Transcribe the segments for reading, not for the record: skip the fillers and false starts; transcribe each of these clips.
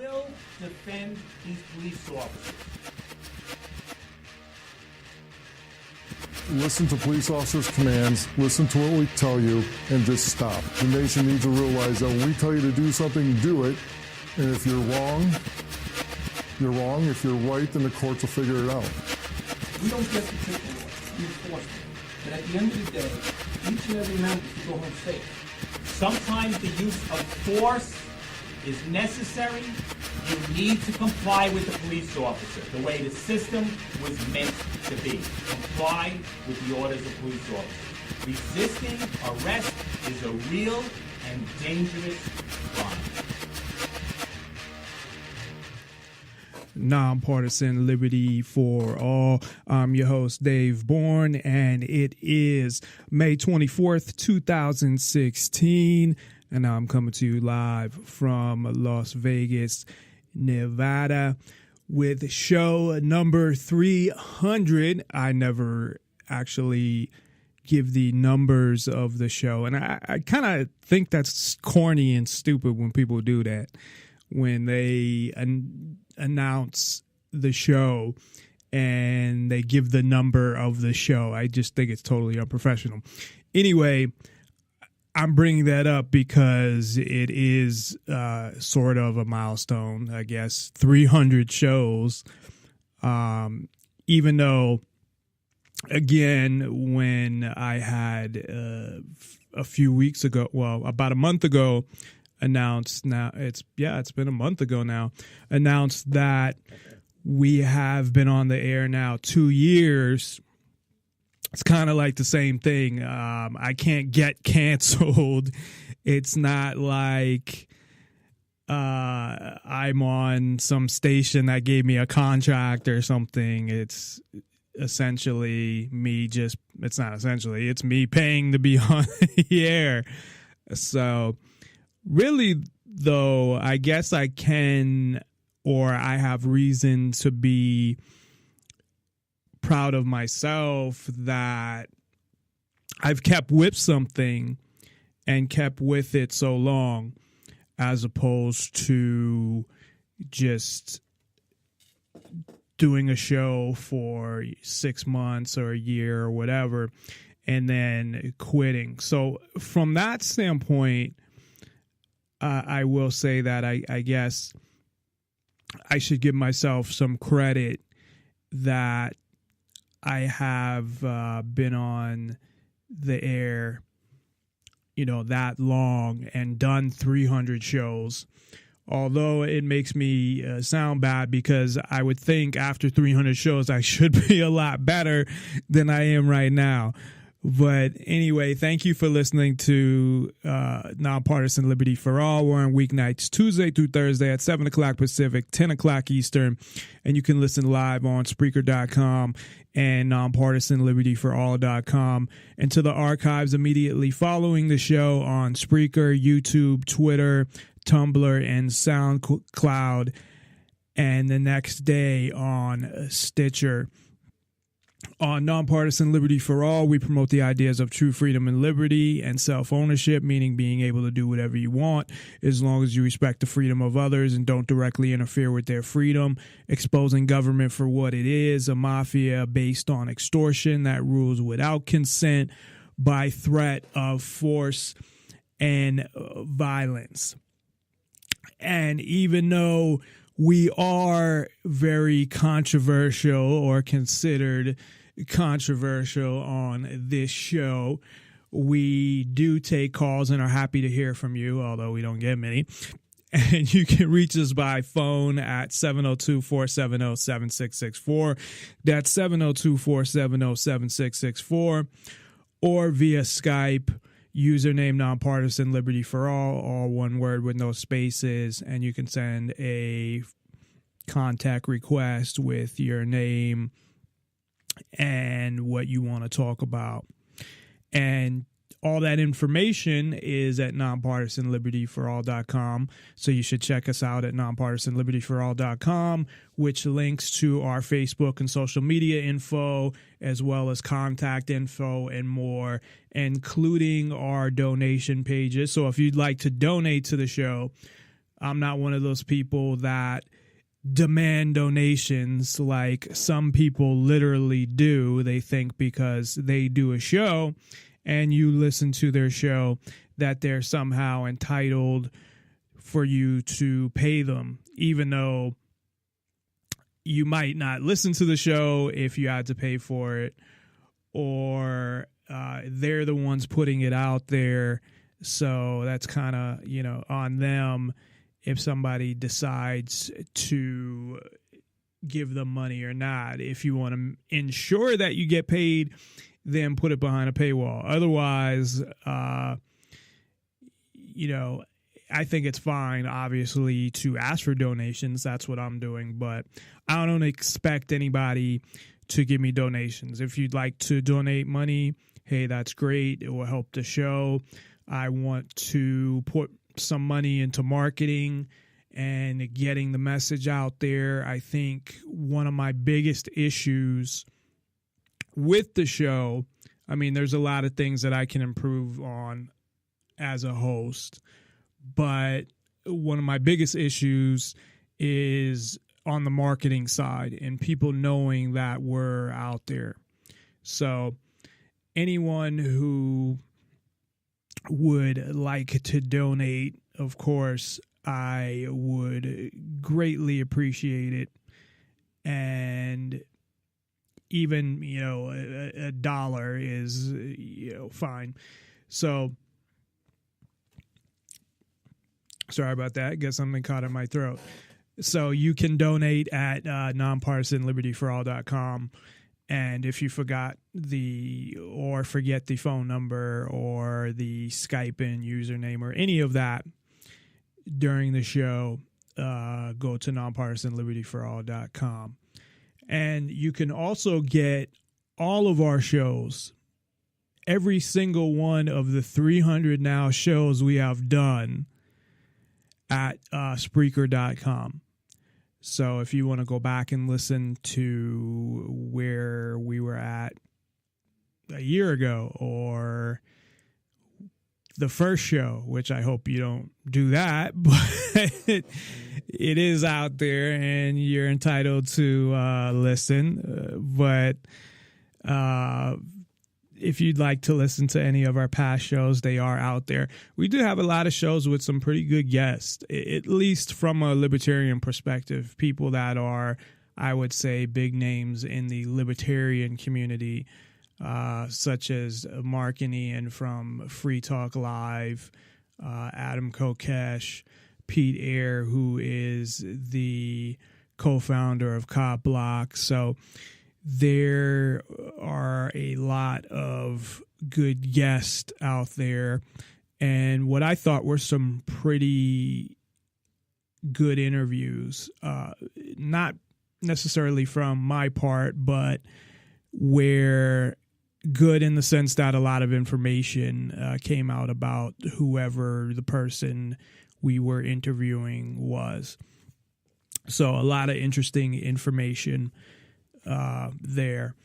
will defend these police officers. Listen to police officers' commands, listen to what we tell you, and just stop. The nation needs to realize that when we tell you to do something, do it. And if you're wrong, you're wrong. If you're right, then the courts will figure it out. We don't get to take the law, we enforce it. But at the end of the day, each and every member should go home safe. Sometimes the use of force is necessary. You need to comply with the police officer, the way the system was meant to be. Comply with the orders of police officers. Resisting arrest is a real and dangerous crime. Nonpartisan Liberty for All. I'm your host, Dave Bourne, and it is May 24th, 2016, and I'm coming to you live from Las Vegas, Nevada, with show number 300. I never actually give the numbers of the show, and I kind of think that's corny and stupid when people do that, when they announce the show and they give the number of the show. I just think it's totally unprofessional. Anyway, I'm bringing that up because it is sort of a milestone, I guess, 300 shows. Even though, again, when I had a few weeks ago, well, about a month ago, announced it's been a month ago now, announced that we have been on the air now 2 years. It's kind of like the same thing. I can't get canceled. It's not like I'm on some station that gave me a contract or something. It's essentially it's me paying to be on the air. So really, though, I guess I can, or I have reason to be proud of myself that I've kept with something and kept with it so long, as opposed to just doing a show for 6 months or a year or whatever and then quitting. So from that standpoint, I will say that I guess I should give myself some credit that I have been on the air, that long and done 300 shows. Although it makes me sound bad, because I would think after 300 shows I should be a lot better than I am right now. But anyway, thank you for listening to Nonpartisan Liberty for All. We're on weeknights, Tuesday through Thursday at 7 o'clock Pacific, 10 o'clock Eastern. And you can listen live on Spreaker.com and nonpartisanlibertyforall.com, and to the archives immediately following the show on Spreaker, YouTube, Twitter, Tumblr, and SoundCloud, and the next day on Stitcher. On Nonpartisan Liberty for All, we promote the ideas of true freedom and liberty and self-ownership, meaning being able to do whatever you want as long as you respect the freedom of others and don't directly interfere with their freedom, exposing government for what it is, a mafia based on extortion that rules without consent, by threat of force and violence. And even though we are very controversial, or considered controversial, on this show, we do take calls and are happy to hear from you, although we don't get many. And you can reach us by phone at 702-470-7664. That's 702-470-7664. Or via Skype, username Nonpartisan Liberty for all one word with no spaces, and you can send a contact request with your name and what you want to talk about. And all that information is at nonpartisanlibertyforall.com. So you should check us out at nonpartisanlibertyforall.com, which links to our Facebook and social media info, as well as contact info and more, including our donation pages. So if you'd like to donate to the show, I'm not one of those people that demand donations like some people literally do. They think because they do a show and you listen to their show that they're somehow entitled for you to pay them, even though you might not listen to the show if you had to pay for it, or they're the ones putting it out there. So that's kind of, on them if somebody decides to give them money or not. If you want to ensure that you get paid, then put it behind a paywall. Otherwise, I think it's fine, obviously, to ask for donations. That's what I'm doing. But I don't expect anybody to give me donations. If you'd like to donate money, hey, that's great. It will help the show. I want to put some money into marketing and getting the message out there. I think one of my biggest issues with the show, there's a lot of things that I can improve on as a host, but one of my biggest issues is on the marketing side and people knowing that we're out there. So anyone who would like to donate, of course, I would greatly appreciate it. And even, a dollar is, fine. So sorry about that. Guess something caught in my throat. So you can donate at nonpartisanlibertyforall.com. And if you forget the phone number or the Skype in username or any of that during the show, go to nonpartisanlibertyforall.com. And you can also get all of our shows, every single one of the 300 now shows we have done at Spreaker.com. So if you want to go back and listen to where we were at a year ago or the first show, which I hope you don't do that, but it is out there and you're entitled to listen. But if you'd like to listen to any of our past shows, they are out there. We do have a lot of shows with some pretty good guests, at least from a libertarian perspective, people that are, I would say, big names in the libertarian community, such as Mark and Ian from Free Talk Live, Adam Kokesh, Pete Eyre, who is the co-founder of Cop Block. So there are a lot of good guests out there. And what I thought were some pretty good interviews, not necessarily from my part, but where good in the sense that a lot of information came out about whoever the person we were interviewing was. So a lot of interesting information there.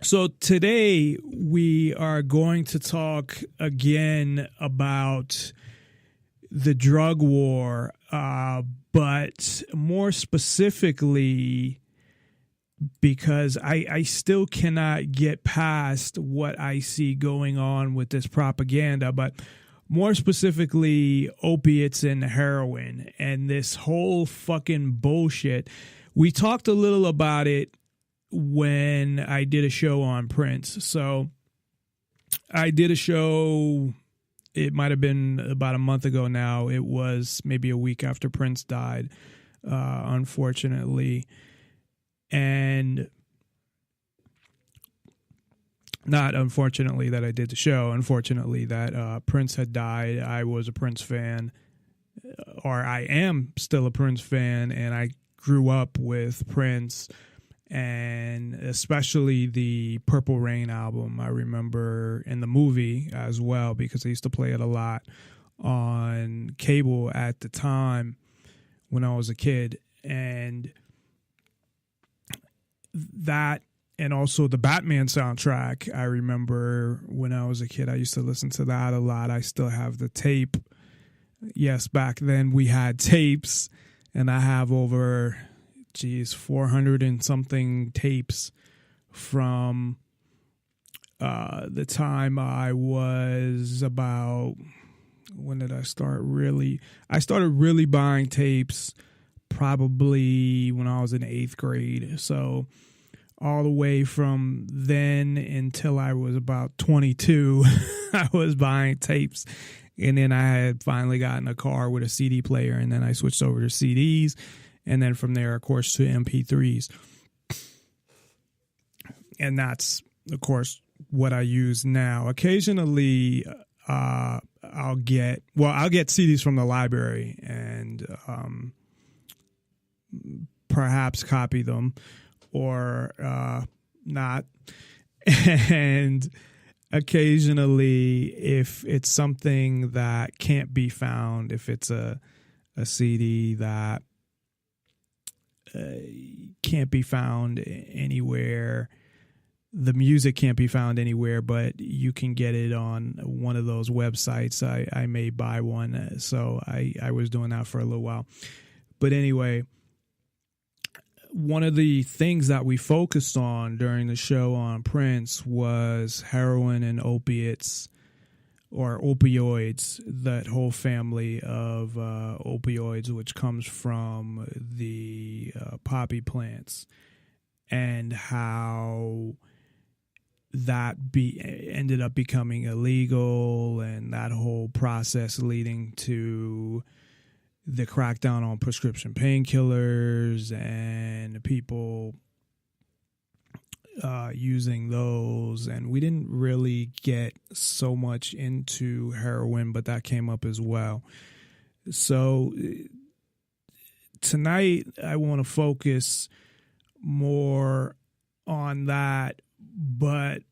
So today we are going to talk again about the drug war, but more specifically because I still cannot get past what I see going on with this propaganda, but more specifically opiates and heroin and this whole fucking bullshit. We talked a little about it when I did a show on Prince. So I did a show, it might have been about a month ago now. It was maybe a week after Prince died, unfortunately. And not unfortunately that I did the show, unfortunately that Prince had died. I was a Prince fan, or I am still a Prince fan, and I grew up with Prince, and especially the Purple Rain album. I remember in the movie as well, because I used to play it a lot on cable at the time when I was a kid. And that, and also the Batman soundtrack, I remember when I was a kid, I used to listen to that a lot. I still have the tape Yes, back then we had tapes, and I have over, 400 and something tapes from the time I was about, when did I start really? I started really buying tapes probably when I was in 8th grade. So all the way from then until I was about 22, I was buying tapes. And then I had finally gotten a car with a CD player, and then I switched over to CDs. And then from there, of course, to MP3s. And that's, of course, what I use now. Occasionally, I'll get CDs from the library and perhaps copy them or not. And occasionally, if it's something that can't be found, if it's a CD that can't be found anywhere, the music can't be found anywhere, but you can get it on one of those websites, I may buy one. So I was doing that for a little while. But anyway, one of the things that we focused on during the show on Prince was heroin and opiates, or opioids, that whole family of opioids, which comes from the poppy plants, and how that ended up becoming illegal, and that whole process leading to the crackdown on prescription painkillers and people using those. And we didn't really get so much into heroin, but that came up as well. So tonight I want to focus more on that, but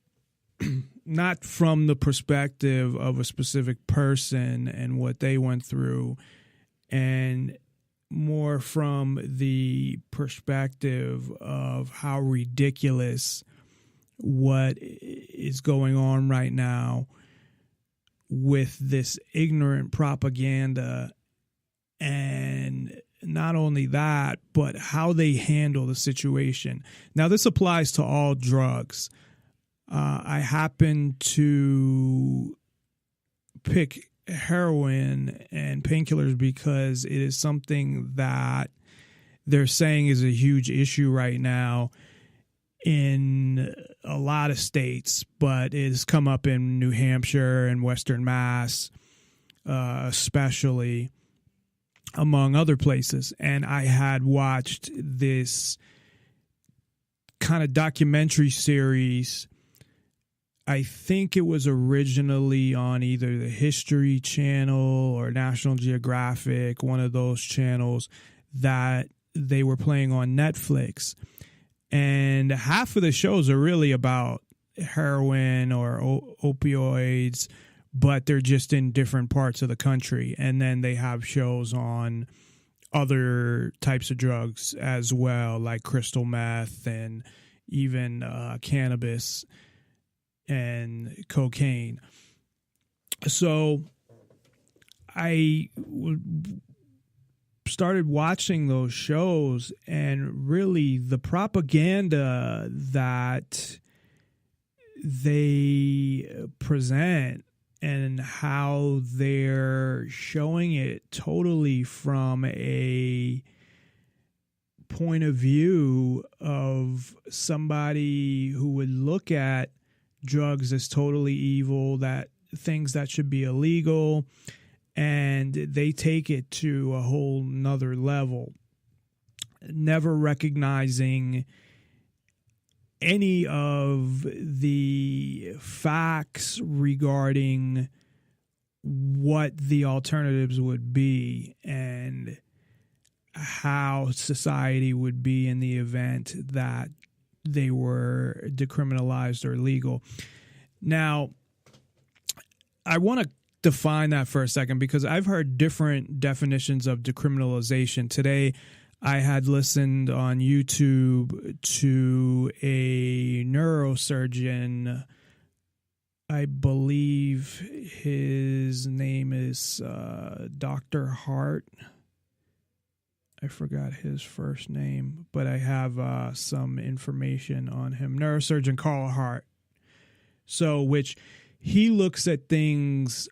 not from the perspective of a specific person and what they went through, and more from the perspective of how ridiculous what is going on right now with this ignorant propaganda. And not only that, but how they handle the situation. Now, this applies to all drugs. I happen to pick heroin and painkillers because it is something that they're saying is a huge issue right now in a lot of states, but it has come up in New Hampshire and Western Mass, especially, among other places. And I had watched this kind of documentary series. I think it was originally on either the History Channel or National Geographic, one of those channels that they were playing on Netflix. And half of the shows are really about heroin or opioids, but they're just in different parts of the country. And then they have shows on other types of drugs as well, like crystal meth and even cannabis and cocaine. So I started watching those shows, and really the propaganda that they present and how they're showing it totally from a point of view of somebody who would look at drugs as totally evil, that things that should be illegal, and they take it to a whole nother level, never recognizing any of the facts regarding what the alternatives would be and how society would be in the event that they were decriminalized or legal. Now, I want to define that for a second because I've heard different definitions of decriminalization. Today, I had listened on YouTube to a neurosurgeon I believe his name is Dr. Hart. I forgot his first name, but I have some information on him. Neurosurgeon Carl Hart. So, which he looks at things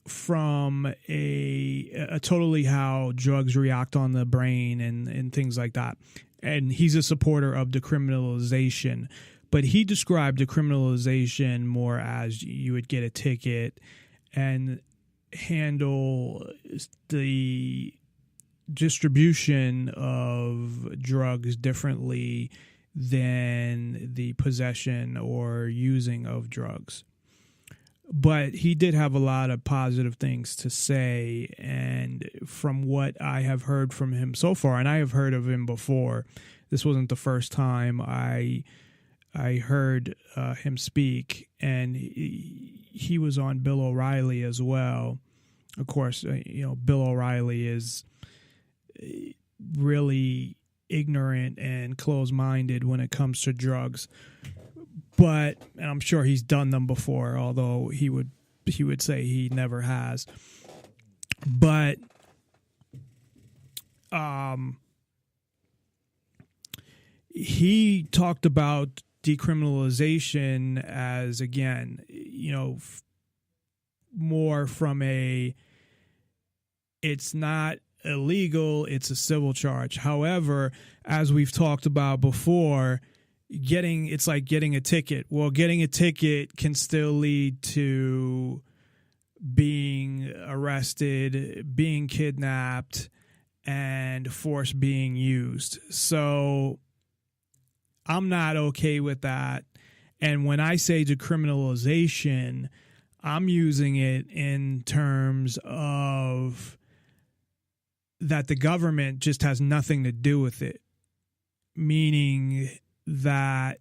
from a totally how drugs react on the brain and things like that. And he's a supporter of decriminalization. But he described decriminalization more as you would get a ticket and handle the distribution of drugs differently than the possession or using of drugs. But he did have a lot of positive things to say, and from what I have heard from him so far, and I have heard of him before, this wasn't the first time I heard him speak, and he was on Bill O'Reilly as well. Of course, Bill O'Reilly is really ignorant and closed-minded when it comes to drugs. But and I'm sure he's done them before, although he would say he never has. But he talked about decriminalization as, again, more from it's not illegal, it's a civil charge. However, as we've talked about before, it's like getting a ticket. Well, getting a ticket can still lead to being arrested, being kidnapped, and force being used. So I'm not okay with that. And when I say decriminalization, I'm using it in terms of that the government just has nothing to do with it, meaning that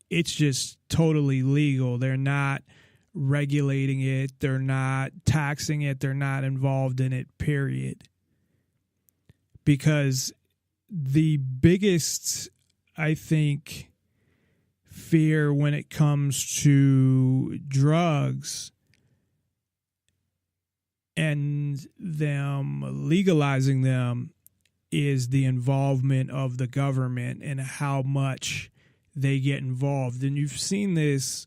it's just totally legal. They're not regulating it. They're not taxing it. They're not involved in it, period. Because the biggest, I think, fear when it comes to drugs and them legalizing them is the involvement of the government and how much they get involved. And you've seen this,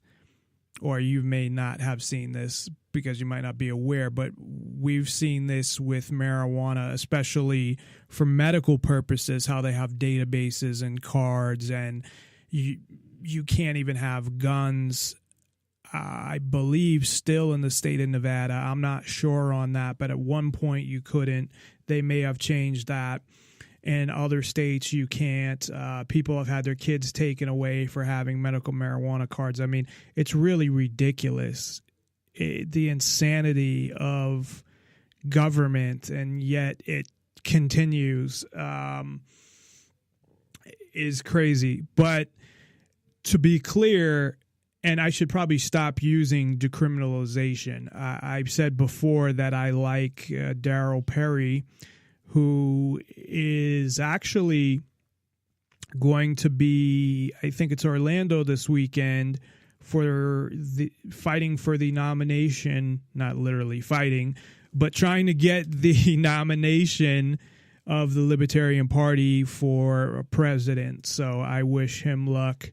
or you may not have seen this because you might not be aware, but we've seen this with marijuana, especially for medical purposes, how they have databases and cards, and you can't even have guns, I believe, still in the state of Nevada. I'm not sure on that, but at one point you couldn't. They may have changed that. In other states, you can't. People have had their kids taken away for having medical marijuana cards. I mean, it's really ridiculous, the insanity of government, and yet it continues, is crazy. But to be clear, and I should probably stop using decriminalization. I've said before that I like Darryl Perry, who is actually going to be, I think it's Orlando this weekend, fighting for the nomination, not literally fighting, but trying to get the nomination of the Libertarian Party for president. So I wish him luck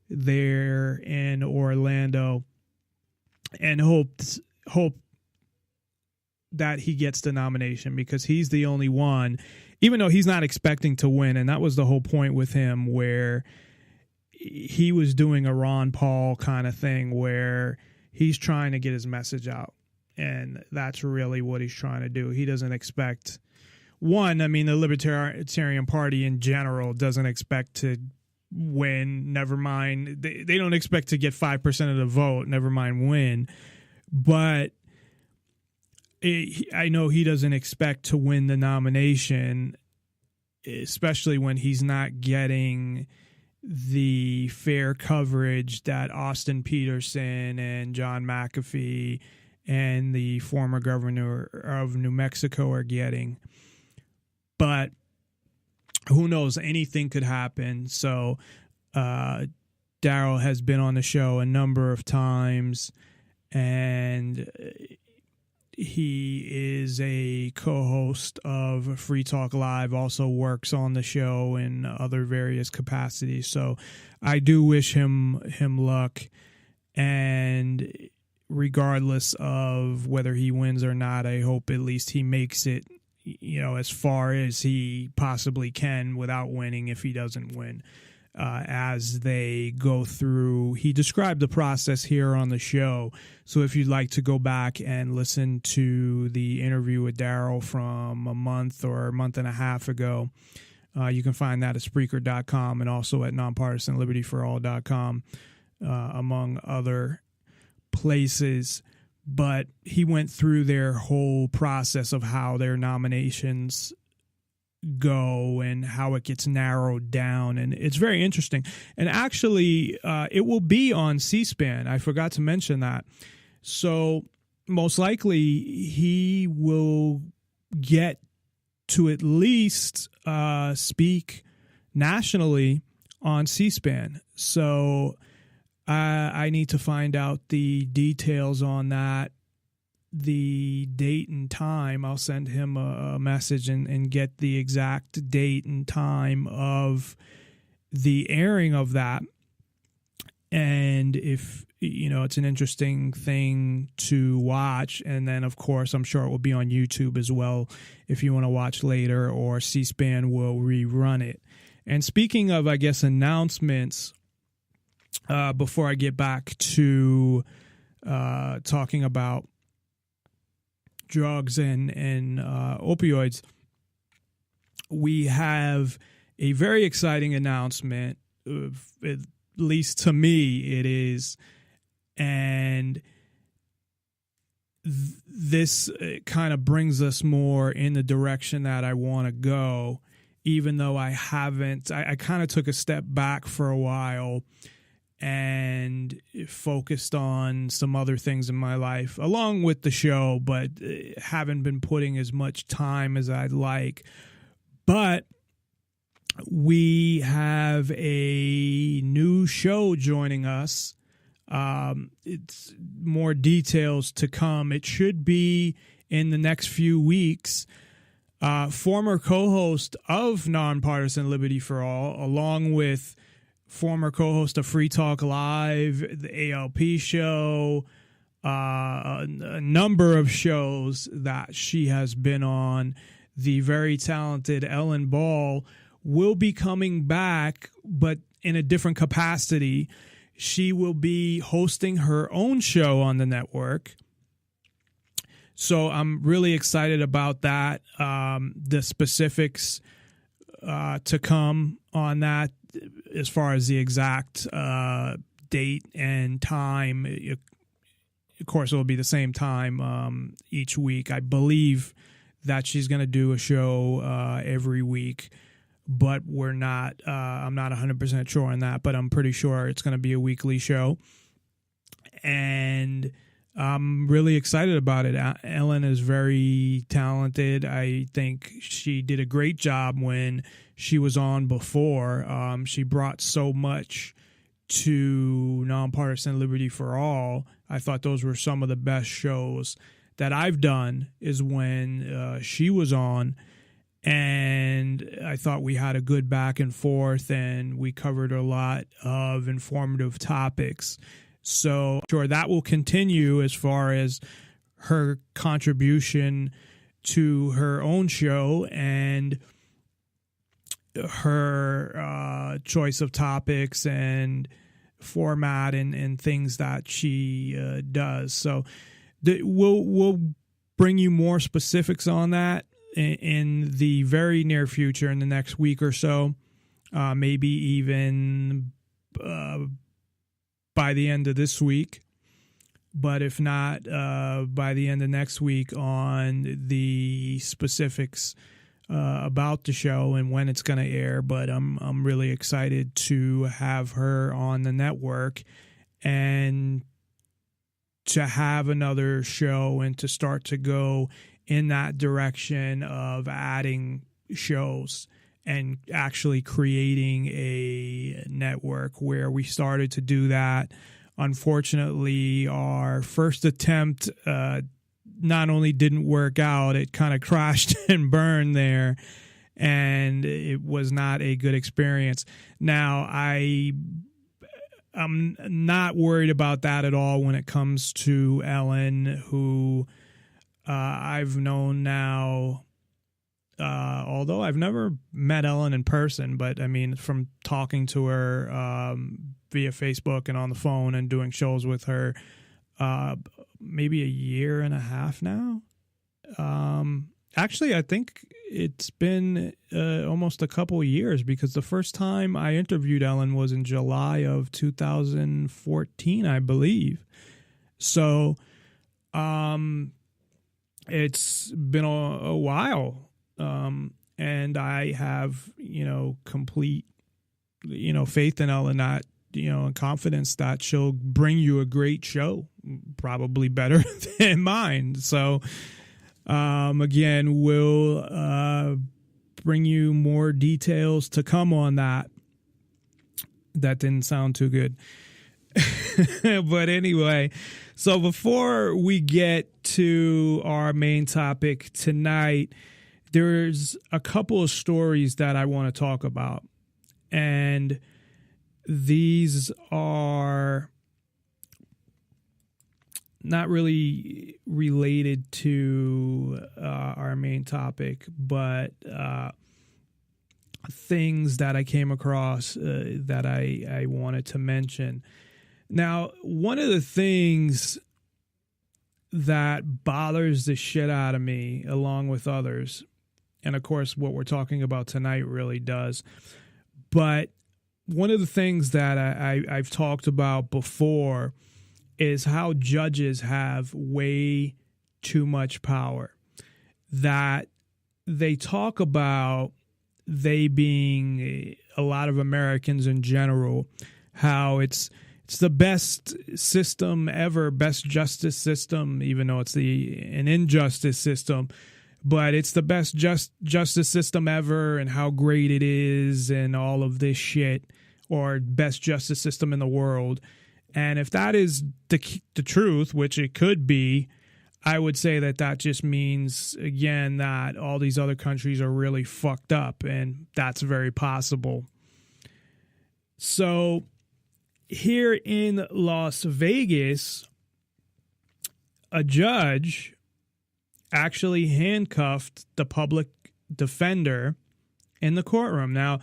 there in Orlando, and hope that he gets the nomination, because he's the only one, even though he's not expecting to win. And that was the whole point with him, where he was doing a Ron Paul kind of thing where he's trying to get his message out. And that's really what he's trying to do. He doesn't expect the Libertarian Party in general doesn't expect to win, never mind. They don't expect to get 5% of the vote, never mind win. But I know he doesn't expect to win the nomination, especially when he's not getting the fair coverage that Austin Peterson and John McAfee and the former governor of New Mexico are getting. But who knows? Anything could happen. So Daryl has been on the show a number of times, and he is a co-host of Free Talk Live, also works on the show in other various capacities. So I do wish him luck, and regardless of whether he wins or not, I hope at least he makes it, as far as he possibly can without winning if he doesn't win. As they go through, he described the process here on the show. So if you'd like to go back and listen to the interview with Daryl from a month or a month and a half ago, you can find that at Spreaker.com and also at nonpartisanlibertyforall.com, among other places. But he went through their whole process of how their nominations go and how it gets narrowed down, and it's very interesting. And actually, it will be on C-SPAN. I forgot to mention that. So most likely he will get to at least speak nationally on C-SPAN. So I need to find out the details on that, the date and time. I'll send him a message and get the exact date and time of the airing of that. And if, it's an interesting thing to watch. And then, of course, I'm sure it will be on YouTube as well if you want to watch later, or C-SPAN will rerun it. And speaking of, I guess, announcements, before I get back to talking about drugs and opioids, we have a very exciting announcement, at least to me it is, and this kind of brings us more in the direction that I want to go, even though I kind of took a step back for a while and focused on some other things in my life along with the show, but haven't been putting as much time as I'd like. But we have a new show joining us. It's more details to come. It should be in the next few weeks. Former co-host of Nonpartisan Liberty for All, along with former co-host of Free Talk Live, the ALP show, a number of shows that she has been on, the very talented Ellen Ball, will be coming back, but in a different capacity. She will be hosting her own show on the network. So I'm really excited about that. The specifics to come on that, as far as the exact date and time. Of course, it will be the same time each week. I believe that she's going to do a show every week, but I'm not 100% sure on that, but I'm pretty sure it's going to be a weekly show. And I'm really excited about it. Ellen is very talented. I think she did a great job when she was on before. She brought so much to Nonpartisan Liberty for All. I thought those were some of the best shows that I've done, is when she was on. And I thought we had a good back and forth, and we covered a lot of informative topics. So sure, that will continue as far as her contribution to her own show and her choice of topics and format and things that she does. So we'll bring you more specifics on that in the very near future, in the next week or so, maybe even by the end of this week. But if not, by the end of next week, on the specifics about the show and when it's going to air. But I'm really excited to have her on the network and to have another show and to start to go in that direction of adding shows and actually creating a network where we started to do that. Unfortunately, our first attempt not only didn't work out, it kind of crashed and burned there, and it was not a good experience. Now, I'm not worried about that at all when it comes to Ellen, who I've known now, although I've never met Ellen in person, but I mean, from talking to her via Facebook and on the phone and doing shows with her, maybe a year and a half now. Actually, I think it's been almost a couple of years, because the first time I interviewed Ellen was in July of 2014, I believe. So it's been a while. And I have, complete, faith in Ellen, that, and confidence that she'll bring you a great show, probably better than mine. So, again, we'll bring you more details to come on that. That didn't sound too good. But anyway, so before we get to our main topic tonight, there's a couple of stories that I want to talk about. And these are not really related to our main topic, but things that I came across that I wanted to mention. Now, one of the things that bothers the shit out of me, along with others, and of course what we're talking about tonight really does, but one of the things that I've talked about before is how judges have way too much power. That they talk about, they being a lot of Americans in general, how it's the best system ever, best justice system, even though it's an injustice system, but it's the best justice system ever, and how great it is, and all of this shit, or best justice system in the world. And if that is the truth, which it could be, I would say that just means, again, that all these other countries are really fucked up, and that's very possible. So here in Las Vegas, a judge actually handcuffed the public defender in the courtroom. Now,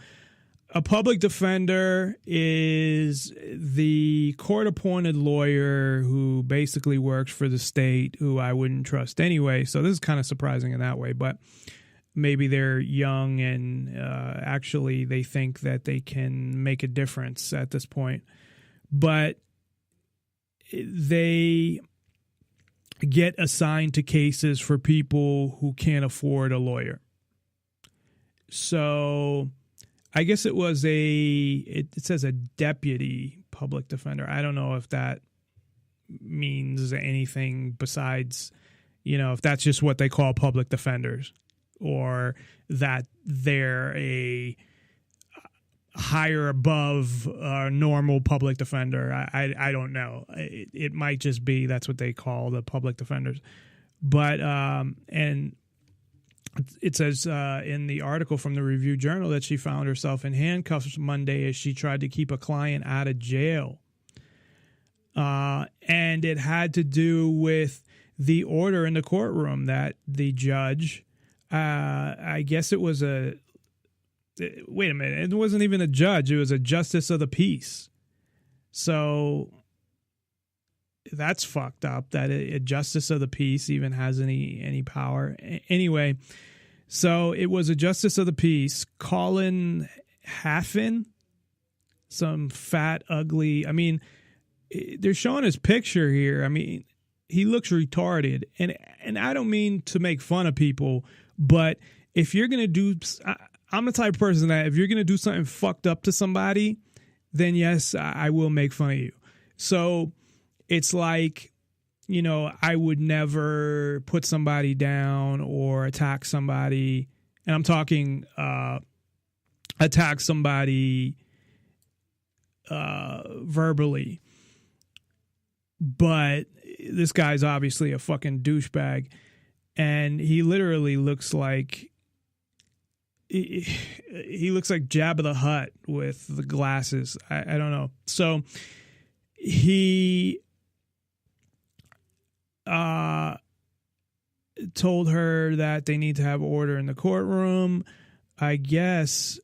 a public defender is the court-appointed lawyer who basically works for the state, who I wouldn't trust anyway. So this is kind of surprising in that way, but maybe they're young and actually they think that they can make a difference at this point. But they get assigned to cases for people who can't afford a lawyer. So I guess it was it says a deputy public defender. I don't know if that means anything besides, if that's just what they call public defenders, or that they're a higher above a normal public defender. I don't know. It might just be that's what they call the public defenders. But and it says in the article from the Review Journal that she found herself in handcuffs Monday as she tried to keep a client out of jail. And it had to do with the order in the courtroom that the judge, I guess it was wait a minute, it wasn't even a judge, it was a justice of the peace. So that's fucked up that a justice of the peace even has any power. Anyway, so it was a justice of the peace, Colin Haffin, some fat, ugly, they're showing his picture here. He looks retarded. And I don't mean to make fun of people, but if you're going to do, I'm the type of person that if you're going to do something fucked up to somebody, then yes, I will make fun of you. So it's like, I would never put somebody down or attack somebody. And I'm talking attack somebody verbally. But this guy's obviously a fucking douchebag, and he literally looks like he looks like Jabba the Hutt with the glasses. I don't know. So he told her that they need to have order in the courtroom. I guess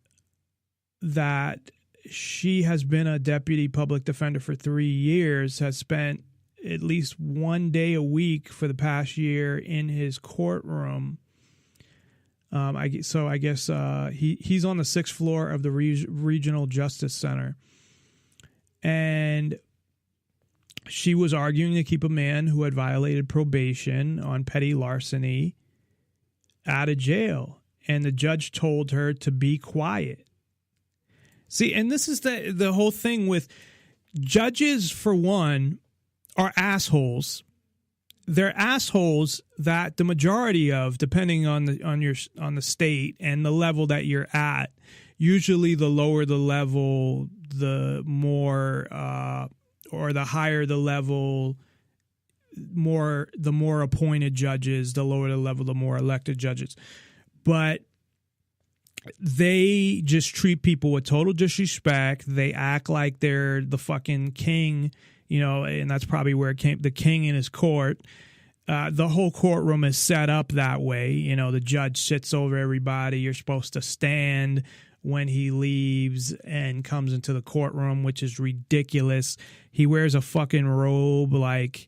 that she has been a deputy public defender for 3 years, has spent at least 1 day a week for the past year in his courtroom. I guess he's on the 6th floor of the Regional Justice Center. And she was arguing to keep a man who had violated probation on petty larceny out of jail. And the judge told her to be quiet. See, and this is the whole thing with judges, for one, are assholes. They're assholes that the majority of, depending on the state and the level that you're at, usually the lower the level, the more or the higher the level, the more appointed judges, the lower the level, the more elected judges. But they just treat people with total disrespect. They act like they're the fucking king, and that's probably where it came, the king in his court. The whole courtroom is set up that way. The judge sits over everybody. You're supposed to stand when he leaves and comes into the courtroom, which is ridiculous. He wears a fucking robe like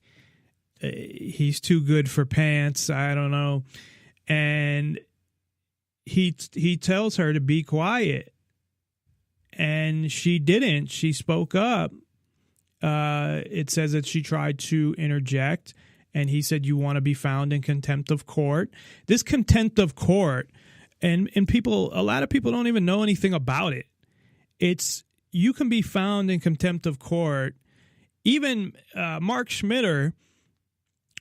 he's too good for pants. I don't know. And he tells her to be quiet. And she didn't. She spoke up. It says that she tried to interject, and he said, "You want to be found in contempt of court." This contempt of court, and people, a lot of people don't even know anything about it. It's, you can be found in contempt of court. Even Mark Schmitter,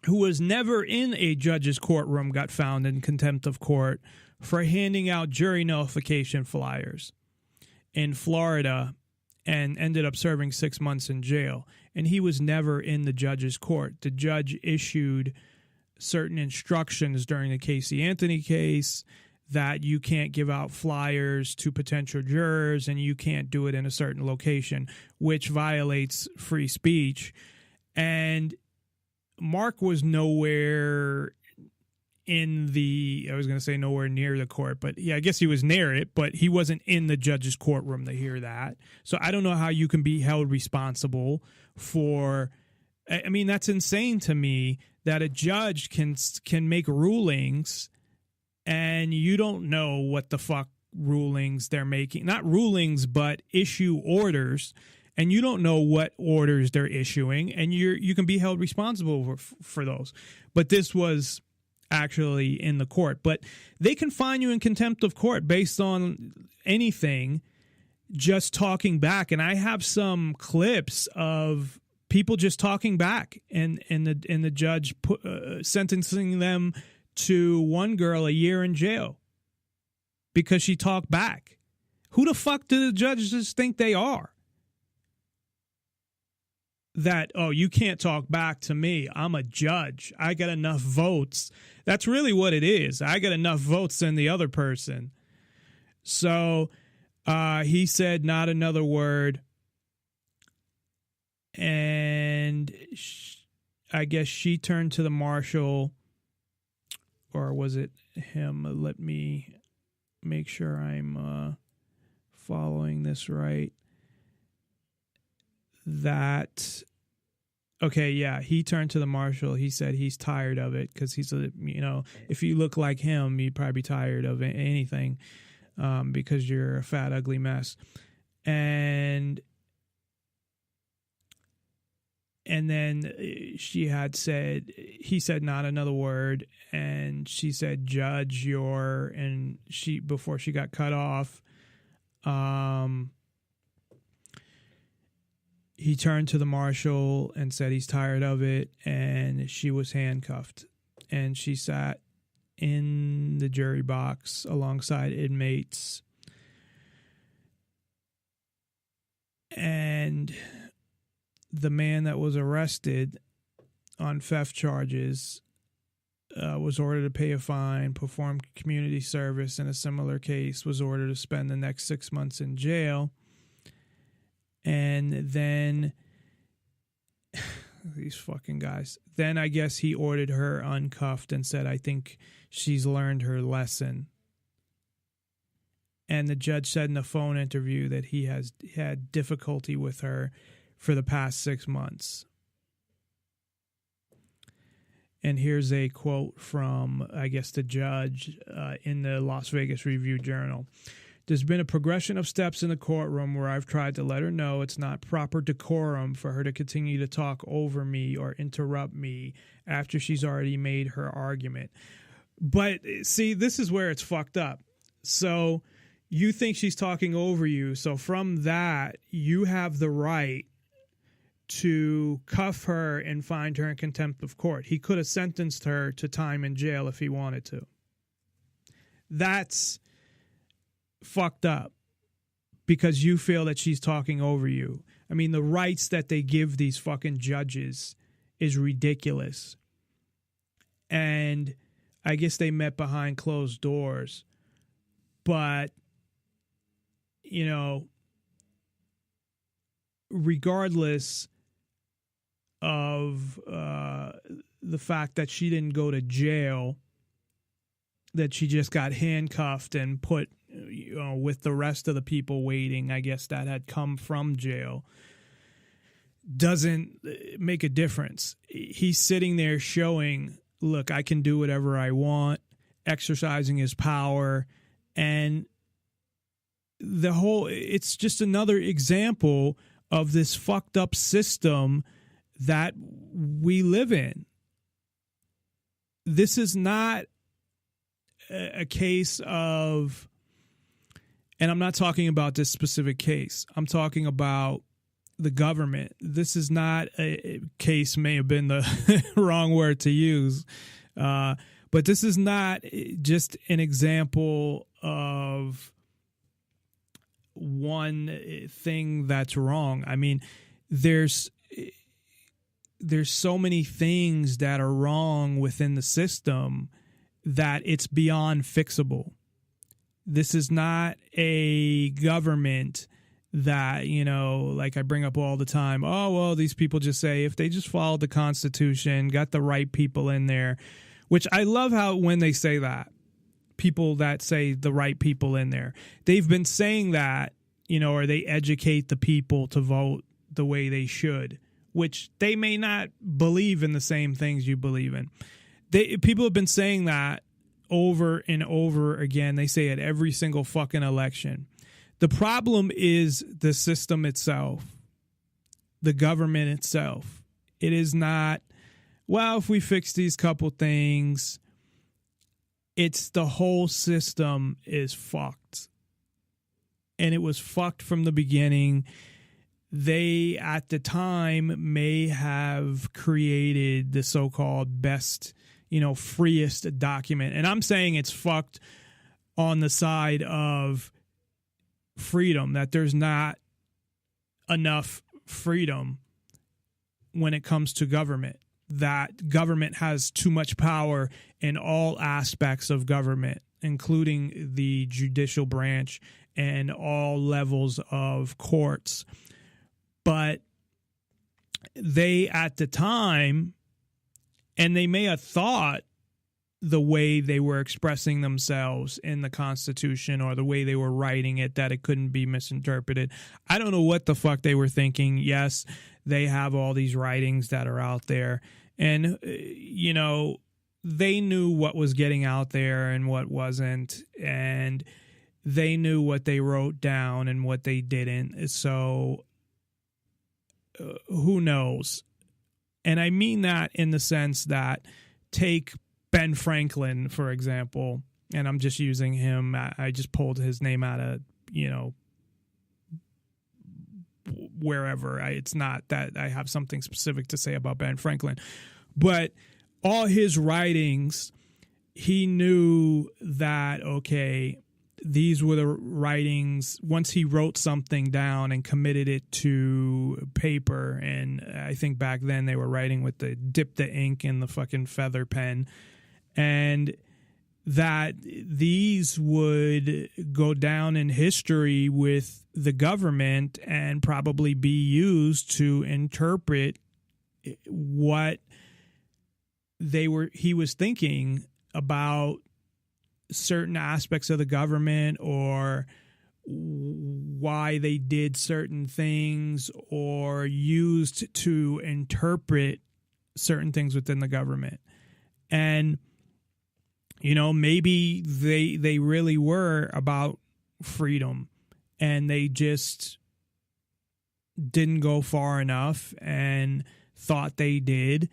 who was never in a judge's courtroom, got found in contempt of court for handing out jury nullification flyers in Florida and ended up serving 6 months in jail. And he was never in the judge's court. The judge issued certain instructions during the Casey Anthony case that you can't give out flyers to potential jurors and you can't do it in a certain location, which violates free speech. And Mark was nowhere nowhere near the court, but yeah, I guess he was near it, but he wasn't in the judge's courtroom to hear that. So I don't know how you can be held responsible for, I mean, that's insane to me that a judge can make rulings and you don't know what the fuck rulings they're making. Not rulings, but issue orders. And you don't know what orders they're issuing, and you can be held responsible for those. But this was actually in the court. But they can find you in contempt of court based on anything, just talking back. And I have some clips of people just talking back, and the judge sentencing them to one girl a year in jail because she talked back. Who the fuck do the judges think they are? That, oh, you can't talk back to me. I'm a judge. I got enough votes. That's really what it is. I got enough votes than the other person. So he said not another word. And I guess she turned to the marshal, or was it him? Let me make sure I'm following this right. That, okay, yeah, he turned to the marshal. He said he's tired of it because he's if you look like him, you'd probably be tired of anything because you're a fat, ugly mess. And then he said not another word, and she said, "Judge, and before she got cut off, he turned to the marshal and said he's tired of it, and she was handcuffed. And she sat in the jury box alongside inmates And the man that was arrested on theft charges was ordered to pay a fine, perform community service in a similar case, was ordered to spend the next 6 months in jail. And then these fucking guys. Then I guess he ordered her uncuffed and said, I think she's learned her lesson. And the judge said in a phone interview that he has had difficulty with her for the past 6 months. And here's a quote from, I guess, the judge in the Las Vegas Review-Journal. There's been a progression of steps in the courtroom where I've tried to let her know it's not proper decorum for her to continue to talk over me or interrupt me after she's already made her argument. But see, this is where it's fucked up. So you think she's talking over you. So from that, you have the right to cuff her and find her in contempt of court. He could have sentenced her to time in jail if he wanted to. That's fucked up because you feel that she's talking over you. I mean, the rights that they give these fucking judges is ridiculous. And I guess they met behind closed doors. But, you know, regardless of the fact that she didn't go to jail, that she just got handcuffed and put, you know, with the rest of the people waiting, I guess, that had come from jail, doesn't make a difference. He's sitting there showing, look, I can do whatever I want, exercising his power, and it's just another example of this fucked up system that we live in. This is not a case of, and I'm not talking about this specific case, I'm talking about the government. This is not a case, may have been the wrong word to use, but this is not just an example of one thing that's wrong. I mean, there's so many things that are wrong within the system that it's beyond fixable. This is not a government that, you know, like I bring up all the time, oh, well, these people just say if they just followed the Constitution, got the right people in there, which I love how when they say that, people that say the right people in there, they've been saying that, you know, or they educate the people to vote the way they should, which they may not believe in the same things you believe in. People have been saying that over and over again. They say it every single fucking election. The problem is the system itself, the government itself. It is not, well, if we fix these couple things, it's the whole system is fucked. And it was fucked from the beginning. They, at the time, may have created the so-called best, you know, freest document. And I'm saying it's fucked on the side of freedom, that there's not enough freedom when it comes to government, that government has too much power in all aspects of government, including the judicial branch and all levels of courts. But they, at the time, and they may have thought the way they were expressing themselves in the Constitution or the way they were writing it, that it couldn't be misinterpreted. I don't know what the fuck they were thinking. Yes, they have all these writings that are out there. And, you know, they knew what was getting out there and what wasn't. And they knew what they wrote down and what they didn't. So who knows? And I mean that in the sense that, take Ben Franklin, for example, and I'm just using him. I just pulled his name out of, you know, wherever. It's not that I have something specific to say about Ben Franklin, but all his writings, he knew that, okay, these were the writings once he wrote something down and committed it to paper. And I think back then they were writing with dip the ink in the fucking feather pen, and that these would go down in history with the government and probably be used to interpret what he was thinking about certain aspects of the government, or why they did certain things, or used to interpret certain things within the government. And maybe they really were about freedom, and they just didn't go far enough and thought they did.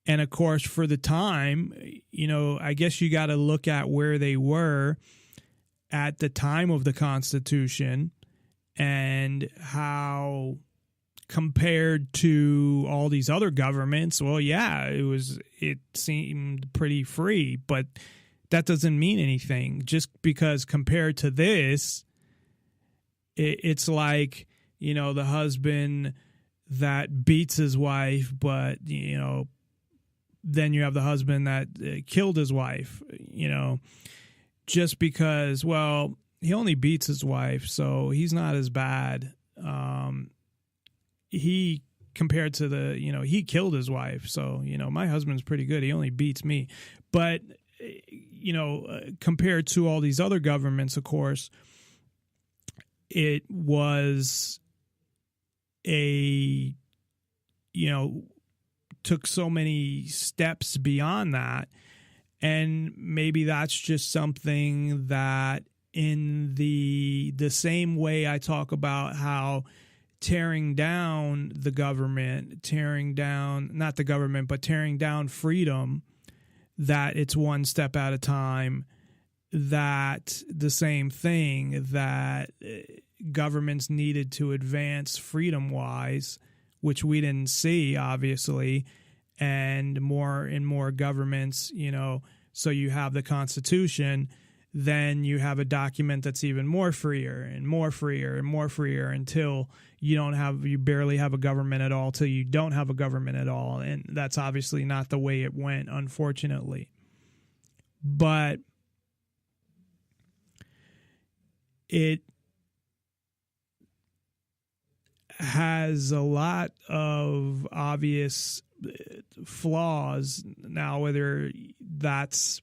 And of course, for the time, I guess you got to look at where they were at the time of the Constitution and how compared to all these other governments. Well, yeah, it seemed pretty free, but that doesn't mean anything. Just because compared to this, it's like, the husband that beats his wife, but, then you have the husband that killed his wife, just because, well, he only beats his wife, so he's not as bad. He compared to he killed his wife, so my husband's pretty good, he only beats me. But compared to all these other governments, of course, it was took so many steps beyond that. And maybe that's just something that, in the same way I talk about how tearing down the government, tearing down freedom, that it's one step at a time, that the same thing, that governments needed to advance freedom-wise, which we didn't see, obviously, and more governments, so you have the Constitution, then you have a document that's even more freer and more freer and more freer, until you barely have a government at all, till you don't have a government at all. And that's obviously not the way it went, unfortunately. But it has a lot of obvious flaws. Now, whether that's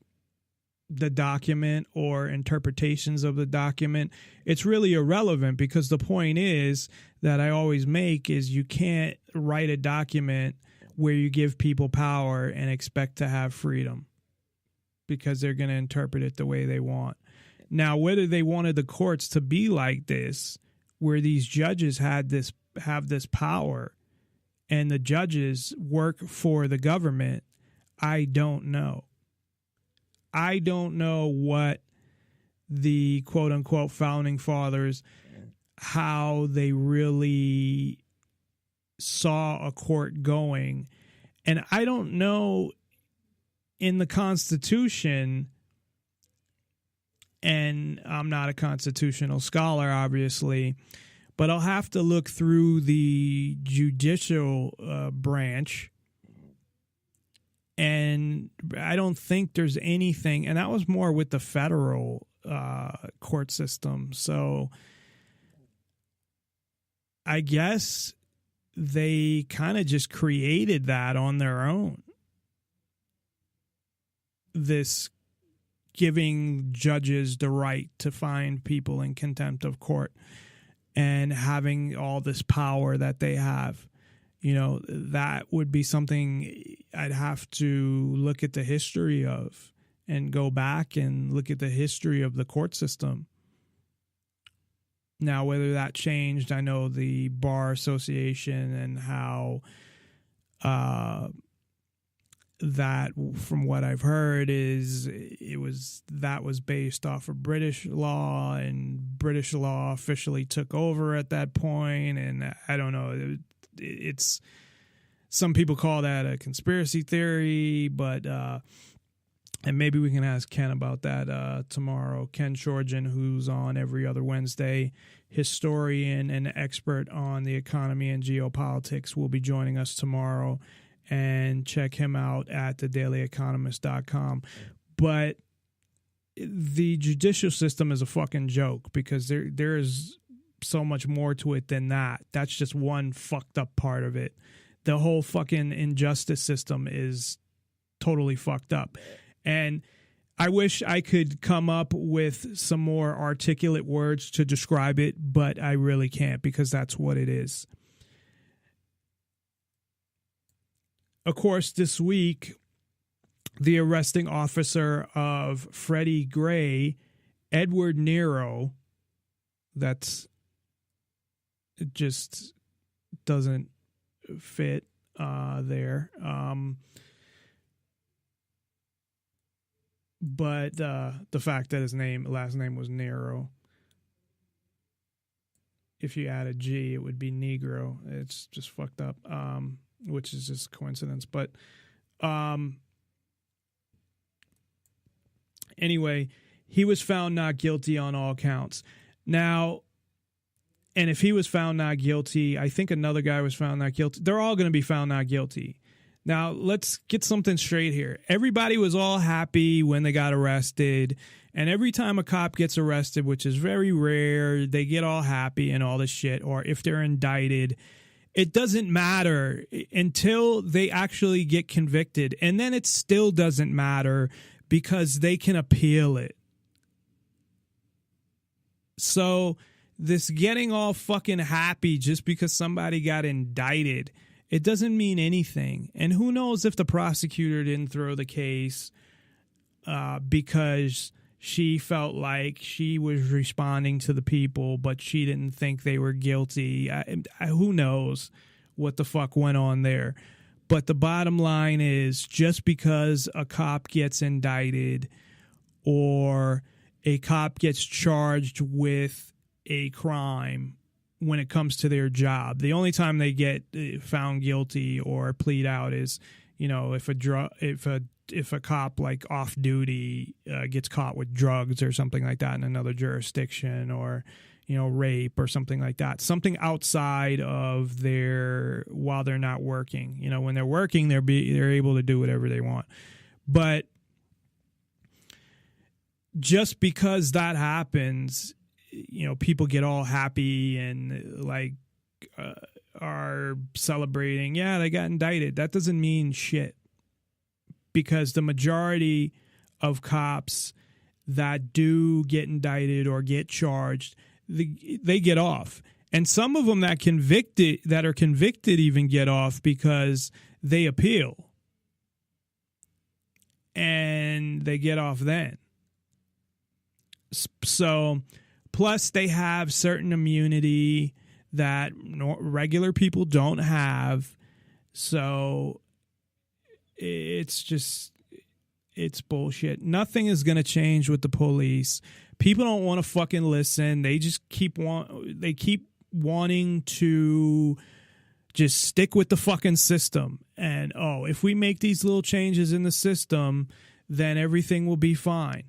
the document or interpretations of the document, it's really irrelevant, because the point is that I always make is you can't write a document where you give people power and expect to have freedom, because they're going to interpret it the way they want. Now, whether they wanted the courts to be like this, where these judges have this power and the judges work for the government, I don't know. I don't know what the quote-unquote founding fathers, how they really saw a court going. And I don't know in the Constitution, and I'm not a constitutional scholar, obviously, but I'll have to look through the judicial branch, and I don't think there's anything, and that was more with the federal court system. So I guess they kind of just created that on their own. This giving judges the right to find people in contempt of court and having all this power that they have. That would be something I'd have to look at the history of and go back and look at the history of the court system. Now, whether that changed, I know the Bar Association and how that, from what I've heard, that was based off of British law, and British law officially took over at that point. And I don't know, it's some people call that a conspiracy theory, but And maybe we can ask Ken about that tomorrow. Ken Shorgen, who's on every other Wednesday, historian and expert on the economy and geopolitics, will be joining us tomorrow. And check him out at thedailyeconomist.com. But the judicial system is a fucking joke because there is so much more to it than that. That's just one fucked up part of it. The whole fucking injustice system is totally fucked up. And I wish I could come up with some more articulate words to describe it, but I really can't because that's what it is. Of course, this week, the arresting officer of Freddie Gray, Edward Nero, it just doesn't fit there. But the fact that his last name was Nero, if you add a G, it would be Negro. It's just fucked up, which is just coincidence. But anyway, he was found not guilty on all counts. Now, and if he was found not guilty, I think another guy was found not guilty. They're all going to be found not guilty. Now, let's get something straight here. Everybody was all happy when they got arrested. And every time a cop gets arrested, which is very rare, they get all happy and all this shit. Or if they're indicted, it doesn't matter until they actually get convicted. And then it still doesn't matter because they can appeal it. So this getting all fucking happy just because somebody got indicted, it doesn't mean anything. And who knows if the prosecutor didn't throw the case because she felt like she was responding to the people, but she didn't think they were guilty. Who knows what the fuck went on there. But the bottom line is, just because a cop gets indicted or a cop gets charged with a crime, when it comes to their job, the only time they get found guilty or plead out is, if a cop like off duty gets caught with drugs or something like that in another jurisdiction, or rape or something like that, something outside of while they're not working. When they're working, they're able to do whatever they want. But just because that happens, people get all happy and are celebrating. Yeah, they got indicted. That doesn't mean shit, because the majority of cops that do get indicted or get charged, they get off. And some of them that are convicted even get off because they appeal. And they get off then. So, plus they have certain immunity that regular people don't have. So it's bullshit. Nothing is going to change with the police. People don't want to fucking listen. They just keep wanting to just stick with the fucking system. And, if we make these little changes in the system, then everything will be fine.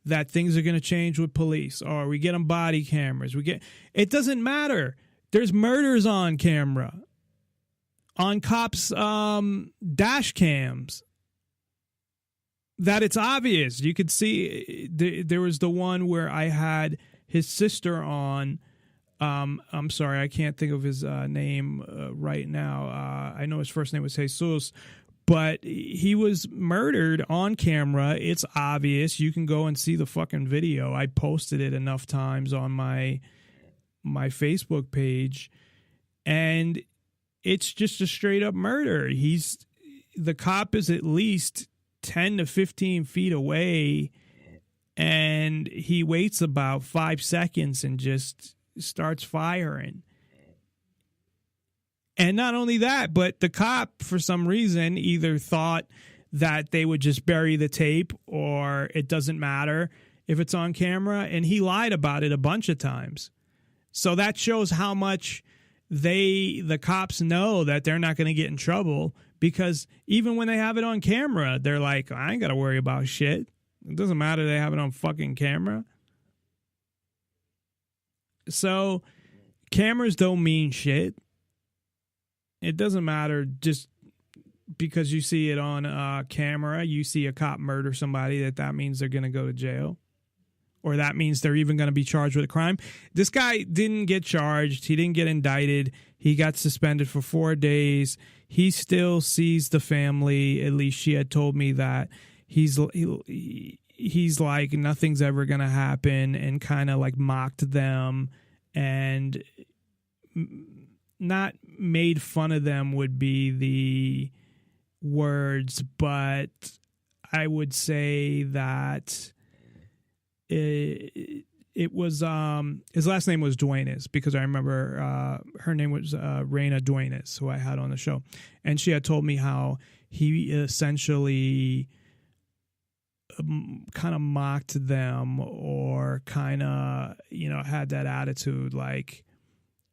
That things are going to change with police, or we get them body cameras. It doesn't matter. There's murders on camera, on cops' dash cams, that it's obvious. You could see there was the one where I had his sister on. I'm sorry, I can't think of his name right now. I know his first name was Jesus. But he was murdered on camera. It's obvious. You can go and see the fucking video. I posted it enough times on my Facebook page. And it's just a straight up murder. The cop is at least 10 to 15 feet away, and he waits about 5 seconds and just starts firing. And not only that, but the cop, for some reason, either thought that they would just bury the tape, or it doesn't matter if it's on camera, and he lied about it a bunch of times. So that shows how much the cops know that they're not going to get in trouble, Because even when they have it on camera, they're like, I ain't got to worry about shit. It doesn't matter they have it on fucking camera. So cameras don't mean shit. It doesn't matter just because you see it on camera, you see a cop murder somebody, that means they're going to go to jail. Or that means they're even going to be charged with a crime. This guy didn't get charged. He didn't get indicted. He got suspended for 4 days. He still sees the family. At least she had told me that. He's like, nothing's ever going to happen, and kind of like mocked them and not made fun of them would be the words, but I would say that it was his last name was Duenas, because I remember her name was Reina Duenas, who I had on the show, and she had told me how he essentially kind of mocked them, or kind of, you know, had that attitude like,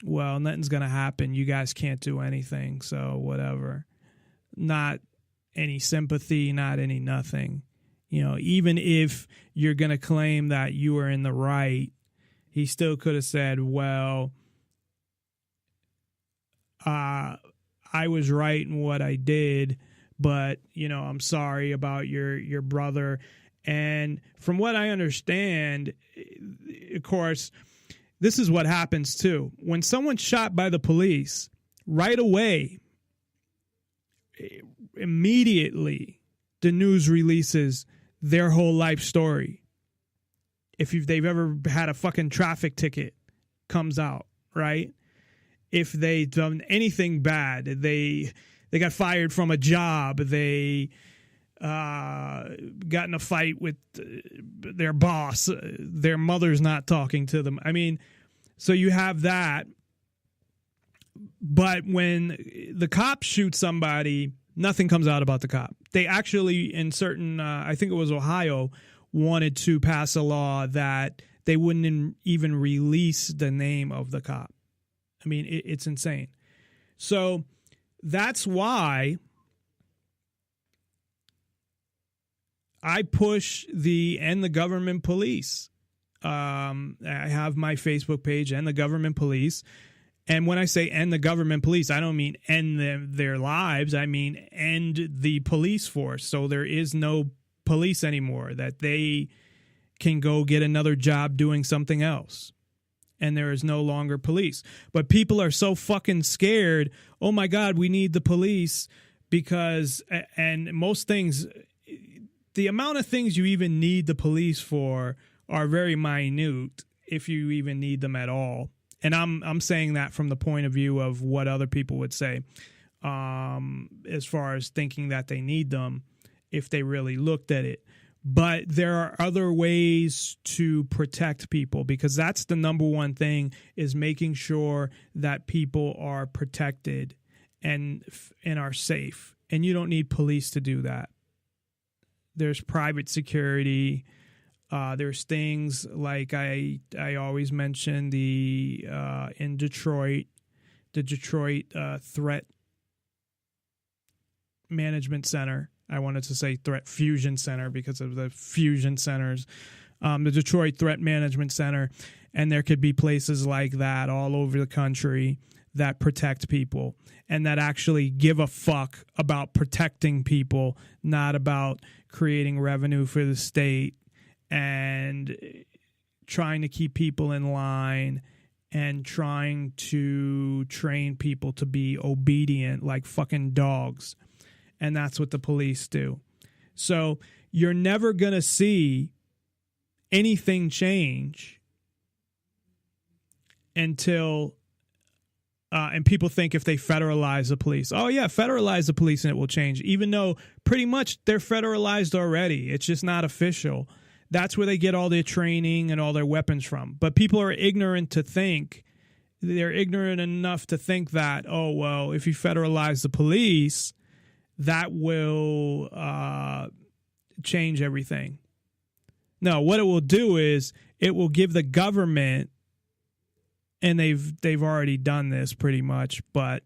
well, nothing's gonna happen, you guys can't do anything, so whatever. Not any sympathy, not any nothing. You know, even if you're going to claim that you were in the right, he still could have said, well, I was right in what I did, but, you know, I'm sorry about your brother. And from what I understand, of course, this is what happens too. When someone's shot by the police, right away, immediately, the news releases their whole life story. If they've ever had a fucking traffic ticket, comes out, right? If they've done anything bad, they got fired from a job, they got in a fight with their boss, their mother's not talking to them. I mean, so you have that. But when the cop shoots somebody, nothing comes out about the cop. They actually, in certain, I think it was Ohio, wanted to pass a law that they wouldn't even release the name of the cop. I mean, it's insane. So that's why I push the End the Government Police. I have my Facebook page, End the Government Police. And when I say end the government police, I don't mean end their lives. I mean end the police force. So there is no police anymore, that they can go get another job doing something else. And there is no longer police. But people are so fucking scared. Oh, my God, we need the police because, and most things, the amount of things you even need the police for are very minute, if you even need them at all. And I'm saying that from the point of view of what other people would say, as far as thinking that they need them if they really looked at it. But there are other ways to protect people, because that's the number one thing, is making sure that people are protected and are safe. And you don't need police to do that. There's private security. There's things like I always mention in Detroit, the Detroit Threat Management Center. I wanted to say Threat Fusion Center because of the fusion centers. The Detroit Threat Management Center, and there could be places like that all over the country that protect people and that actually give a fuck about protecting people, not about creating revenue for the state and trying to keep people in line and trying to train people to be obedient like fucking dogs. And that's what the police do. So you're never going to see anything change until, and people think if they federalize the police, oh yeah, federalize the police and it will change, even though pretty much they're federalized already. It's just not official. That's where they get all their training and all their weapons from. But people are ignorant to think, they're ignorant enough to think that, oh, well, if you federalize the police, that will change everything. No, what it will do is it will give the government, and they've already done this pretty much, but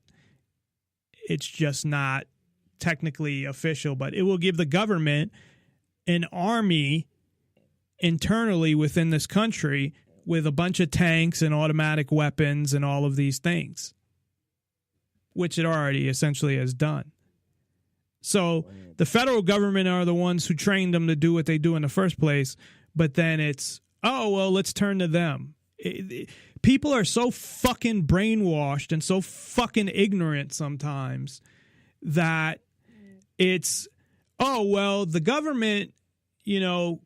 it's just not technically official, but it will give the government an army internally within this country with a bunch of tanks and automatic weapons and all of these things, which it already essentially has done. So the federal government are the ones who trained them to do what they do in the first place, but then it's, oh, well, let's turn to them. People are so fucking brainwashed and so fucking ignorant sometimes that it's, oh, well, the government,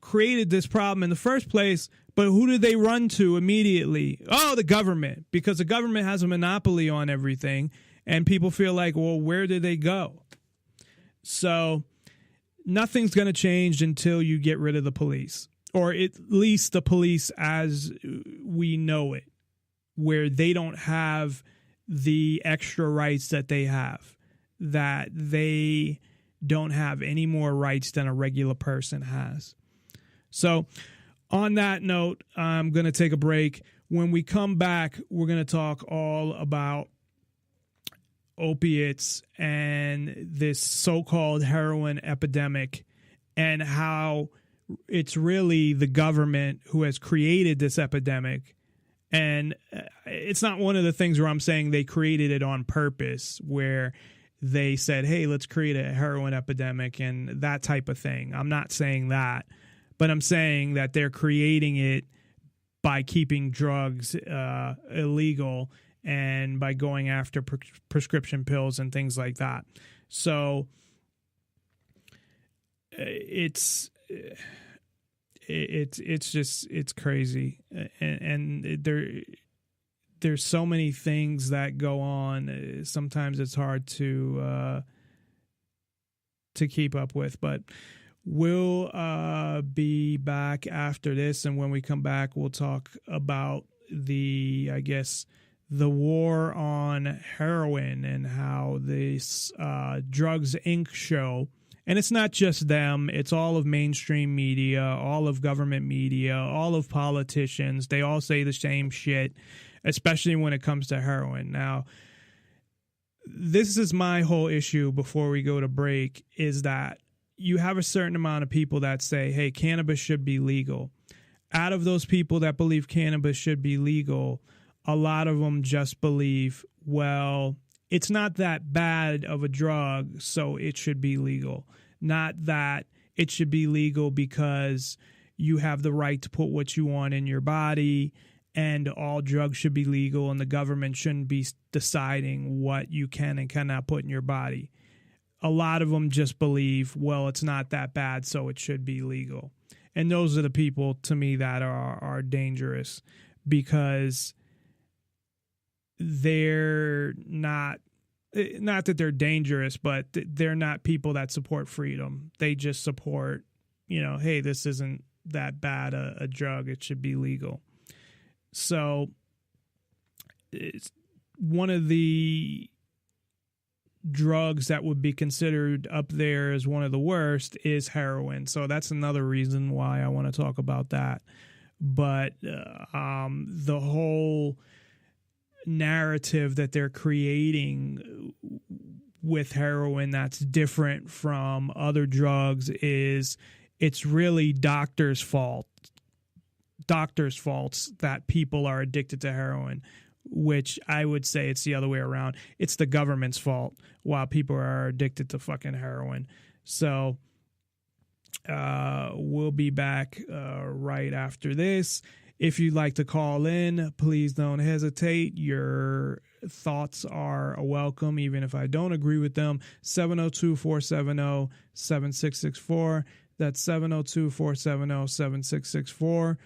created this problem in the first place, but who did they run to immediately? Oh, the government, because the government has a monopoly on everything, and people feel like, well, where did they go? So nothing's going to change until you get rid of the police, or at least the police as we know it, where they don't have the extra rights that they have, that they don't have any more rights than a regular person has. So on that note, I'm going to take a break. When we come back, we're going to talk all about opiates and this so-called heroin epidemic and how it's really the government who has created this epidemic. And it's not one of the things where I'm saying they created it on purpose, where they said, hey, let's create a heroin epidemic and that type of thing. I'm not saying that, but I'm saying that they're creating it by keeping drugs illegal and by going after prescription pills and things like that. So it's crazy. And there's so many things that go on. Sometimes it's hard to keep up with, but we'll be back after this. And when we come back, we'll talk about the war on heroin and how this Drugs Inc. show, and it's not just them, it's all of mainstream media, all of government media, all of politicians. They all say the same shit, especially when it comes to heroin. Now, this is my whole issue before we go to break, is that you have a certain amount of people that say, hey, cannabis should be legal. Out of those people that believe cannabis should be legal, a lot of them just believe, well, it's not that bad of a drug, so it should be legal. Not that it should be legal because you have the right to put what you want in your body, and all drugs should be legal, and the government shouldn't be deciding what you can and cannot put in your body. A lot of them just believe, well, it's not that bad, so it should be legal. And those are the people, to me, that are dangerous, because they're not that they're dangerous, but they're not people that support freedom. They just support, hey, this isn't that bad a drug, it should be legal. So it's one of the drugs that would be considered up there as one of the worst is heroin. So that's another reason why I want to talk about that. But the whole narrative that they're creating with heroin that's different from other drugs is it's really doctors' faults that people are addicted to heroin, which I would say it's the other way around. It's the government's fault while people are addicted to fucking heroin. So we'll be back right after this. If you'd like to call in, please don't hesitate. Your thoughts are welcome, even if I don't agree with them. 702-470-7664. That's 702-470-7664.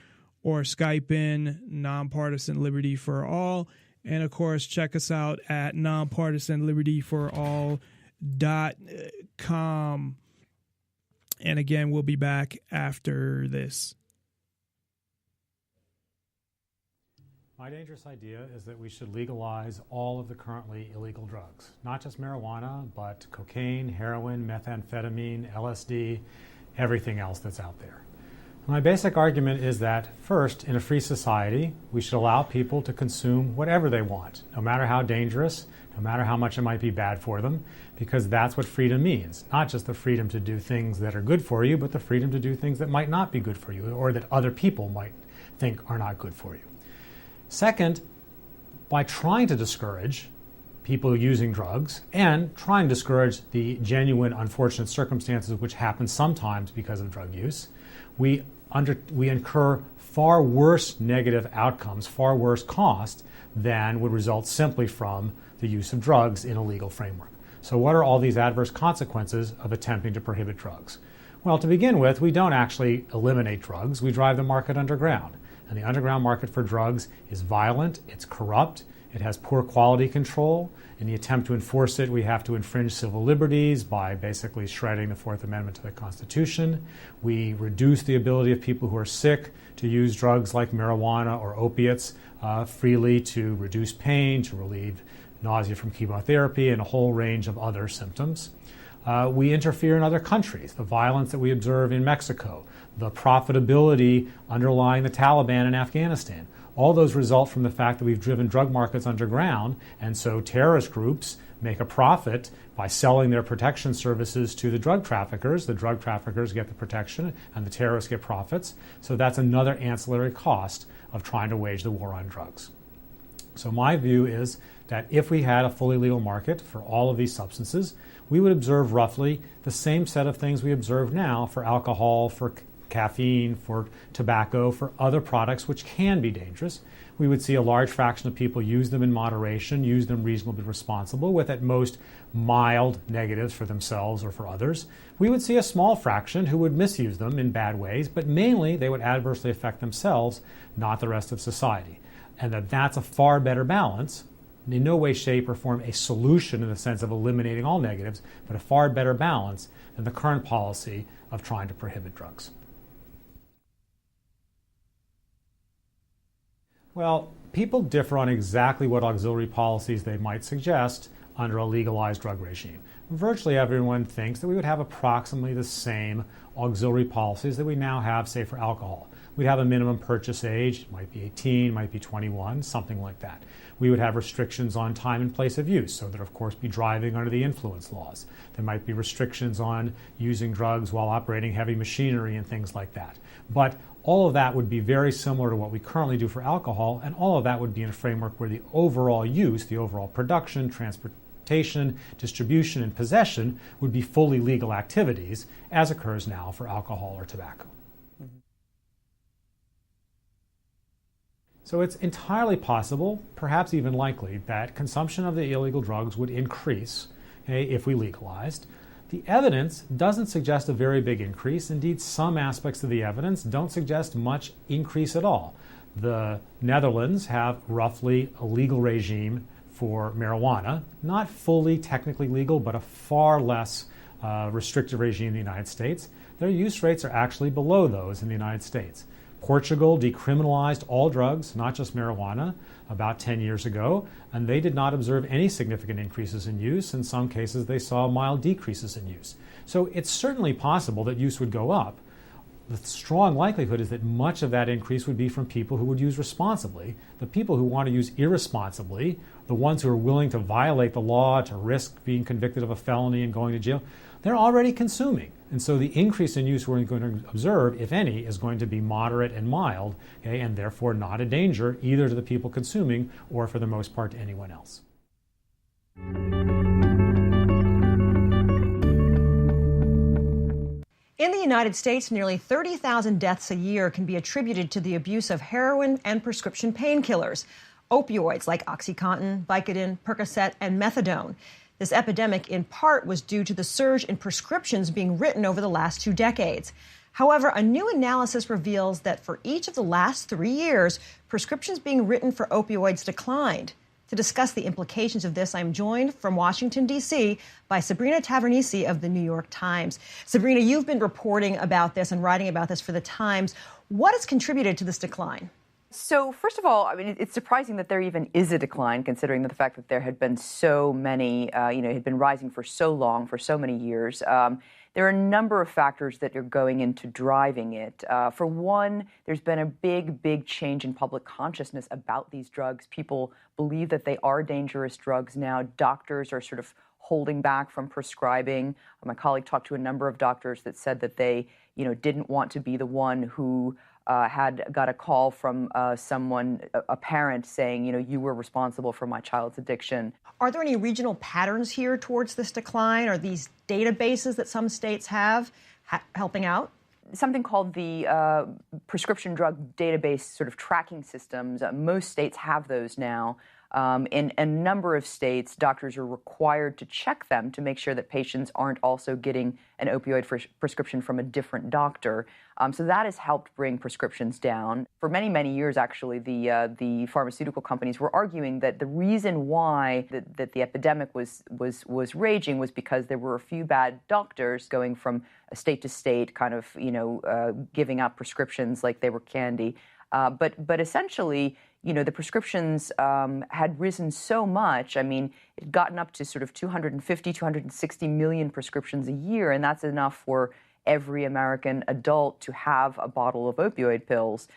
Or Skype in Nonpartisan Liberty for All. And, of course, check us out at nonpartisanlibertyforall.com. And, again, we'll be back after this. My dangerous idea is that we should legalize all of the currently illegal drugs, not just marijuana, but cocaine, heroin, methamphetamine, LSD, everything else that's out there. My basic argument is that, first, in a free society, we should allow people to consume whatever they want, no matter how dangerous, no matter how much it might be bad for them, because that's what freedom means. Not just the freedom to do things that are good for you, but the freedom to do things that might not be good for you, or that other people might think are not good for you. Second, by trying to discourage people using drugs and trying to discourage the genuine unfortunate circumstances which happen sometimes because of drug use, we incur far worse negative outcomes, far worse cost than would result simply from the use of drugs in a legal framework. So what are all these adverse consequences of attempting to prohibit drugs? Well, to begin with, we don't actually eliminate drugs. We drive the market underground. And the underground market for drugs is violent, it's corrupt, it has poor quality control. In the attempt to enforce it, we have to infringe civil liberties by basically shredding the Fourth Amendment to the Constitution. We reduce the ability of people who are sick to use drugs like marijuana or opiates freely to reduce pain, to relieve nausea from chemotherapy, and a whole range of other symptoms. We interfere in other countries. The violence that we observe in Mexico, the profitability underlying the Taliban in Afghanistan, all those result from the fact that we've driven drug markets underground, and so terrorist groups make a profit by selling their protection services to the drug traffickers. The drug traffickers get the protection, and the terrorists get profits. So that's another ancillary cost of trying to wage the war on drugs. So my view is that if we had a fully legal market for all of these substances, we would observe roughly the same set of things we observe now for alcohol, for caffeine, for tobacco, for other products which can be dangerous. We would see a large fraction of people use them in moderation, use them reasonably responsible, with at most mild negatives for themselves or for others. We would see a small fraction who would misuse them in bad ways, but mainly they would adversely affect themselves, not the rest of society. And that's a far better balance, in no way, shape, or form a solution in the sense of eliminating all negatives, but a far better balance than the current policy of trying to prohibit drugs. Well, people differ on exactly what auxiliary policies they might suggest under a legalized drug regime. Virtually everyone thinks that we would have approximately the same auxiliary policies that we now have, say, for alcohol. We'd have a minimum purchase age, it might be 18, might be 21, something like that. We would have restrictions on time and place of use, so that of course be driving under the influence laws. There might be restrictions on using drugs while operating heavy machinery and things like that. But all of that would be very similar to what we currently do for alcohol, and all of that would be in a framework where the overall use, the overall production, transportation, distribution, and possession would be fully legal activities, as occurs now for alcohol or tobacco. So it's entirely possible, perhaps even likely, that consumption of the illegal drugs would increase if we legalized. The evidence doesn't suggest a very big increase. Indeed, some aspects of the evidence don't suggest much increase at all. The Netherlands have roughly a legal regime for marijuana, not fully technically legal, but a far less restrictive regime in the United States. Their use rates are actually below those in the United States. Portugal decriminalized all drugs, not just marijuana, about 10 years ago, and they did not observe any significant increases in use. In some cases, they saw mild decreases in use. So it's certainly possible that use would go up. The strong likelihood is that much of that increase would be from people who would use responsibly. The people who want to use irresponsibly, the ones who are willing to violate the law, to risk being convicted of a felony and going to jail, they're already consuming. And so the increase in use we're going to observe, if any, is going to be moderate and mild, and therefore not a danger either to the people consuming or, for the most part, to anyone else. In the United States, nearly 30,000 deaths a year can be attributed to the abuse of heroin and prescription painkillers, opioids like OxyContin, Vicodin, Percocet, and methadone. This epidemic, in part, was due to the surge in prescriptions being written over the last 2 decades. However, a new analysis reveals that for each of the last 3 years, prescriptions being written for opioids declined. To discuss the implications of this, I'm joined from Washington, D.C. by Sabrina Tavernise of the New York Times. Sabrina, you've been reporting about this and writing about this for the Times. What has contributed to this decline? So, first of all, I mean, it's surprising that there even is a decline, considering the fact that there had been so many, it had been rising for so long, for so many years. There are a number of factors that are going into driving it. For one, there's been a big change in public consciousness about these drugs. People believe that they are dangerous drugs now. Doctors are sort of holding back from prescribing. My colleague talked to a number of doctors that said that they, didn't want to be the one who had got a call from someone, a parent, saying, you were responsible for my child's addiction. Are there any regional patterns here towards this decline? Are these databases that some states have helping out? Something called the prescription drug database sort of tracking systems. Most states have those now. In a number of states, doctors are required to check them to make sure that patients aren't also getting an opioid prescription from a different doctor. So that has helped bring prescriptions down. For many, many years, actually, the pharmaceutical companies were arguing that the reason why that the epidemic was raging was because there were a few bad doctors going from state to state, kind of, giving out prescriptions like they were candy. But essentially, the prescriptions had risen so much. I mean, it had gotten up to sort of 250, 260 million prescriptions a year, and that's enough for every American adult to have a bottle of opioid pills.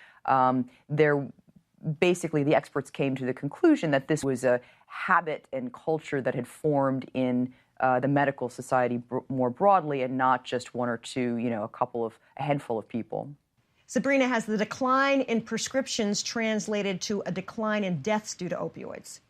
Basically, the experts came to the conclusion that this was a habit and culture that had formed in the medical society more broadly, and not just one or two, a handful of people. Sabrina, has the decline in prescriptions translated to a decline in deaths due to opioids?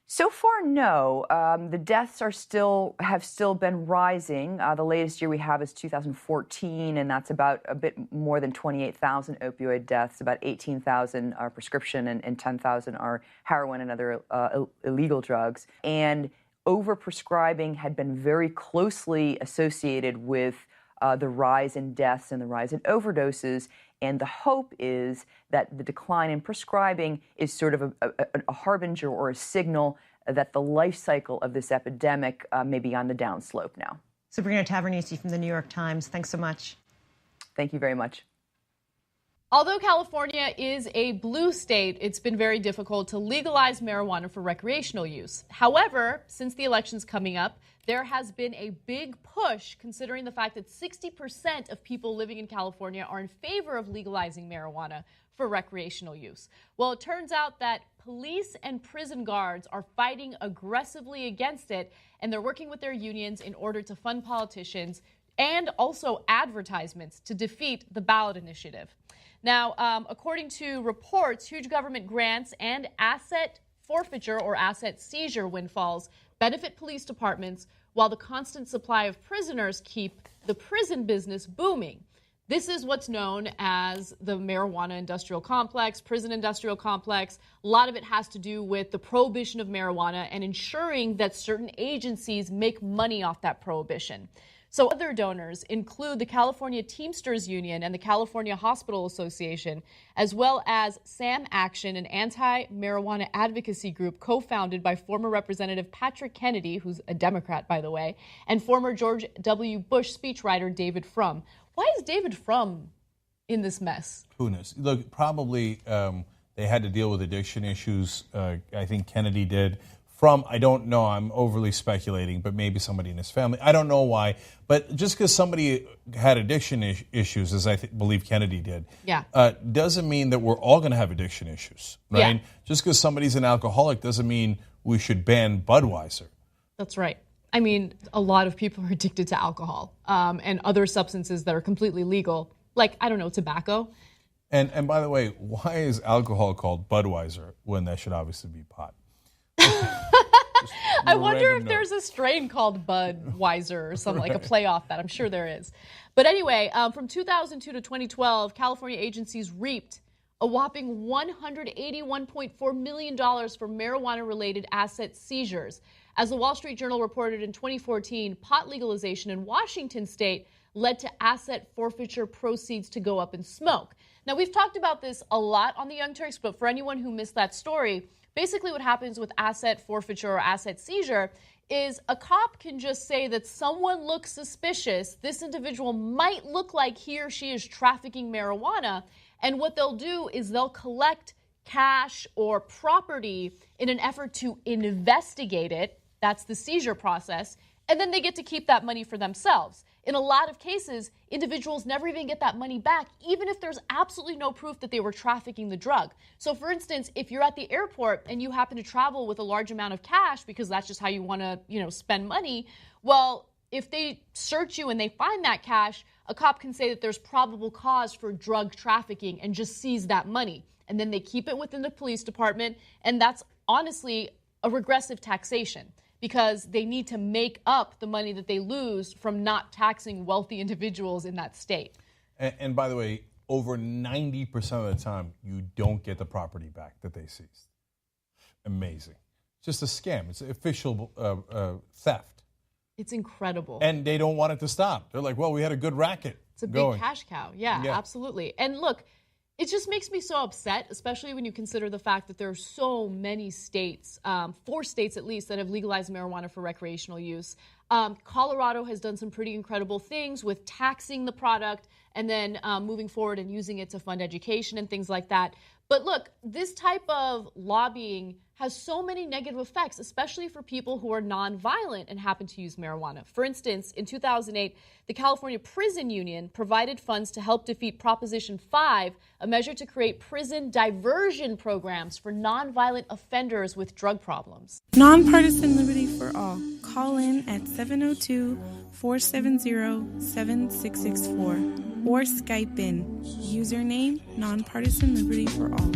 So far, no. The deaths have still been rising. The latest year we have is 2014, and that's about a bit more than 28,000 opioid deaths. About 18,000 are prescription, and 10,000 are heroin and other illegal drugs. And overprescribing had been very closely associated with the rise in deaths and the rise in overdoses. And the hope is that the decline in prescribing is sort of a harbinger or a signal that the life cycle of this epidemic may be on the downslope now. Sabrina Tavernise from the New York Times, thanks so much. Thank you very much. Although California is a blue state, it's been very difficult to legalize marijuana for recreational use. However, since the election's coming up, there has been a big push considering the fact that 60% of people living in California are in favor of legalizing marijuana for recreational use. Well, it turns out that police and prison guards are fighting aggressively against it, and they're working with their unions in order to fund politicians and also advertisements to defeat the ballot initiative. Now, according to reports, huge government grants and asset forfeiture or asset seizure windfalls benefit police departments, while the constant supply of prisoners keep the prison business booming. This is what's known as the marijuana industrial complex, prison industrial complex. A lot of it has to do with the prohibition of marijuana and ensuring that certain agencies make money off that prohibition. So other donors include the California Teamsters Union and the California Hospital Association, as well as SAM Action, an anti-marijuana advocacy group co-founded by former Representative Patrick Kennedy, who's a Democrat, by the way, and former George W. Bush speechwriter David Frum. Why is David Frum in this mess? Who knows? Look, probably they had to deal with addiction issues. I think Kennedy did. Frum, I don't know, I'm overly speculating, but maybe somebody in his family. I don't know why. But just because somebody had addiction issues, as I believe Kennedy did, doesn't mean that we're all going to have addiction issues, right? Yeah. Just because somebody's an alcoholic doesn't mean we should ban Budweiser. That's right. I mean, a lot of people are addicted to alcohol and other substances that are completely legal, like, I don't know, tobacco. And by the way, why is alcohol called Budweiser when that should obviously be pot? I wonder if there's a strain called Budweiser or something, like a play off that. I'm sure there is. But anyway, from 2002 to 2012, California agencies reaped a whopping $181.4 million for marijuana-related asset seizures. As the Wall Street Journal reported in 2014, pot legalization in Washington state led to asset forfeiture proceeds to go up in smoke. Now, we've talked about this a lot on the Young Turks, but for anyone who missed that story, basically what happens with asset forfeiture or asset seizure is a cop can just say that someone looks suspicious. This individual might look like he or she is trafficking marijuana. And what they'll do is they'll collect cash or property in an effort to investigate it. That's the seizure process. and then they get to keep that money for themselves. In a lot of cases, individuals never even get that money back, even if there's absolutely no proof that they were trafficking the drug. So for instance, if you're at the airport and you happen to travel with a large amount of cash because that's just how you want to, spend money, well, if they search you and they find that cash, a cop can say that there's probable cause for drug trafficking and just seize that money. And then they keep it within the police department, and that's honestly a regressive taxation, because they need to make up the money that they lose from not taxing wealthy individuals in that state. And by the way, over 90% of the time, you don't get the property back that they seized. Amazing. Just a scam. It's official theft. It's incredible. And they don't want it to stop. They're like, well, we had a good racket. It's a big cash cow. Yeah, Yeah. absolutely. And look, it just makes me so upset, especially when you consider the fact that there are so many states, 4 states at least, that have legalized marijuana for recreational use. Colorado has done some pretty incredible things with taxing the product and then moving forward and using it to fund education and things like that. But look, this type of lobbying has so many negative effects, especially for people who are nonviolent and happen to use marijuana. For instance, in 2008, the California Prison Union provided funds to help defeat Proposition 5, a measure to create prison diversion programs for nonviolent offenders with drug problems. Nonpartisan Liberty for All. Call in at 702-470-7664 or Skype in. Username Nonpartisan Liberty for All.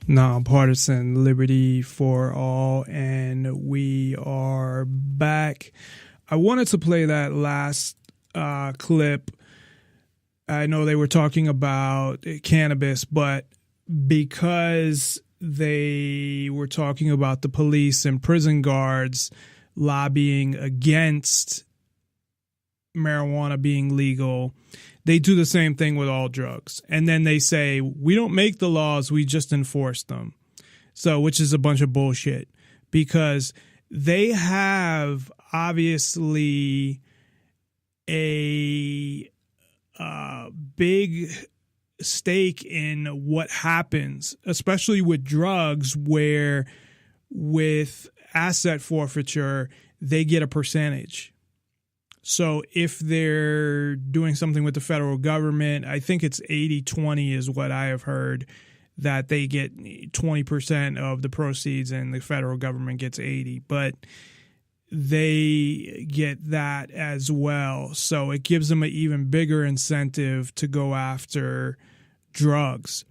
Nonpartisan Liberty for All, and we are back. I wanted to play that last clip. I know they were talking about cannabis, but because they were talking about the police and prison guards lobbying against marijuana being legal, they do the same thing with all drugs. And then they say, we don't make the laws, we just enforce them. So, which is a bunch of bullshit, because they have obviously a big stake in what happens, especially with drugs, where with asset forfeiture, they get a percentage. So if they're doing something with the federal government, I think it's 80-20 is what I have heard, that they get 20% of the proceeds and the federal government gets 80%. But they get that as well. So it gives them an even bigger incentive to go after drugs.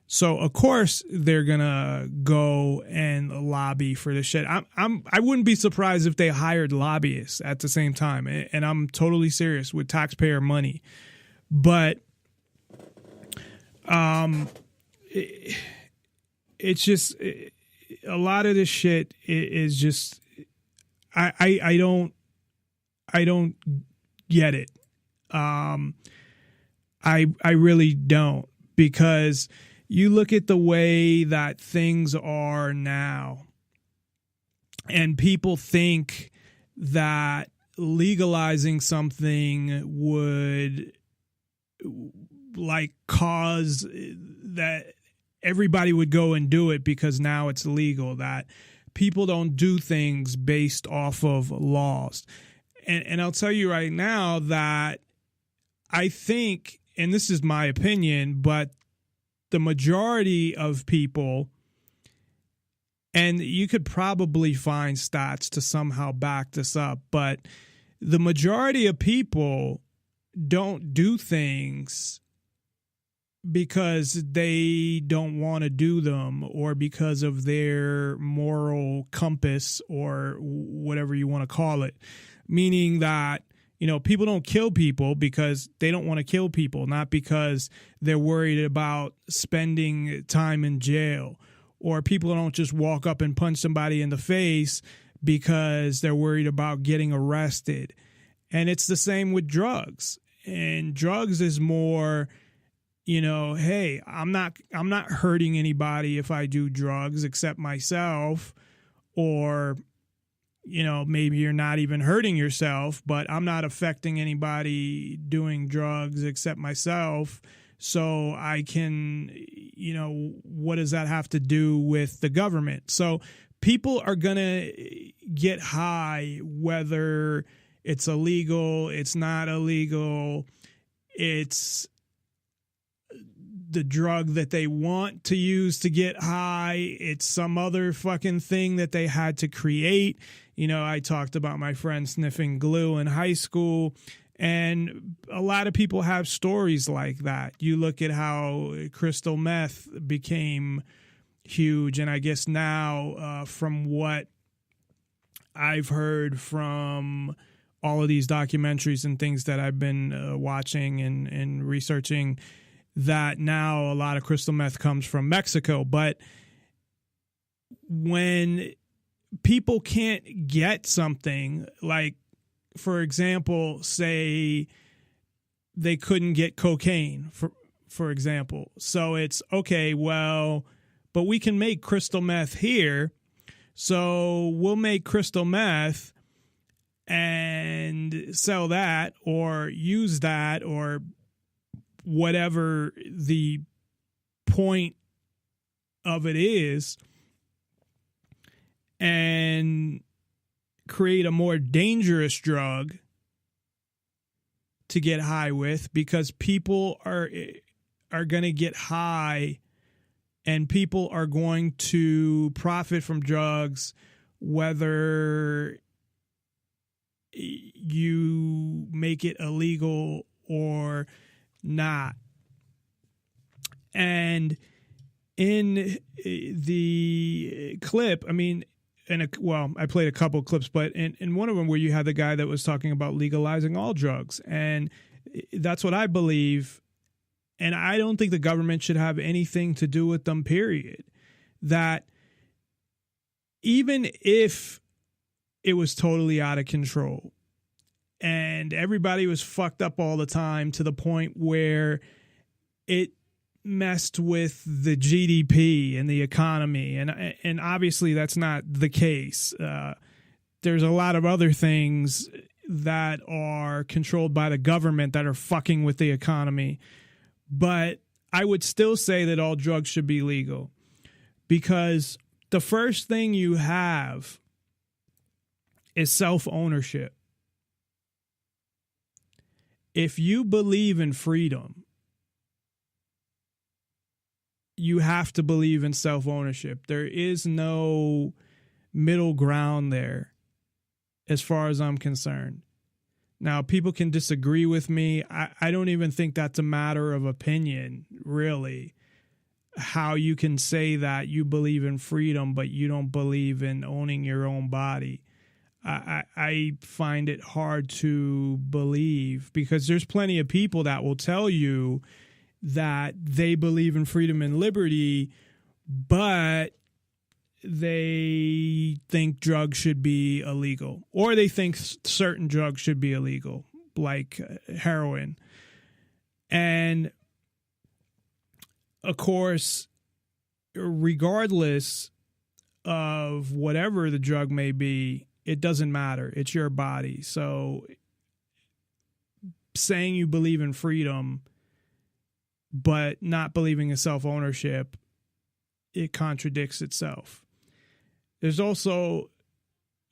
So of course they're gonna go and lobby for this shit. I wouldn't be surprised if they hired lobbyists at the same time, and I'm totally serious, with taxpayer money. But it's just a lot of this shit is just I don't get it. I really don't, because you look at the way that things are now, and people think that legalizing something would cause that everybody would go and do it because now it's legal, that people don't do things based off of laws. And I'll tell you right now that I think, and this is my opinion, but the majority of people, and you could probably find stats to somehow back this up, but the majority of people don't do things because they don't want to do them, or because of their moral compass, or whatever you want to call it. Meaning that, people don't kill people because they don't want to kill people, not because they're worried about spending time in jail. Or people don't just walk up and punch somebody in the face because they're worried about getting arrested. And it's the same with drugs. And drugs is more, hey, I'm not hurting anybody if I do drugs except myself. Or, maybe you're not even hurting yourself, but I'm not affecting anybody doing drugs except myself. So I can, what does that have to do with the government? So people are going to get high, whether it's illegal, it's not illegal, it's the drug that they want to use to get high, it's some other fucking thing that they had to create. You know, I talked about my friend sniffing glue in high school, and a lot of people have stories like that. You look at how crystal meth became huge, and I guess now, from what I've heard from all of these documentaries and things that I've been watching and researching, that now a lot of crystal meth comes from Mexico. But when people can't get something, like, for example, say they couldn't get cocaine, for example. So it's, okay, well, but we can make crystal meth here, so we'll make crystal meth and sell that or use that or whatever the point of it is, and create a more dangerous drug to get high with, because people are going to get high and people are going to profit from drugs whether you make it illegal or not. And in the clip, I mean, I played a couple of clips, but in one of them where you had the guy that was talking about legalizing all drugs, and that's what I believe. And I don't think the government should have anything to do with them, period. That even if it was totally out of control and everybody was fucked up all the time to the point where it messed with the GDP and the economy, and obviously that's not the case. There's a lot of other things that are controlled by the government that are fucking with the economy. But I would still say that all drugs should be legal, because the first thing you have is self-ownership. If you believe in freedom, you have to believe in self-ownership. There is no middle ground there, as far as I'm concerned. Now, people can disagree with me. I don't even think that's a matter of opinion, really. How you can say that you believe in freedom, but you don't believe in owning your own body. I find it hard to believe, because there's plenty of people that will tell you that they believe in freedom and liberty, but they think drugs should be illegal, or they think certain drugs should be illegal, like heroin. And of course, regardless of whatever the drug may be, it doesn't matter. It's your body. So saying you believe in freedom but not believing in self-ownership, it contradicts itself. There's also,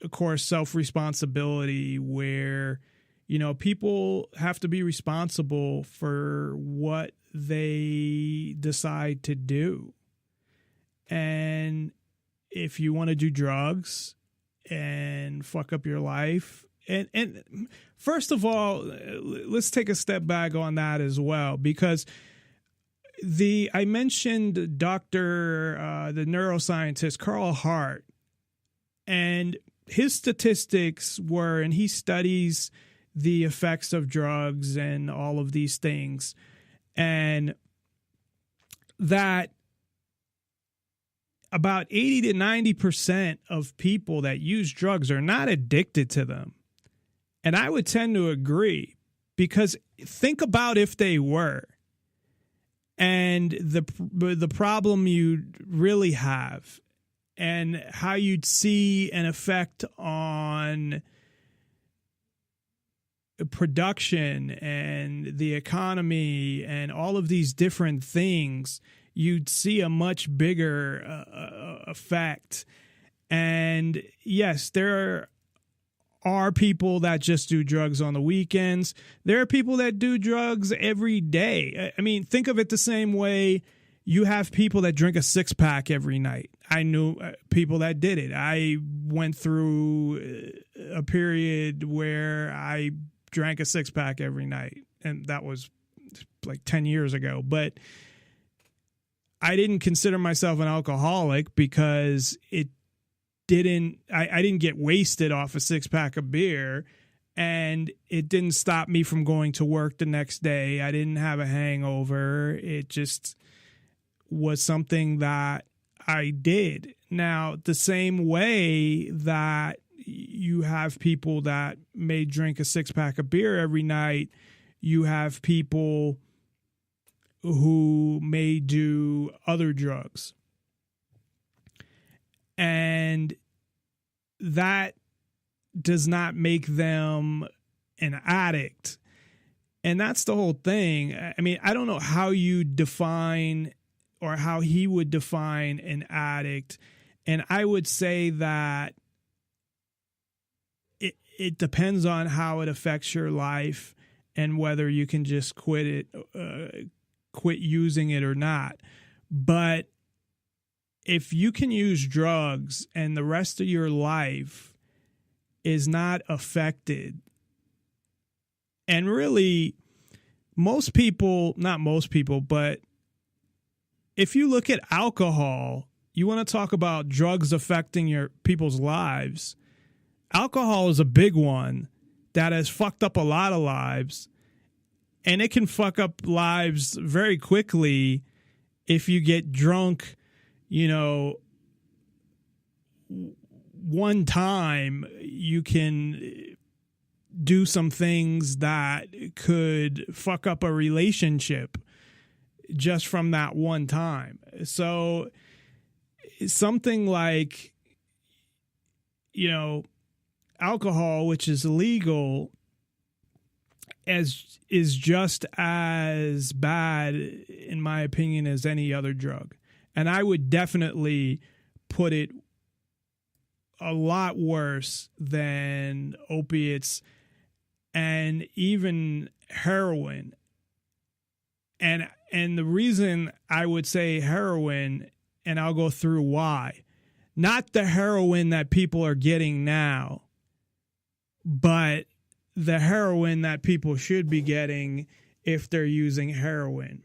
of course, self-responsibility, where, you know, people have to be responsible for what they decide to do. And if you want to do drugs and fuck up your life, and first of all, let's take a step back on that as well, because I mentioned the neuroscientist Carl Hart, and his statistics were, and he studies the effects of drugs and all of these things, and that about 80 to 90% of people that use drugs are not addicted to them. And I would tend to agree, because think about if they were, and the problem you'd really have, and how you'd see an effect on production and the economy and all of these different things. You'd see a much bigger effect. And yes, there are people that just do drugs on the weekends. There are people that do drugs every day. I mean, think of it the same way you have people that drink a 6-pack every night. I knew people that did it. I went through a period where I drank a 6-pack every night, and that was like 10 years ago. But I didn't consider myself an alcoholic because I didn't get wasted off a 6-pack of beer, and it didn't stop me from going to work the next day. I didn't have a hangover. It just was something that I did. Now, the same way that you have people that may drink a 6-pack of beer every night, you have people who may do other drugs. And that does not make them an addict. And that's the whole thing. I mean, I don't know how you define or how he would define an addict. And I would say that it depends on how it affects your life and whether you can just quit using it or not. But if you can use drugs and the rest of your life is not affected, and really most people, not most people, but if you look at alcohol, you want to talk about drugs affecting your people's lives. Alcohol is a big one that has fucked up a lot of lives, and it can fuck up lives very quickly if you get drunk, one time. You can do some things that could fuck up a relationship just from that one time. So something like, alcohol, which is illegal, is just as bad, in my opinion, as any other drug. And I would definitely put it a lot worse than opiates and even heroin. And the reason I would say heroin, and I'll go through why, not the heroin that people are getting now, but the heroin that people should be getting if they're using heroin.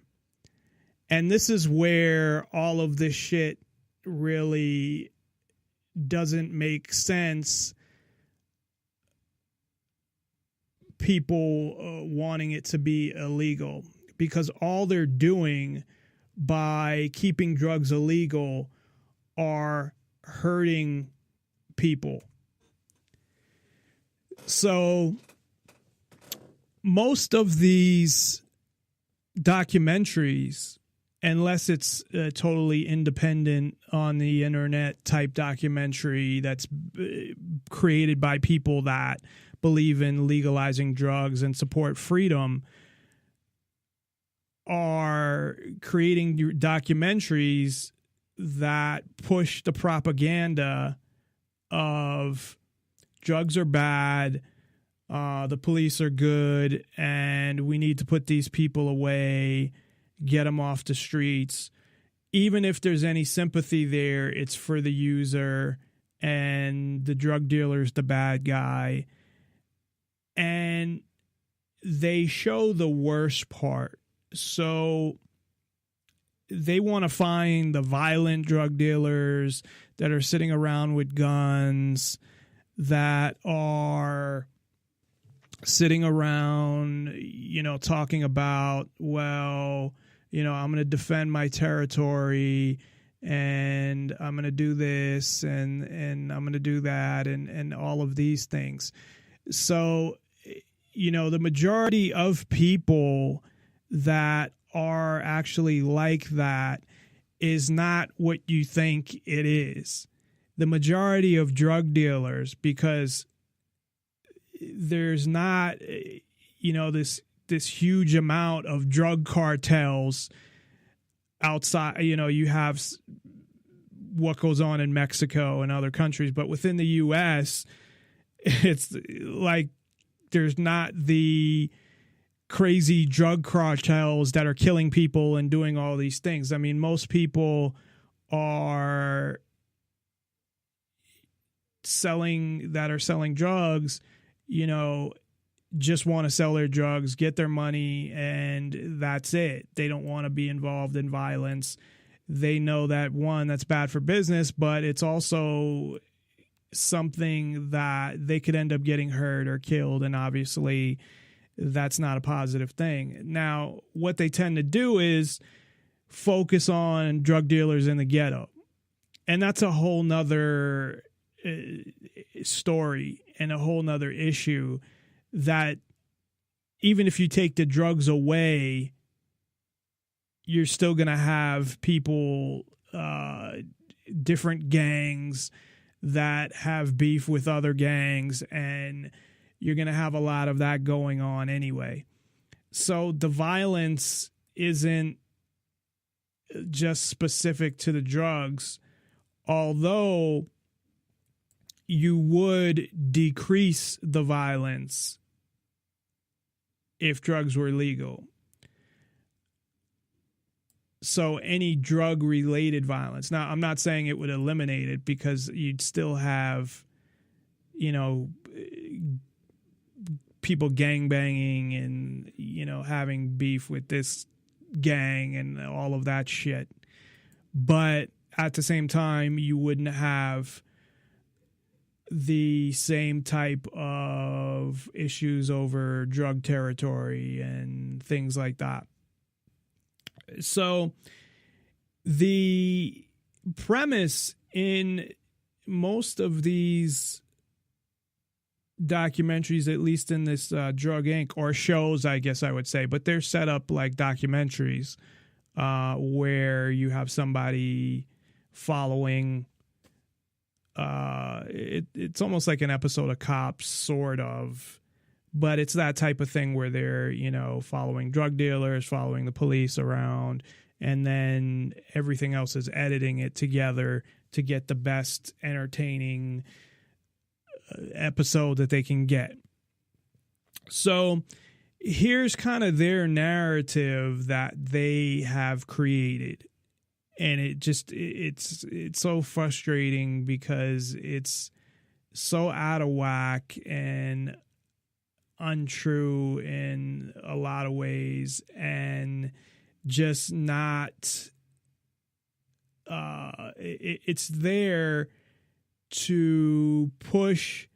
And this is where all of this shit really doesn't make sense. People wanting it to be illegal, because all they're doing by keeping drugs illegal are hurting people. So most of these documentaries, unless it's a totally independent on the internet type documentary that's created by people that believe in legalizing drugs and support freedom, are creating documentaries that push the propaganda of drugs are bad, the police are good, and we need to put these people away, get them off the streets. Even if there's any sympathy there, it's for the user, and the drug dealer's the bad guy. And they show the worst part. So they want to find the violent drug dealers that are sitting around with guns, that are sitting around, talking about, I'm going to defend my territory, and I'm going to do this, and I'm going to do that, and all of these things. So, the majority of people that are actually like that is not what you think it is. The majority of drug dealers, because there's not, this huge amount of drug cartels outside. You have what goes on in Mexico and other countries, but within the U.S., it's like there's not the crazy drug cartels that are killing people and doing all these things. I mean, most people are selling drugs, you know, just want to sell their drugs, get their money, and that's it. They don't want to be involved in violence. They know that, one, that's bad for business, but it's also something that they could end up getting hurt or killed, and obviously that's not a positive thing. Now, what they tend to do is focus on drug dealers in the ghetto, and that's a whole nother story and a whole nother issue, that even if you take the drugs away, you're still going to have people, different gangs that have beef with other gangs, and you're going to have a lot of that going on anyway. So the violence isn't just specific to the drugs, although you would decrease the violence if drugs were legal. So any drug-related violence. Now, I'm not saying it would eliminate it, because you'd still have, you know, people gangbanging and, you know, having beef with this gang and all of that shit. But at the same time, you wouldn't have the same type of issues over drug territory and things like that. So the premise in most of these documentaries, at least in this Drug Inc., or shows, I guess I would say, but they're set up like documentaries where you have somebody following. It's almost like an episode of Cops, sort of, but it's that type of thing where they're, you know, following drug dealers, following the police around, and then everything else is editing it together to get the best entertaining episode that they can get. So here's kind of their narrative that they have created. And it's so frustrating because it's so out of whack and untrue in a lot of ways, and just not it's there to push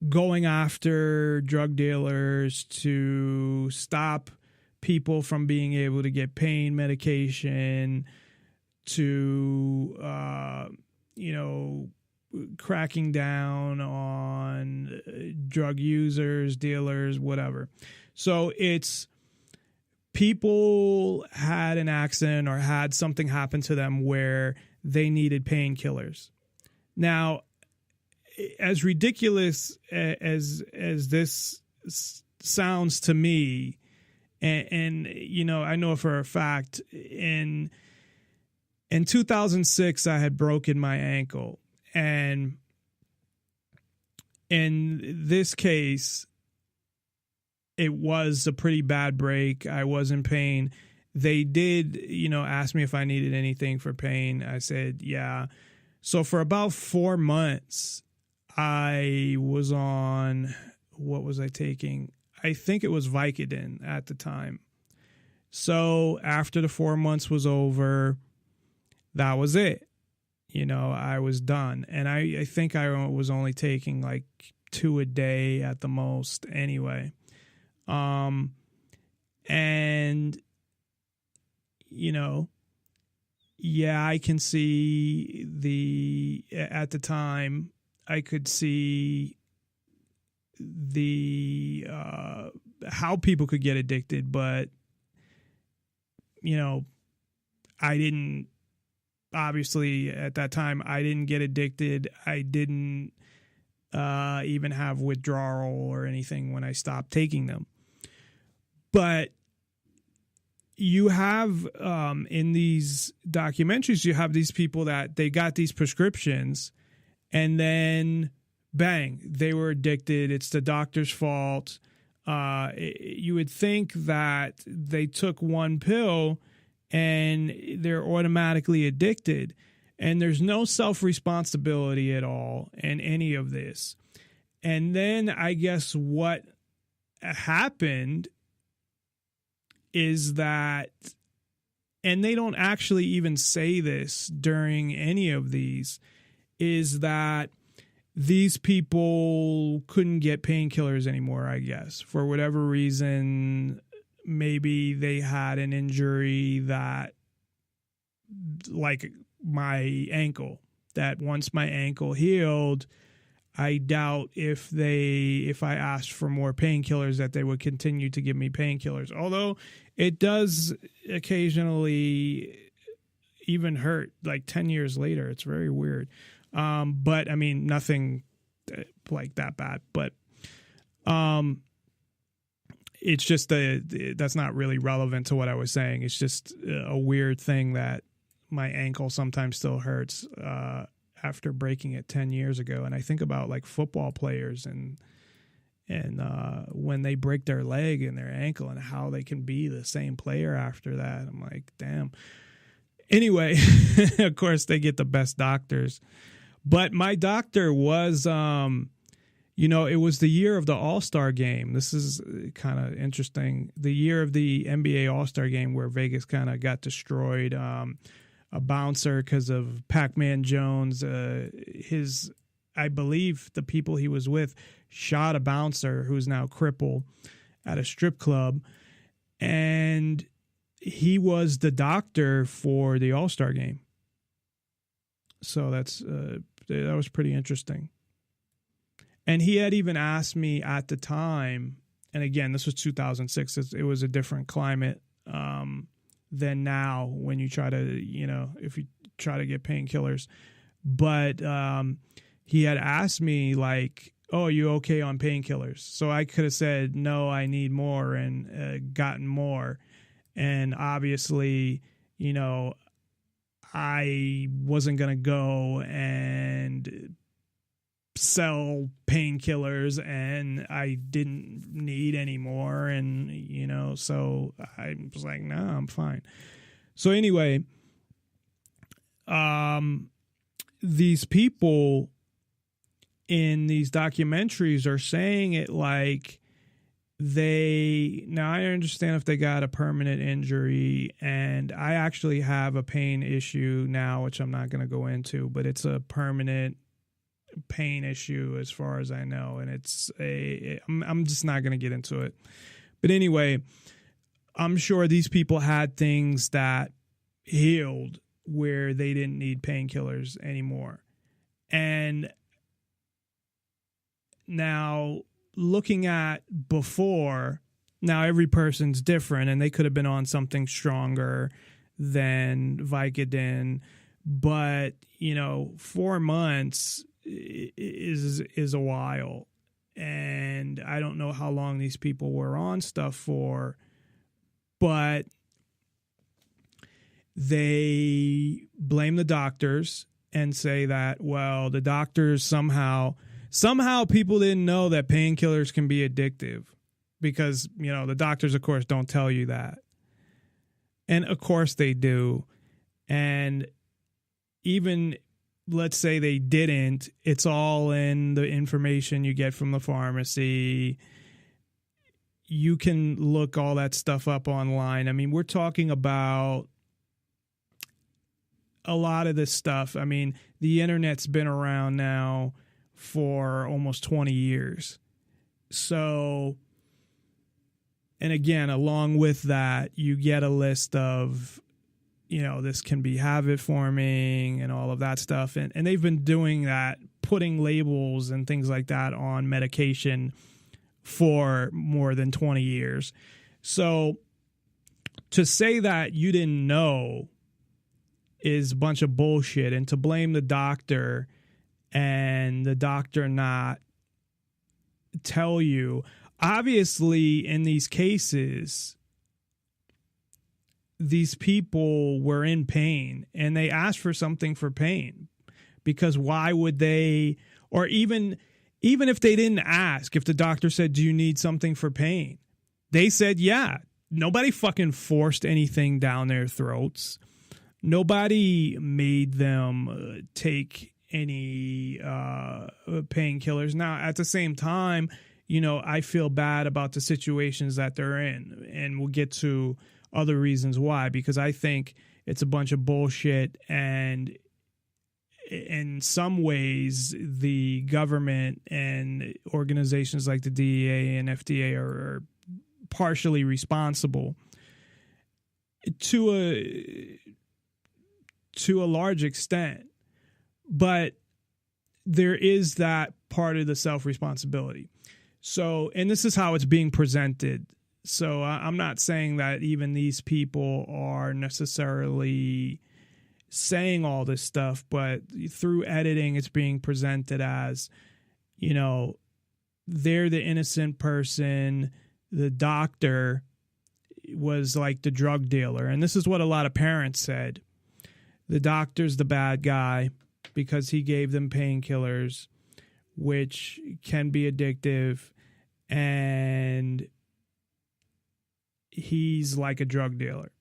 going after drug dealers, to stop people from being able to get pain medication, to you know, cracking down on drug users, dealers, whatever. So it's people had an accident or had something happen to them where they needed painkillers. Now, as ridiculous as this sounds to me, and you know, I know for a fact in 2006 I had broken my ankle, and in this case it was a pretty bad break. I was in pain. They did, you know, ask me if I needed anything for pain. I said, yeah. So for about 4 months, I was on, what was I taking? I think it was Vicodin at the time. So after the 4 months was over, that was it. You know, I was done. And I think I was only taking like 2 a day at the most anyway. And, you know, yeah, I can see at the time, I could see how people could get addicted, but, you know, I didn't, obviously at that time, I didn't get addicted. I didn't even have withdrawal or anything when I stopped taking them. But, you have in these documentaries, you have these people that they got these prescriptions and then bang, they were addicted. It's the doctor's fault. You would think that they took one pill and they're automatically addicted. And there's no self-responsibility at all in any of this. And then I guess what happened is that, and they don't actually even say this during any of these, is that these people couldn't get painkillers anymore, I guess. For whatever reason, maybe they had an injury that, like my ankle, that once my ankle healed, I doubt if I asked for more painkillers that they would continue to give me painkillers. Although it does occasionally even hurt, like 10 years later. It's very weird. But I mean, nothing like that bad. But it's just that's not really relevant to what I was saying. It's just a weird thing that my ankle sometimes still hurts after breaking it 10 years ago. And I think about like football players and when they break their leg and their ankle and how they can be the same player after that. I'm like, damn. Anyway, of course they get the best doctors, but my doctor was, it was the year of the All-Star game. This is kind of interesting. The year of the NBA All-Star game where Vegas kind of got destroyed. A bouncer because of Pac-Man Jones. I believe the people he was with shot a bouncer who's now crippled at a strip club. And he was the doctor for the All-Star game. So that was pretty interesting. And he had even asked me at the time, and again, this was 2006. It was a different climate than now when you try to, if you try to get painkillers. But he had asked me like, oh, are you okay on painkillers? So I could have said, no, I need more and gotten more. And obviously, I wasn't going to go and sell painkillers and I didn't need any more. And, so I was like, no, I'm fine. So anyway, these people in these documentaries are saying it like now I understand if they got a permanent injury, and I actually have a pain issue now, which I'm not going to go into, but it's a permanent pain issue as far as I know. And I'm just not going to get into it. But anyway, I'm sure these people had things that healed where they didn't need painkillers anymore. And now looking at before, now every person's different and they could have been on something stronger than Vicodin, but 4 months is a while. And I don't know how long these people were on stuff for, but they blame the doctors and say that, well, the doctors somehow people didn't know that painkillers can be addictive because, the doctors, of course, don't tell you that. And of course they do. And even let's say they didn't, it's all in the information you get from the pharmacy. You can look all that stuff up online. I mean, we're talking about a lot of this stuff. I mean, the internet's been around now for almost 20 years. So, and again, along with that, you get a list of, this can be habit forming and all of that stuff. And they've been doing that, putting labels and things like that on medication for more than 20 years. So to say that you didn't know is a bunch of bullshit, and to blame the doctor and the doctor not tell you. Obviously, in these cases, these people were in pain and they asked for something for pain, because why would they, or even if they didn't ask, if the doctor said, do you need something for pain? They said, yeah. Nobody fucking forced anything down their throats. Nobody made them take any painkillers. Now, at the same time, you know, I feel bad about the situations that they're in, and we'll get to other reasons why, because I think it's a bunch of bullshit, and in some ways the government and organizations like the DEA and FDA are partially responsible to a large extent, but there is that part of the self-responsibility. So, and this is how it's being presented. So I'm not saying that even these people are necessarily saying all this stuff, but through editing, it's being presented as, you know, they're the innocent person. The doctor was like the drug dealer. And this is what a lot of parents said. The doctor's the bad guy because he gave them painkillers, which can be addictive, and he's like a drug dealer.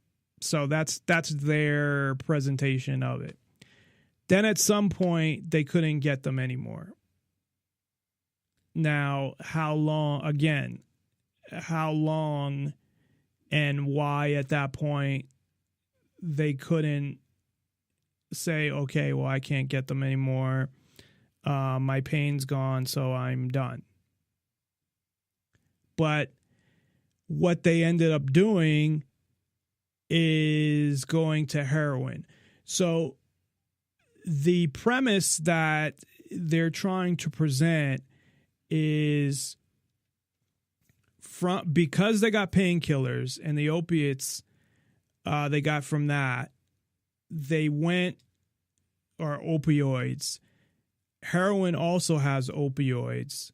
So that's their presentation of it. Then at some point, they couldn't get them anymore. Now, how long and why at that point they couldn't say, okay, well, I can't get them anymore. My pain's gone, so I'm done. But what they ended up doing is going to heroin. So the premise that they're trying to present is because they got painkillers and the opiates they got from that, they went, or opioids. Heroin also has opioids.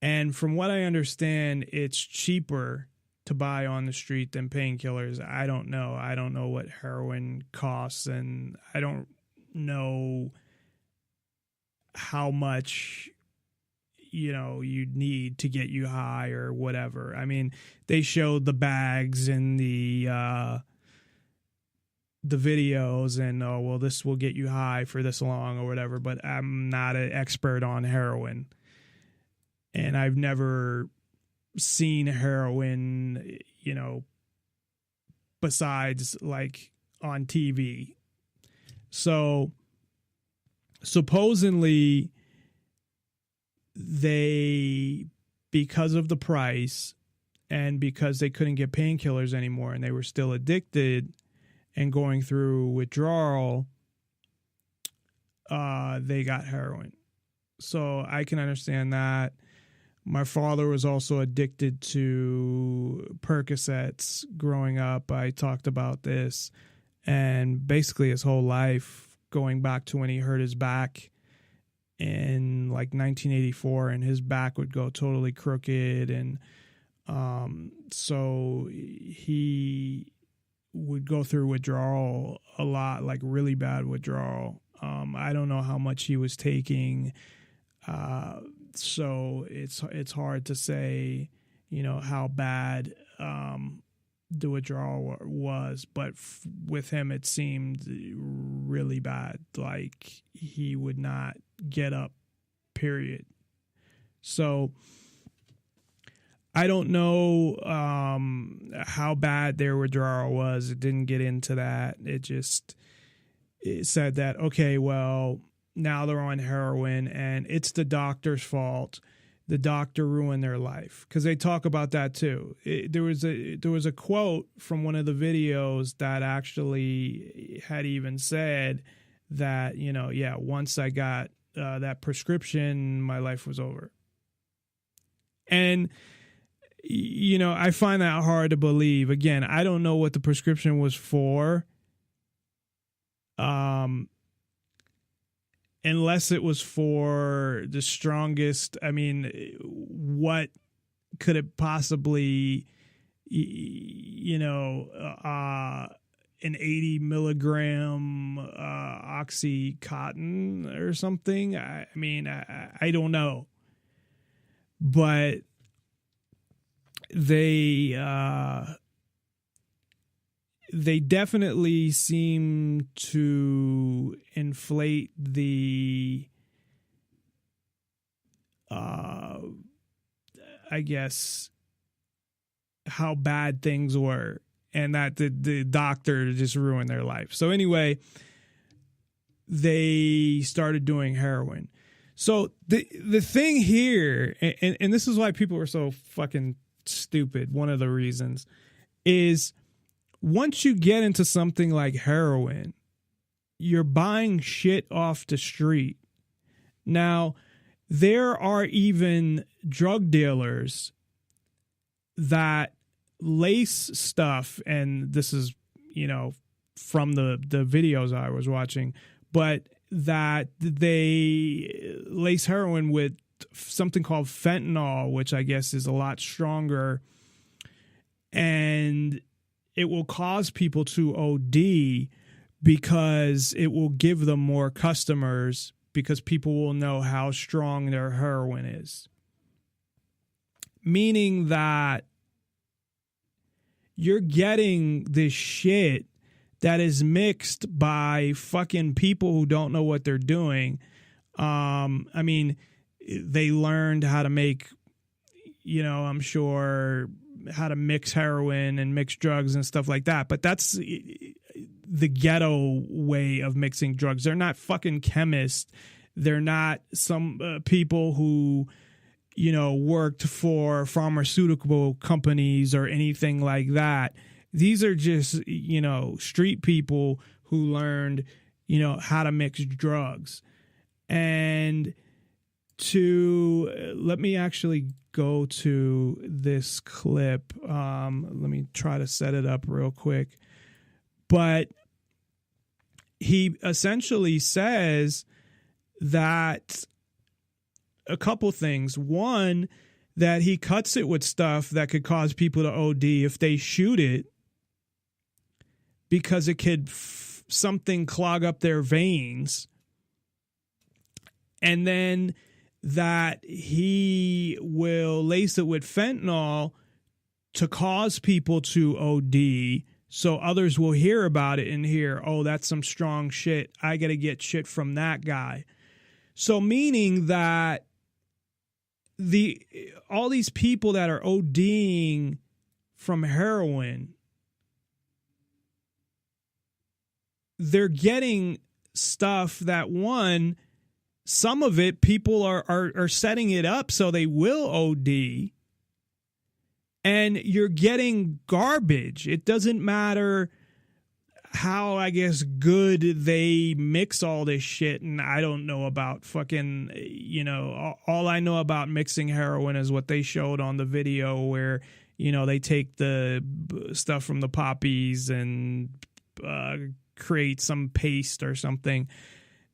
And from what I understand, it's cheaper to buy on the street than painkillers. I don't know. I don't know what heroin costs, and I don't know how much, you know, you'd need to get you high or whatever. I mean, they showed the bags and the videos, and oh, well, this will get you high for this long or whatever, but I'm not an expert on heroin. And I've never seen heroin, you know, besides like on TV. So supposedly they, because of the price and because they couldn't get painkillers anymore and they were still addicted and going through withdrawal, they got heroin. So I can understand that. My father was also addicted to Percocets growing up. I talked about this. And basically his whole life, going back to when he hurt his back in like 1984, and his back would go totally crooked. And so he would go through withdrawal a lot, like really bad withdrawal. I don't know how much he was taking. So it's hard to say, you know, how bad the withdrawal was, but with him it seemed really bad. Like he would not get up, period. So I don't know how bad their withdrawal was. It didn't get into that. It said that, okay, well, now they're on heroin and it's the doctor's fault. The doctor ruined their life, because they talk about that too. There was a quote from one of the videos that actually had even said that, you know, yeah, once I got that prescription, my life was over. And, you know, I find that hard to believe. Again, I don't know what the prescription was for. Unless it was for the strongest, I mean, what could it possibly, you know, an 80 milligram Oxycontin or something. I mean, I don't know. But they definitely seem to inflate the I guess how bad things were, and that the doctor just ruined their life. So anyway, they started doing heroin. So the thing here, and this is why people are so fucking stupid, one of the reasons, is once you get into something like heroin, you're buying shit off the street. Now, there are even drug dealers that lace stuff, and this is, from the videos I was watching, but that they lace heroin with something called fentanyl, which I guess is a lot stronger, and it will cause people to OD because it will give them more customers, because people will know how strong their heroin is. Meaning that you're getting this shit that is mixed by fucking people who don't know what they're doing. I mean, they learned how to make, I'm sure, how to mix heroin and mix drugs and stuff like that. But that's the ghetto way of mixing drugs. They're not fucking chemists. They're not some people who, worked for pharmaceutical companies or anything like that. These are just, street people who learned, how to mix drugs. And let me actually go to this clip. Let me try to set it up real quick. But he essentially says that a couple things. One, that he cuts it with stuff that could cause people to OD if they shoot it, because it could something clog up their veins. And then that he will lace it with fentanyl to cause people to OD, so others will hear about it and hear, oh, that's some strong shit. I got to get shit from that guy. So meaning that all these people that are ODing from heroin, they're getting stuff that, one, some of it people are setting it up so they will OD, and you're getting garbage. It doesn't matter how, I guess, good they mix all this shit. And I don't know about fucking, all I know about mixing heroin is what they showed on the video where, they take the stuff from the poppies and create some paste or something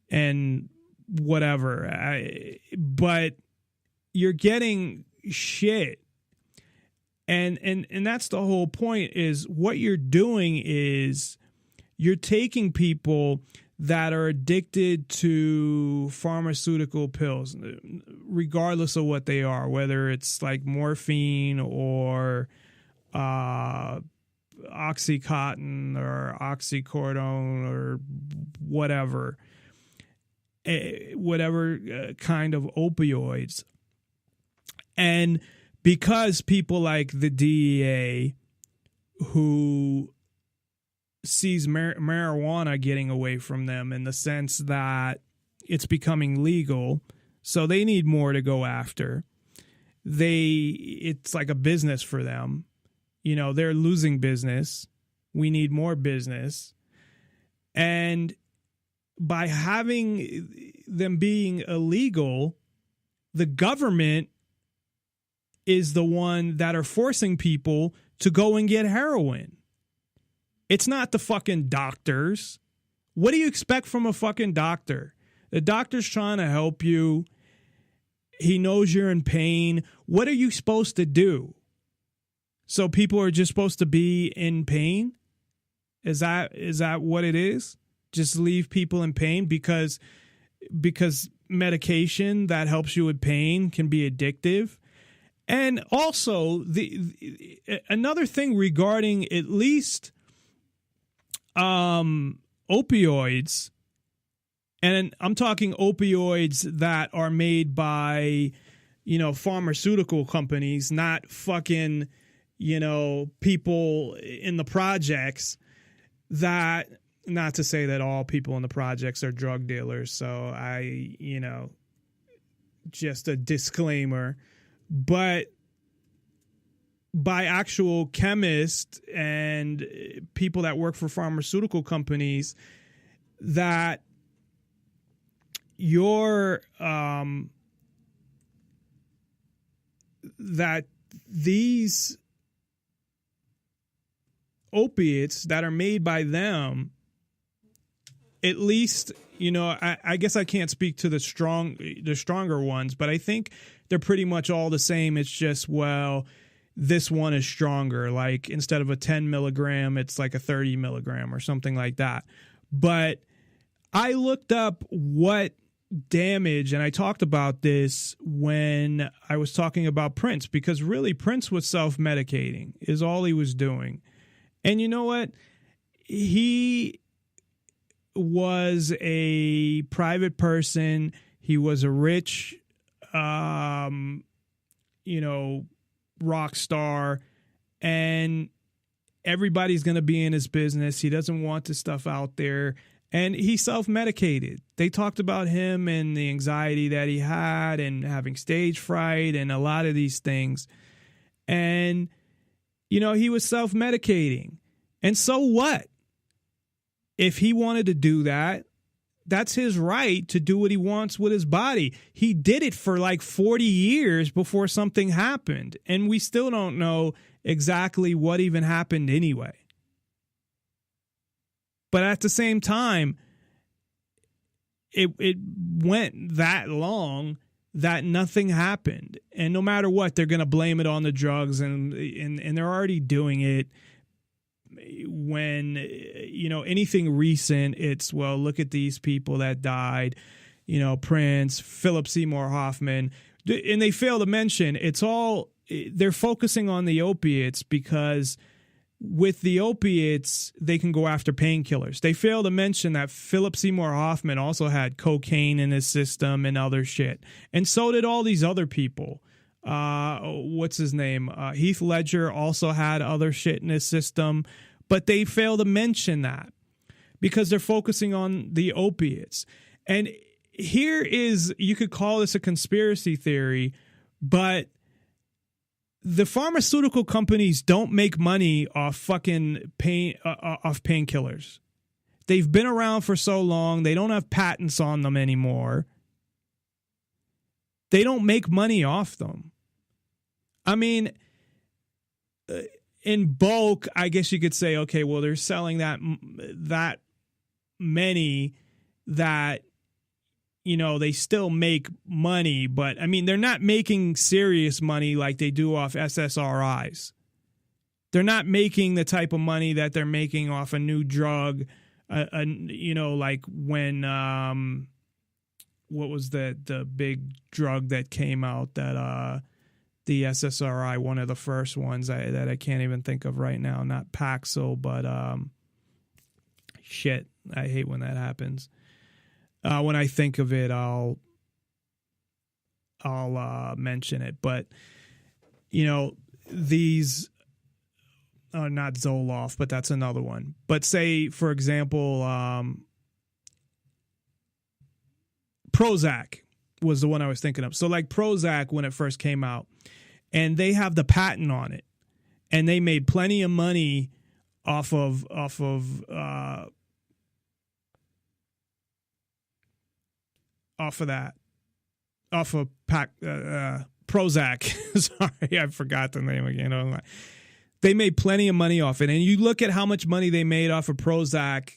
and whatever. But you're getting shit. And that's the whole point, is what you're doing is you're taking people that are addicted to pharmaceutical pills, regardless of what they are, whether it's like morphine or Oxycontin or oxycodone or whatever kind of opioids. And because people like the DEA, who sees marijuana getting away from them in the sense that it's becoming legal, so they need more to go after. It's like a business for them. They're losing business. We need more business. And by having them being illegal, the government is the one that are forcing people to go and get heroin. It's not the fucking doctors. What do you expect from a fucking doctor? The doctor's trying to help you. He knows you're in pain. What are you supposed to do? So people are just supposed to be in pain? Is that what it is? Just leave people in pain because medication that helps you with pain can be addictive. And also another thing regarding at least opioids, and I'm talking opioids that are made by, pharmaceutical companies, not fucking, people in the projects. That, not to say that all people in the projects are drug dealers, so I, just a disclaimer, but by actual chemists and people that work for pharmaceutical companies, that that these opiates that are made by them, at least, I guess I can't speak to the stronger ones, but I think they're pretty much all the same. It's just, well, this one is stronger. Like instead of a 10 milligram, it's like a 30 milligram or something like that. But I looked up what damage, and I talked about this when I was talking about Prince, because really Prince was self-medicating is all he was doing. And you know what? He was a private person. He was a rich, rock star, and everybody's going to be in his business. He doesn't want this stuff out there. And he self-medicated. They talked about him and the anxiety that he had and having stage fright and a lot of these things. And, he was self-medicating. And so what? If he wanted to do that, that's his right to do what he wants with his body. He did it for like 40 years before something happened. And we still don't know exactly what even happened anyway. But at the same time, it went that long that nothing happened. And no matter what, they're going to blame it on the drugs, and they're already doing it. When, anything recent, it's, well, look at these people that died, Prince, Philip Seymour Hoffman. And they fail to mention, they're focusing on the opiates because with the opiates, they can go after painkillers. They fail to mention that Philip Seymour Hoffman also had cocaine in his system and other shit. And so did all these other people. What's his name? Heath Ledger also had other shit in his system. But they fail to mention that because they're focusing on the opiates. And here is, you could call this a conspiracy theory, but the pharmaceutical companies don't make money off fucking off painkillers. They've been around for so long. They don't have patents on them anymore. They don't make money off them. I mean, in bulk, I guess you could say, okay, well, they're selling that many that, they still make money, but I mean, they're not making serious money like they do off SSRIs. They're not making the type of money that they're making off a new drug, like when, what was the big drug that came out that, the SSRI, one of the first ones that I can't even think of right now, not Paxil, but shit, I hate when that happens. When I think of it, I'll mention it. But these are not Zoloft, but that's another one. But say, for example, Prozac was the one I was thinking of. So like Prozac, when it first came out, and they have the patent on it, and they made plenty of money off of Prozac. Sorry, I forgot the name again. They made plenty of money off it. And you look at how much money they made off of Prozac,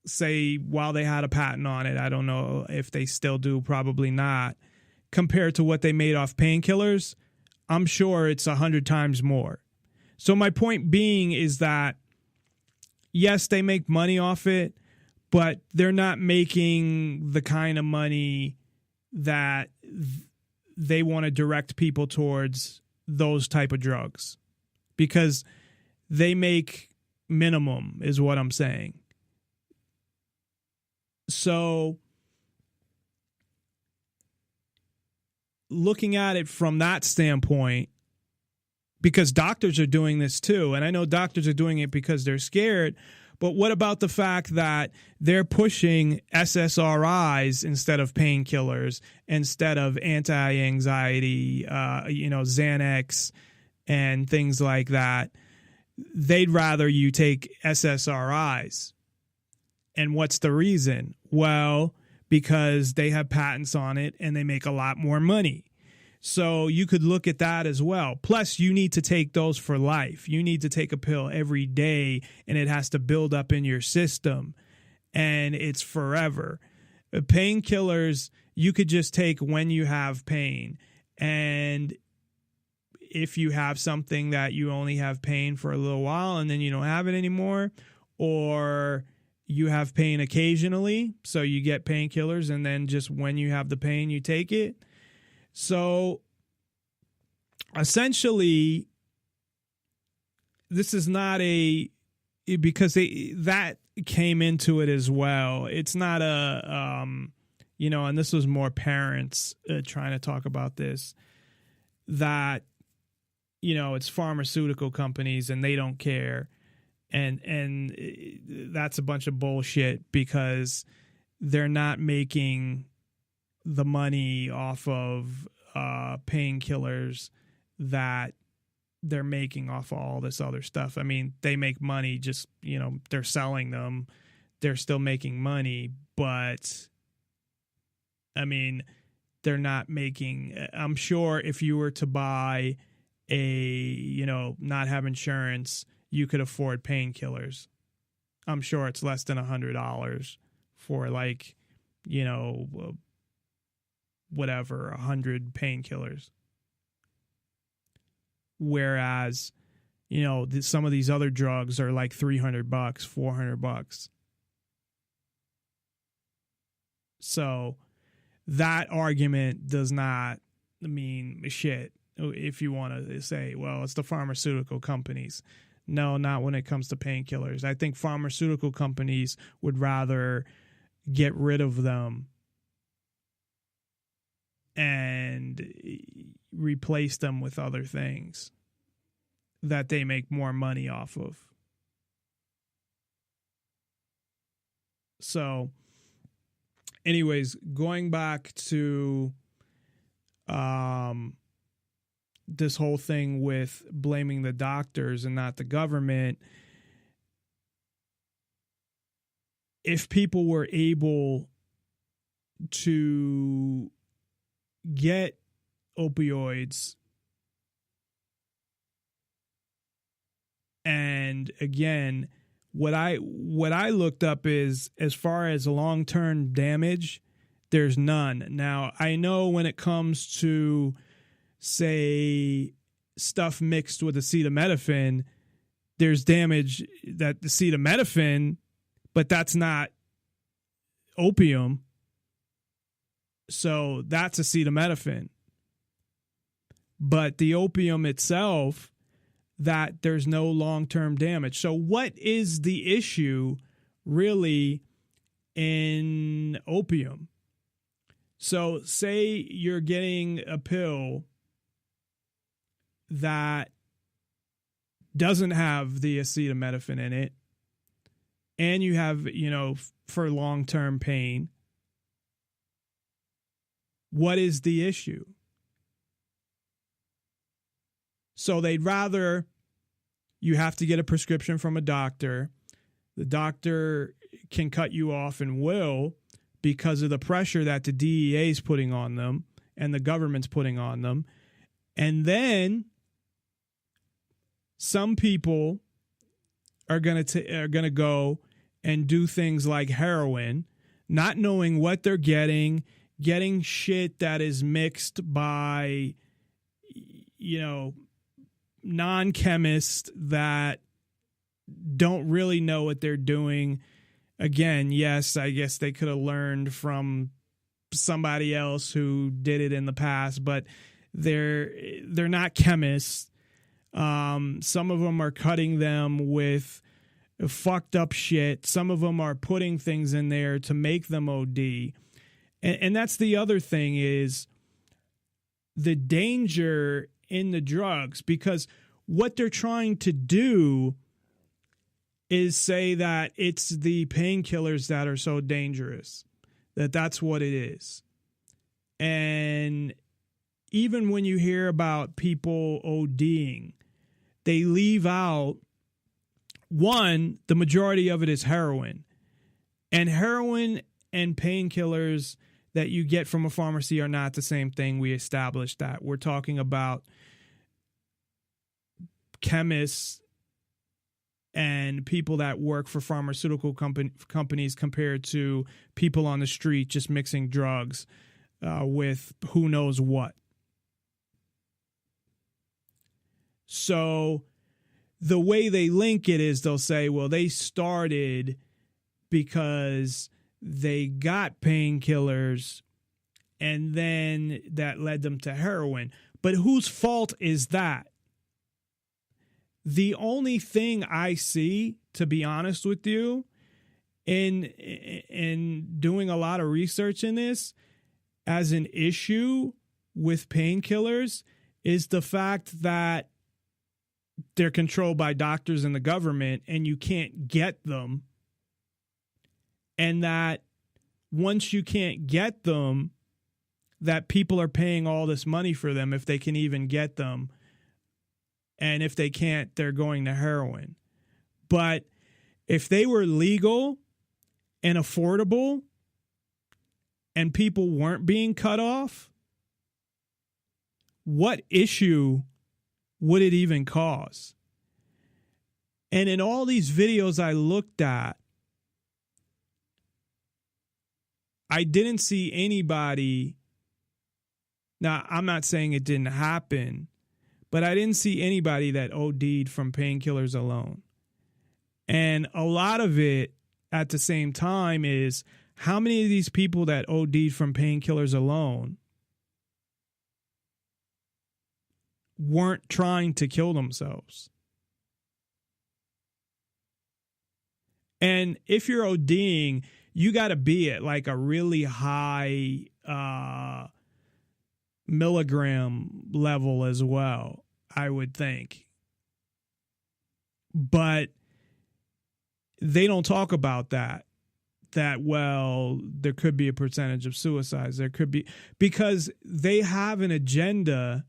say, while they had a patent on it. I don't know if they still do, probably not. Compared to what they made off painkillers, I'm sure it's 100 times more. So my point being is that yes, they make money off it, but they're not making the kind of money that they want to direct people towards those type of drugs, because they make minimum is what I'm saying. So looking at it from that standpoint, because doctors are doing this too, and I know doctors are doing it because they're scared, but what about the fact that they're pushing SSRIs instead of painkillers, instead of anti-anxiety, Xanax and things like that? They'd rather you take SSRIs. And what's the reason? Well, because they have patents on it and they make a lot more money. So you could look at that as well. Plus, you need to take those for life. You need to take a pill every day, and it has to build up in your system, and it's forever. Painkillers, you could just take when you have pain. And if you have something that you only have pain for a little while and then you don't have it anymore, or you have pain occasionally, so you get painkillers, and then just when you have the pain, you take it. So essentially, this is not because that came into it as well. It's not and this was more parents trying to talk about this, that, it's pharmaceutical companies and they don't care. And that's a bunch of bullshit, because they're not making the money off of painkillers that they're making off of all this other stuff. I mean, they make money just, they're selling them. They're still making money, but I mean, they're not making, I'm sure if you were to buy not have insurance, you could afford painkillers. I'm sure it's less than $100 for whatever, 100 painkillers. Whereas, some of these other drugs are like $300, $400. So that argument does not mean shit if you want to say, well, it's the pharmaceutical companies. No, not when it comes to painkillers. I think pharmaceutical companies would rather get rid of them and replace them with other things that they make more money off of. So, anyways, going back to this whole thing with blaming the doctors and not the government, if people were able to get opioids, and again, what I looked up is, as far as long-term damage, there's none. Now, I know when it comes to, say, stuff mixed with acetaminophen, there's damage that the acetaminophen, but that's not opium. So that's acetaminophen. But the opium itself, that there's no long-term damage. So what is the issue really in opium? So say you're getting a pill that doesn't have the acetaminophen in it, and you have, for long-term pain. What is the issue? So they'd rather you have to get a prescription from a doctor. The doctor can cut you off and will, because of the pressure that the DEA is putting on them and the government's putting on them. And then some people are going to go and do things like heroin, not knowing what they're getting shit that is mixed by, non-chemists that don't really know what they're doing. Again, yes, I guess they could have learned from somebody else who did it in the past, but they're not chemists. Some of them are cutting them with fucked up shit. Some of them are putting things in there to make them OD. And that's the other thing, is the danger in the drugs, because what they're trying to do is say that it's the painkillers that are so dangerous, that's what it is. And even when you hear about people ODing, they leave out, one, the majority of it is heroin. And heroin and painkillers that you get from a pharmacy are not the same thing. We established that. We're talking about chemists and people that work for pharmaceutical companies compared to people on the street just mixing drugs with who knows what. So the way they link it is they'll say, well, they started because they got painkillers and then that led them to heroin. But whose fault is that? The only thing I see, to be honest with you, in doing a lot of research in this as an issue with painkillers is the fact that they're controlled by doctors and the government and you can't get them. And that once you can't get them, that people are paying all this money for them if they can even get them. And if they can't, they're going to heroin. But if they were legal and affordable and people weren't being cut off, what issue would it even cause? And in all these videos I looked at, I didn't see anybody. Now, I'm not saying it didn't happen, but I didn't see anybody that OD'd from painkillers alone. And a lot of it at the same time is how many of these people that OD'd from painkillers alone weren't trying to kill themselves? And if you're ODing, you got to be at like a really high milligram level as well, I would think. But they don't talk about that, well, there could be a percentage of suicides. There could be, because they have an agenda,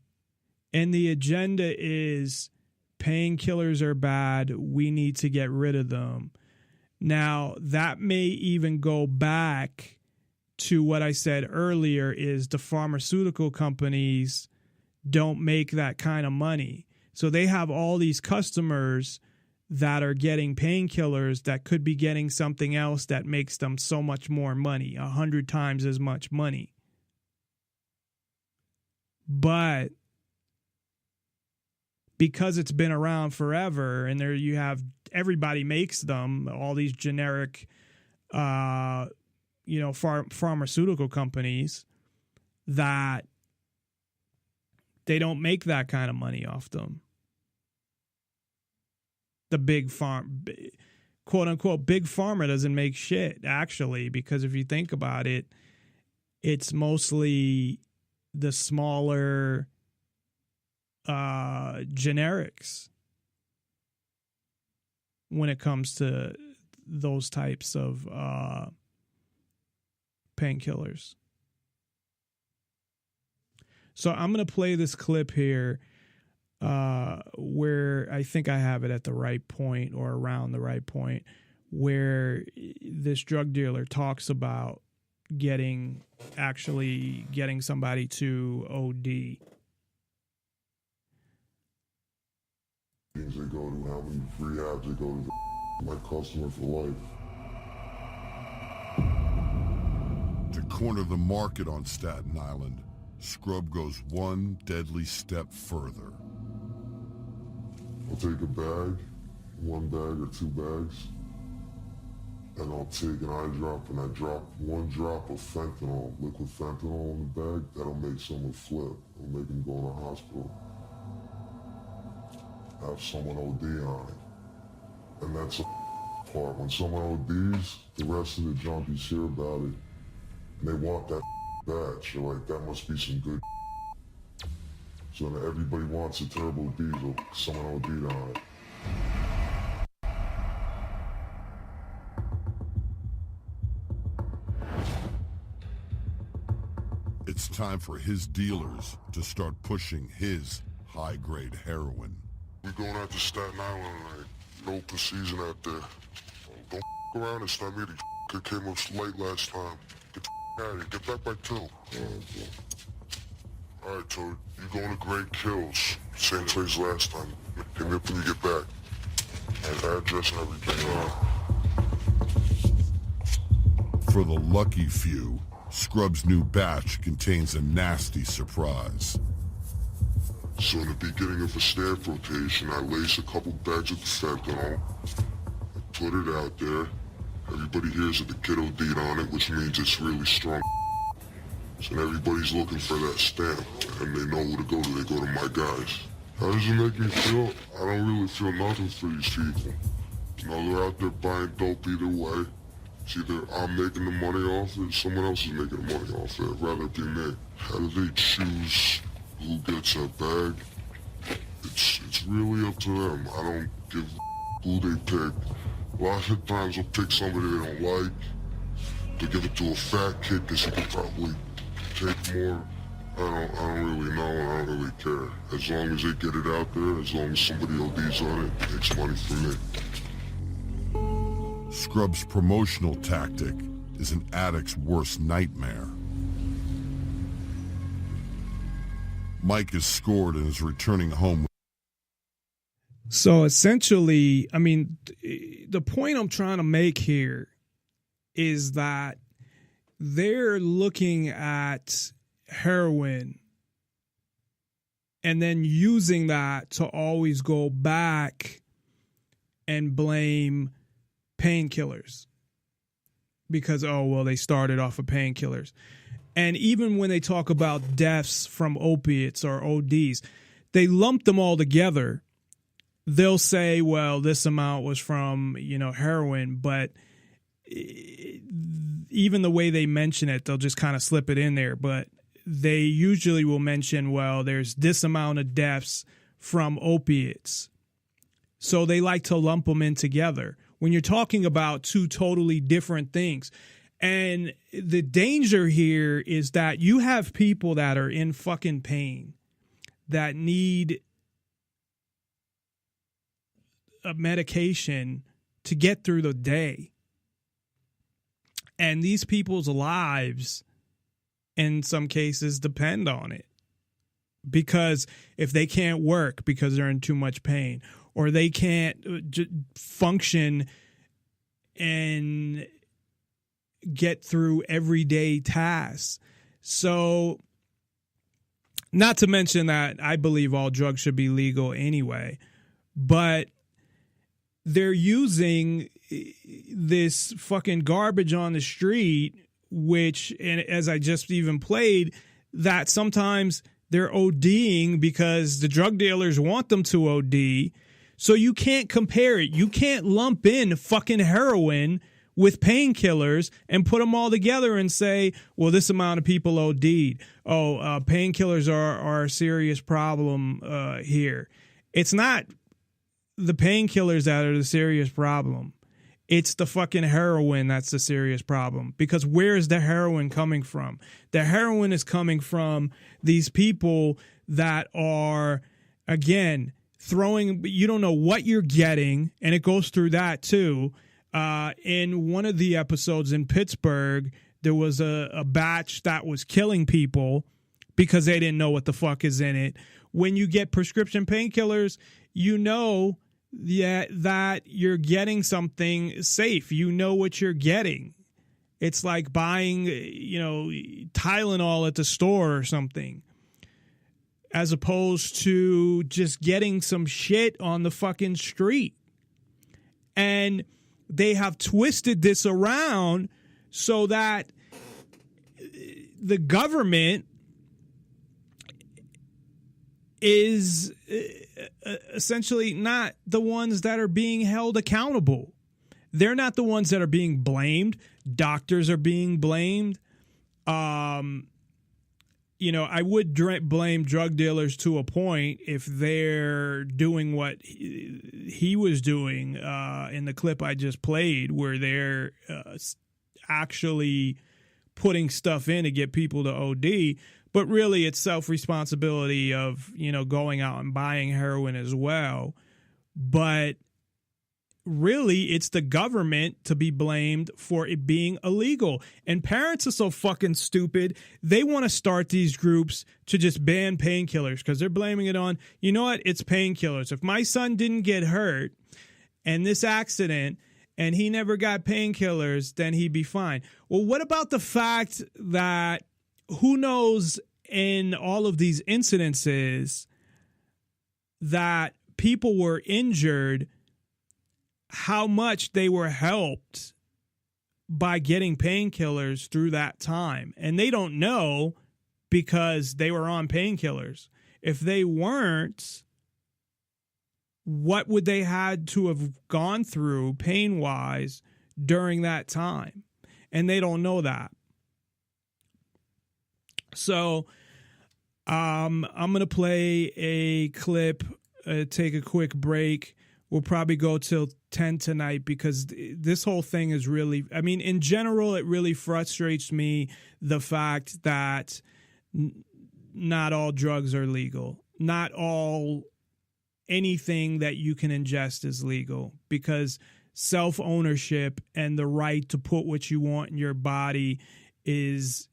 and the agenda is painkillers are bad. We need to get rid of them. Now, that may even go back to what I said earlier, is the pharmaceutical companies don't make that kind of money. So they have all these customers that are getting painkillers that could be getting something else that makes them so much more money, 100 times as much money. But because it's been around forever, and there you have, everybody makes them, all these generic pharmaceutical companies, that they don't make that kind of money off them. The big quote unquote big pharma doesn't make shit, actually, because if you think about it, it's mostly the smaller generics when it comes to those types of painkillers. So I'm going to play this clip here where I think I have it at the right point, or around the right point, where this drug dealer talks about getting somebody to OD. Things they go to, how many rehabs they go to, my customer for life. To corner the market on Staten Island, Scrub goes one deadly step further. I'll take a bag, 1 bag or 2 bags, and I'll take an eye drop and I drop 1 drop of fentanyl, liquid fentanyl in the bag. That'll make someone flip. It'll make them go to the hospital. Have someone OD on it. And that's the part. When someone ODs, the rest of the junkies hear about it, and they want that batch. They're like, that must be some good. So now everybody wants a terrible diesel. Someone OD'd on it. It's time for his dealers to start pushing his high-grade heroin. We're going out to Staten Island tonight. No open season out there. Don't around this time either. It came up late last time. Get the out of here. Get back by 2. Alright, Toad. You going to Great Kills. Same place last time. Hit me up when you get back. And address and everything. For the lucky few, Scrub's new batch contains a nasty surprise. So in the beginning of a staff rotation, I lace a couple bags of the fentanyl. I put it out there. Everybody hears that the kid OD'd on it, which means it's really strong. So everybody's looking for that stamp, and they know who to go to. They go to my guys. How does it make me feel? I don't really feel nothing for these people. You know, they're out there buying dope either way. It's either I'm making the money off it, or someone else is making the money off it. I'd rather it be me. How do they choose who gets a bag? It's really up to them. I don't give who they pick. A lot of times they'll pick somebody they don't like. They'll give it to a fat kid because he could probably take more. I don't really know, and I don't really care. As long as they get it out there, as long as somebody ODs on it, it makes money for me. Scrub's promotional tactic is an addict's worst nightmare. Mike is scored and is returning home. So essentially, I mean, the point I'm trying to make here is that they're looking at heroin and then using that to always go back and blame painkillers because, oh, well, they started off of painkillers. And even when they talk about deaths from opiates or ODs, they lump them all together. They'll say, well, this amount was from, heroin, but even the way they mention it, they'll just kind of slip it in there. But they usually will mention, well, there's this amount of deaths from opiates. So they like to lump them in together when you're talking about 2 totally different things. And the danger here is that you have people that are in fucking pain that need a medication to get through the day. And these people's lives, in some cases, depend on it. Because if they can't work because they're in too much pain, or they can't function and get through everyday tasks. So, not to mention that I believe all drugs should be legal anyway, but they're using this fucking garbage on the street, which, and as I just even played, that sometimes they're ODing because the drug dealers want them to OD. So you can't compare it. You can't lump in fucking heroin with painkillers and put them all together and say, well, this amount of people OD'd. Oh, painkillers are a serious problem here. It's not the painkillers that are the serious problem. It's the fucking heroin that's the serious problem. Because where is the heroin coming from? The heroin is coming from these people that are, again, throwing, you don't know what you're getting, and it goes through that too. In one of the episodes in Pittsburgh, there was a batch that was killing people because they didn't know what the fuck is in it. When you get prescription painkillers, you know that you're getting something safe. You know what you're getting. It's like buying, Tylenol at the store or something, as opposed to just getting some shit on the fucking street. And they have twisted this around so that the government is essentially not the ones that are being held accountable. They're not the ones that are being blamed. Doctors are being blamed. I would blame drug dealers to a point if they're doing what he was doing in the clip I just played, where they're actually putting stuff in to get people to OD. But really, it's self-responsibility of, going out and buying heroin as well. But really, it's the government to be blamed for it being illegal. And parents are so fucking stupid. They want to start these groups to just ban painkillers because they're blaming it on, you know what, it's painkillers. If my son didn't get hurt in this accident and he never got painkillers, then he'd be fine. Well, what about the fact that who knows in all of these incidences that people were injured, how much they were helped by getting painkillers through that time. And they don't know because they were on painkillers. If they weren't, what would they had to have gone through pain-wise during that time? And they don't know that. So I'm going to play a clip, take a quick break. We'll probably go till 10 tonight because this whole thing is really, in general, it really frustrates me, the fact that not all drugs are legal. Not all anything that you can ingest is legal, because self-ownership and the right to put what you want in your body is,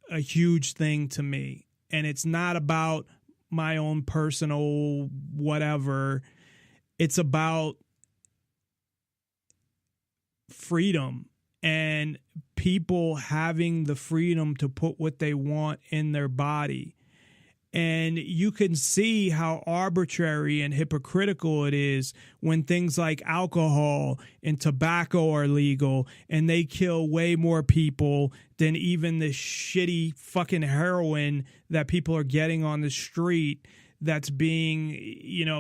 a huge thing to me. And it's not about my own personal whatever. It's about freedom and people having the freedom to put what they want in their body. And you can see how arbitrary and hypocritical it is when things like alcohol and tobacco are legal and they kill way more people than even the shitty fucking heroin that people are getting on the street that's being,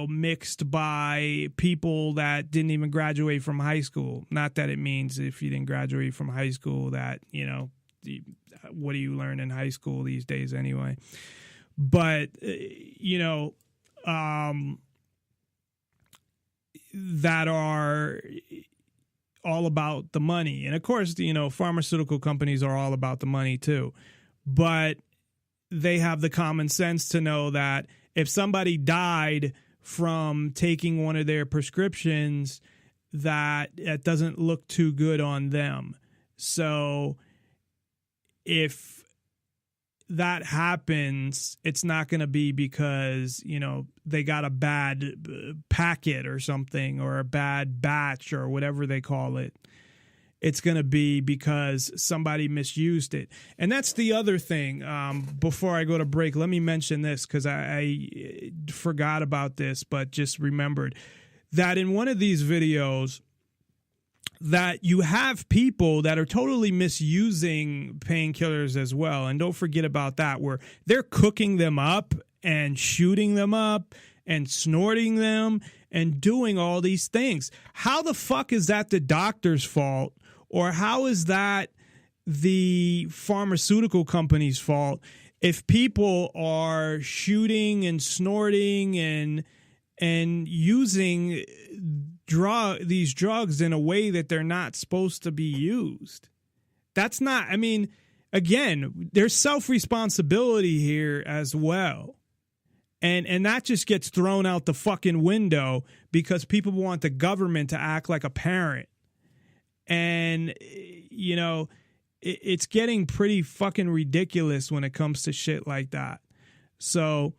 mixed by people that didn't even graduate from high school. Not that it means if you didn't graduate from high school that, what do you learn in high school these days anyway? But, that are all about the money. And of course, pharmaceutical companies are all about the money too. But they have the common sense to know that if somebody died from taking one of their prescriptions, that it doesn't look too good on them. So if that happens, it's not going to be because, they got a bad packet or something, or a bad batch or whatever they call it. It's going to be because somebody misused it. And that's the other thing. Before I go to break, let me mention this because I forgot about this, but just remembered that in one of these videos, that you have people that are totally misusing painkillers as well. And don't forget about that, where they're cooking them up and shooting them up and snorting them and doing all these things. How the fuck is that the doctor's fault? Or how is that the pharmaceutical company's fault if people are shooting and snorting and using these drugs in a way that they're not supposed to be used? That's not, again, there's self-responsibility here as well. And that just gets thrown out the fucking window because people want the government to act like a parent. And, it's getting pretty fucking ridiculous when it comes to shit like that. So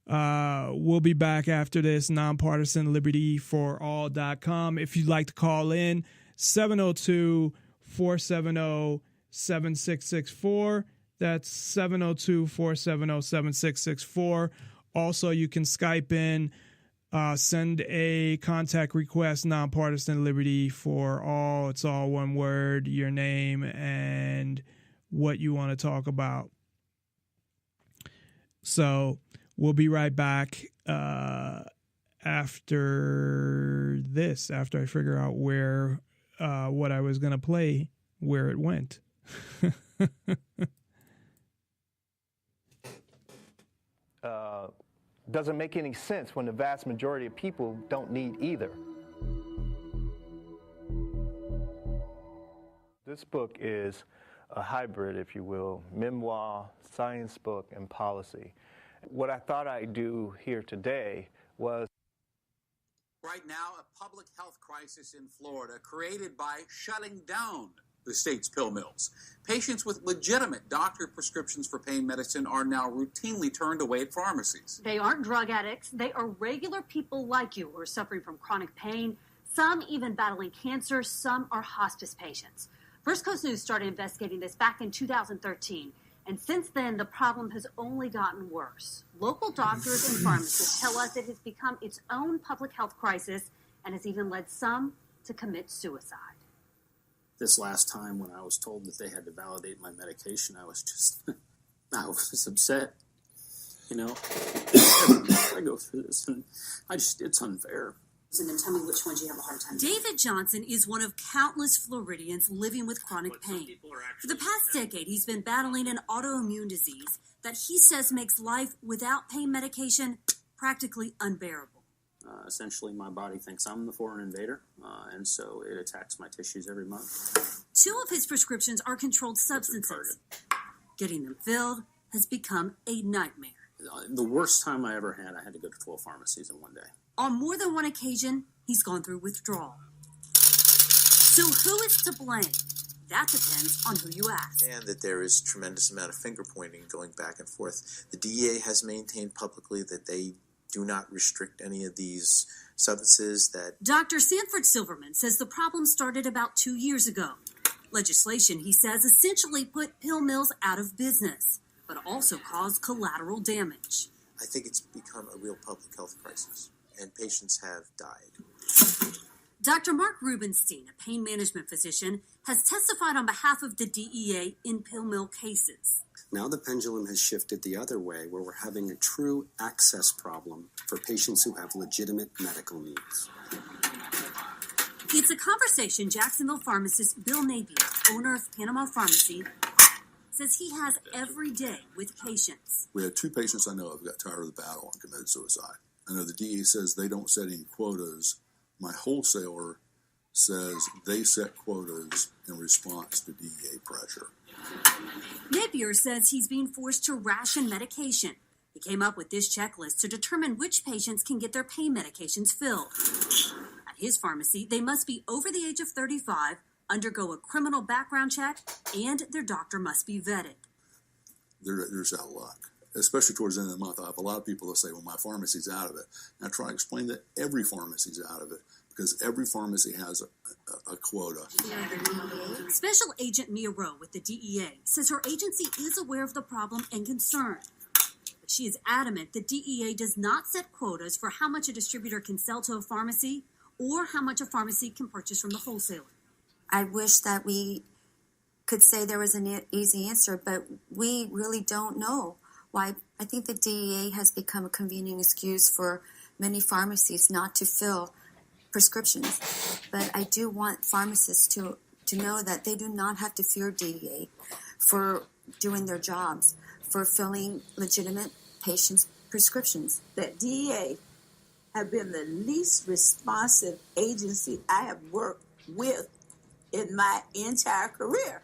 we'll be back after this. NonpartisanLibertyForAll.com. If you'd like to call in, 702-470-7664. That's 702-470-7664. Also, you can Skype in Send a contact request, Nonpartisan Liberty for all. It's all one word, your name and what you want to talk about. So we'll be right back after this, after I figure out where what I was going to play, where it went. Doesn't make any sense when the vast majority of people don't need either. This book is a hybrid, if you will, memoir, science book, and policy. What I thought I'd do here today was... Right now, a public health crisis in Florida created by shutting down the state's pill mills. Patients with legitimate doctor prescriptions for pain medicine are now routinely turned away at pharmacies. They aren't drug addicts. They are regular people like you who are suffering from chronic pain, some even battling cancer, some are hospice patients. First Coast News started investigating this back in 2013, and since then, the problem has only gotten worse. Local doctors and pharmacists tell us it has become its own public health crisis and has even led some to commit suicide. This last time when I was told that they had to validate my medication, I was upset. You know, I go through this and it's unfair. And then tell me which ones you have a hard time. David Johnson is one of countless Floridians living with chronic pain. For the past decade, he's been battling an autoimmune disease that he says makes life without pain medication practically unbearable. Essentially, my body thinks I'm the foreign invader, and so it attacks my tissues every month. 2 of his prescriptions are controlled substances. Getting them filled has become a nightmare. The worst time I ever had, I had to go to 12 pharmacies in one day. On more than one occasion, he's gone through withdrawal. So who is to blame? That depends on who you ask. And that there is tremendous amount of finger pointing going back and forth. The DEA has maintained publicly that they do not restrict any of these substances. That Dr. Sanford Silverman says the problem started about 2 years ago. Legislation, he says, essentially put pill mills out of business, but also caused collateral damage. I think it's become a real public health crisis, and patients have died. Dr. Mark Rubenstein, a pain management physician, has testified on behalf of the DEA in pill mill cases. Now the pendulum has shifted the other way, where we're having a true access problem for patients who have legitimate medical needs. It's a conversation Jacksonville pharmacist Bill Napier, owner of Panama Pharmacy, says he has every day with patients. We had 2 patients I know of got tired of the battle and committed suicide. I know the DEA says they don't set any quotas. My wholesaler says they set quotas in response to DEA pressure. Napier says he's being forced to ration medication. He came up with this checklist to determine which patients can get their pain medications filled. At his pharmacy, they must be over the age of 35, undergo a criminal background check, and their doctor must be vetted. They're just out of luck. Especially towards the end of the month, I have a lot of people that say, well, my pharmacy's out of it. And I try to explain that every pharmacy's out of it because every pharmacy has a quota. Special Agent Mia Rowe with the DEA says her agency is aware of the problem and concerned. But she is adamant the DEA does not set quotas for how much a distributor can sell to a pharmacy or how much a pharmacy can purchase from the wholesaler. I wish that we could say there was an easy answer, but we really don't know. Why, I think the DEA has become a convenient excuse for many pharmacies not to fill prescriptions. But I do want pharmacists to know that they do not have to fear DEA for doing their jobs, for filling legitimate patients' prescriptions. That DEA have been the least responsive agency I have worked with in my entire career.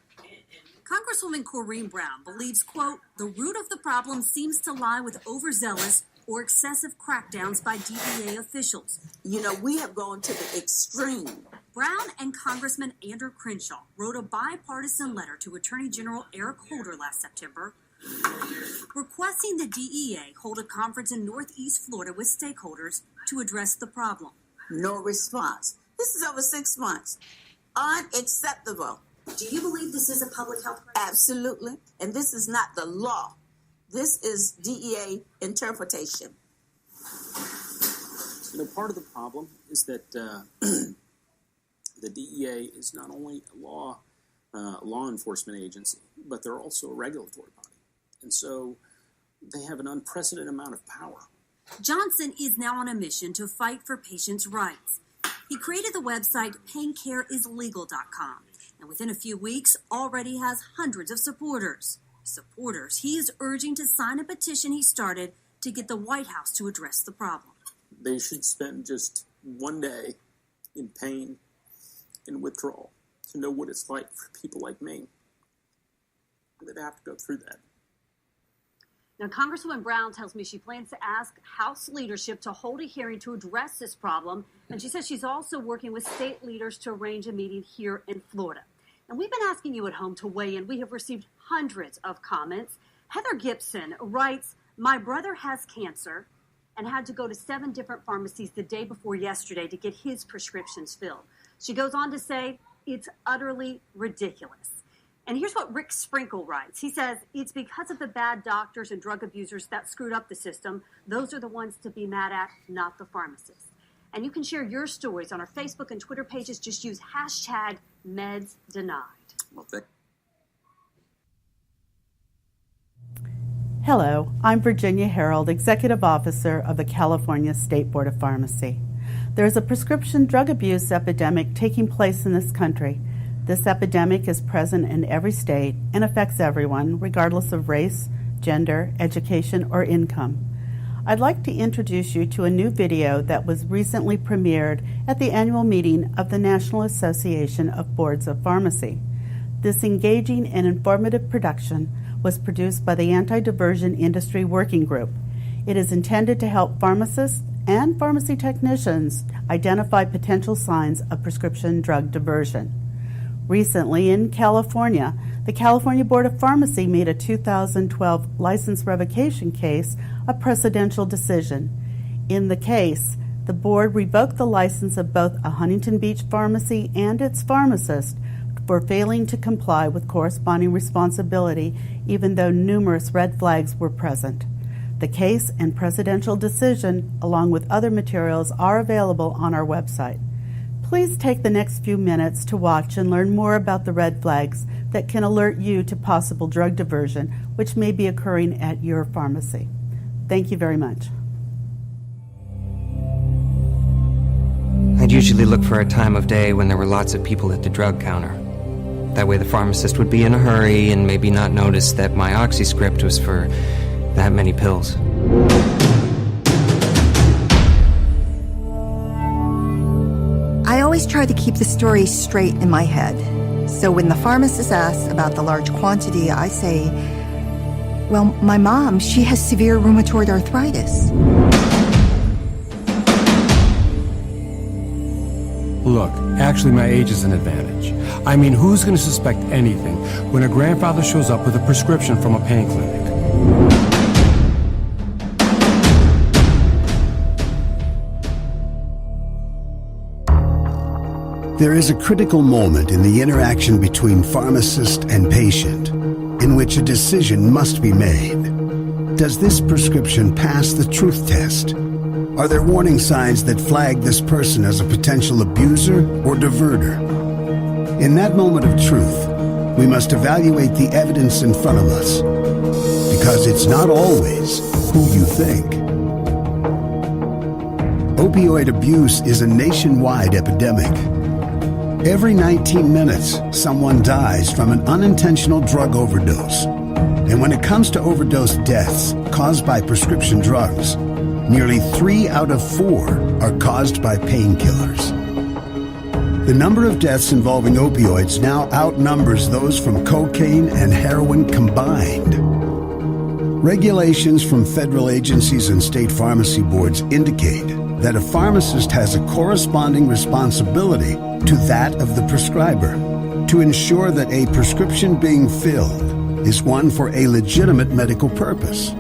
Congresswoman Corrine Brown believes, quote, the root of the problem seems to lie with overzealous or excessive crackdowns by DEA officials. You know, we have gone to the extreme. Brown and Congressman Andrew Crenshaw wrote a bipartisan letter to Attorney General Eric Holder last September, requesting the DEA hold a conference in Northeast Florida with stakeholders to address the problem. No response. This is over 6 months. Unacceptable. Do you believe this is a public health crisis? Absolutely. And this is not the law. This is DEA interpretation. Part of the problem is that the DEA is not only a law enforcement agency, but they're also a regulatory body. And so they have an unprecedented amount of power. Johnson is now on a mission to fight for patients' rights. He created the website paincareislegal.com, and within a few weeks already has hundreds of supporters. Supporters he is urging to sign a petition he started to get the White House to address the problem. They should spend just one day in pain and withdrawal to know what it's like for people like me that have to go through that. Now, Congresswoman Brown tells me she plans to ask House leadership to hold a hearing to address this problem. And she says she's also working with state leaders to arrange a meeting here in Florida. And we've been asking you at home to weigh in. We have received hundreds of comments. Heather Gibson writes, "My brother has cancer and had to go to 7 different pharmacies the day before yesterday to get his prescriptions filled." She goes on to say, "It's utterly ridiculous." And here's what Rick Sprinkle writes. He says, "It's because of the bad doctors and drug abusers that screwed up the system. Those are the ones to be mad at, not the pharmacists." And you can share your stories on our Facebook and Twitter pages. Just use hashtag #MedsDenied. Well, Hello, I'm Virginia Harold, Executive Officer of the California State Board of Pharmacy. There is a prescription drug abuse epidemic taking place in this country. This epidemic is present in every state and affects everyone, regardless of race, gender, education, or income. I'd like to introduce you to a new video that was recently premiered at the annual meeting of the National Association of Boards of Pharmacy. This engaging and informative production was produced by the Anti-Diversion Industry Working Group. It is intended to help pharmacists and pharmacy technicians identify potential signs of prescription drug diversion. Recently in California, the California Board of Pharmacy made a 2012 license revocation case a precedential decision. In the case, the board revoked the license of both a Huntington Beach pharmacy and its pharmacist for failing to comply with corresponding responsibility, even though numerous red flags were present. The case and precedential decision, along with other materials, are available on our website. Please take the next few minutes to watch and learn more about the red flags that can alert you to possible drug diversion, which may be occurring at your pharmacy. Thank you very much. I'd usually look for a time of day when there were lots of people at the drug counter. That way the pharmacist would be in a hurry and maybe not notice that my oxy script was for that many pills. I always try to keep the story straight in my head. So when the pharmacist asks about the large quantity, I say, well, my mom, she has severe rheumatoid arthritis. Look, actually my age is an advantage. I mean, who's going to suspect anything when a grandfather shows up with a prescription from a pain clinic? There is a critical moment in the interaction between pharmacist and patient in which a decision must be made. Does this prescription pass the truth test? Are there warning signs that flag this person as a potential abuser or diverter? In that moment of truth, we must evaluate the evidence in front of us, because it's not always who you think. Opioid abuse is a nationwide epidemic. Every 19 minutes, someone dies from an unintentional drug overdose. And when it comes to overdose deaths caused by prescription drugs, nearly 3 out of 4 are caused by painkillers. The number of deaths involving opioids now outnumbers those from cocaine and heroin combined. Regulations from federal agencies and state pharmacy boards indicate that a pharmacist has a corresponding responsibility to that of the prescriber to ensure that a prescription being filled is one for a legitimate medical purpose.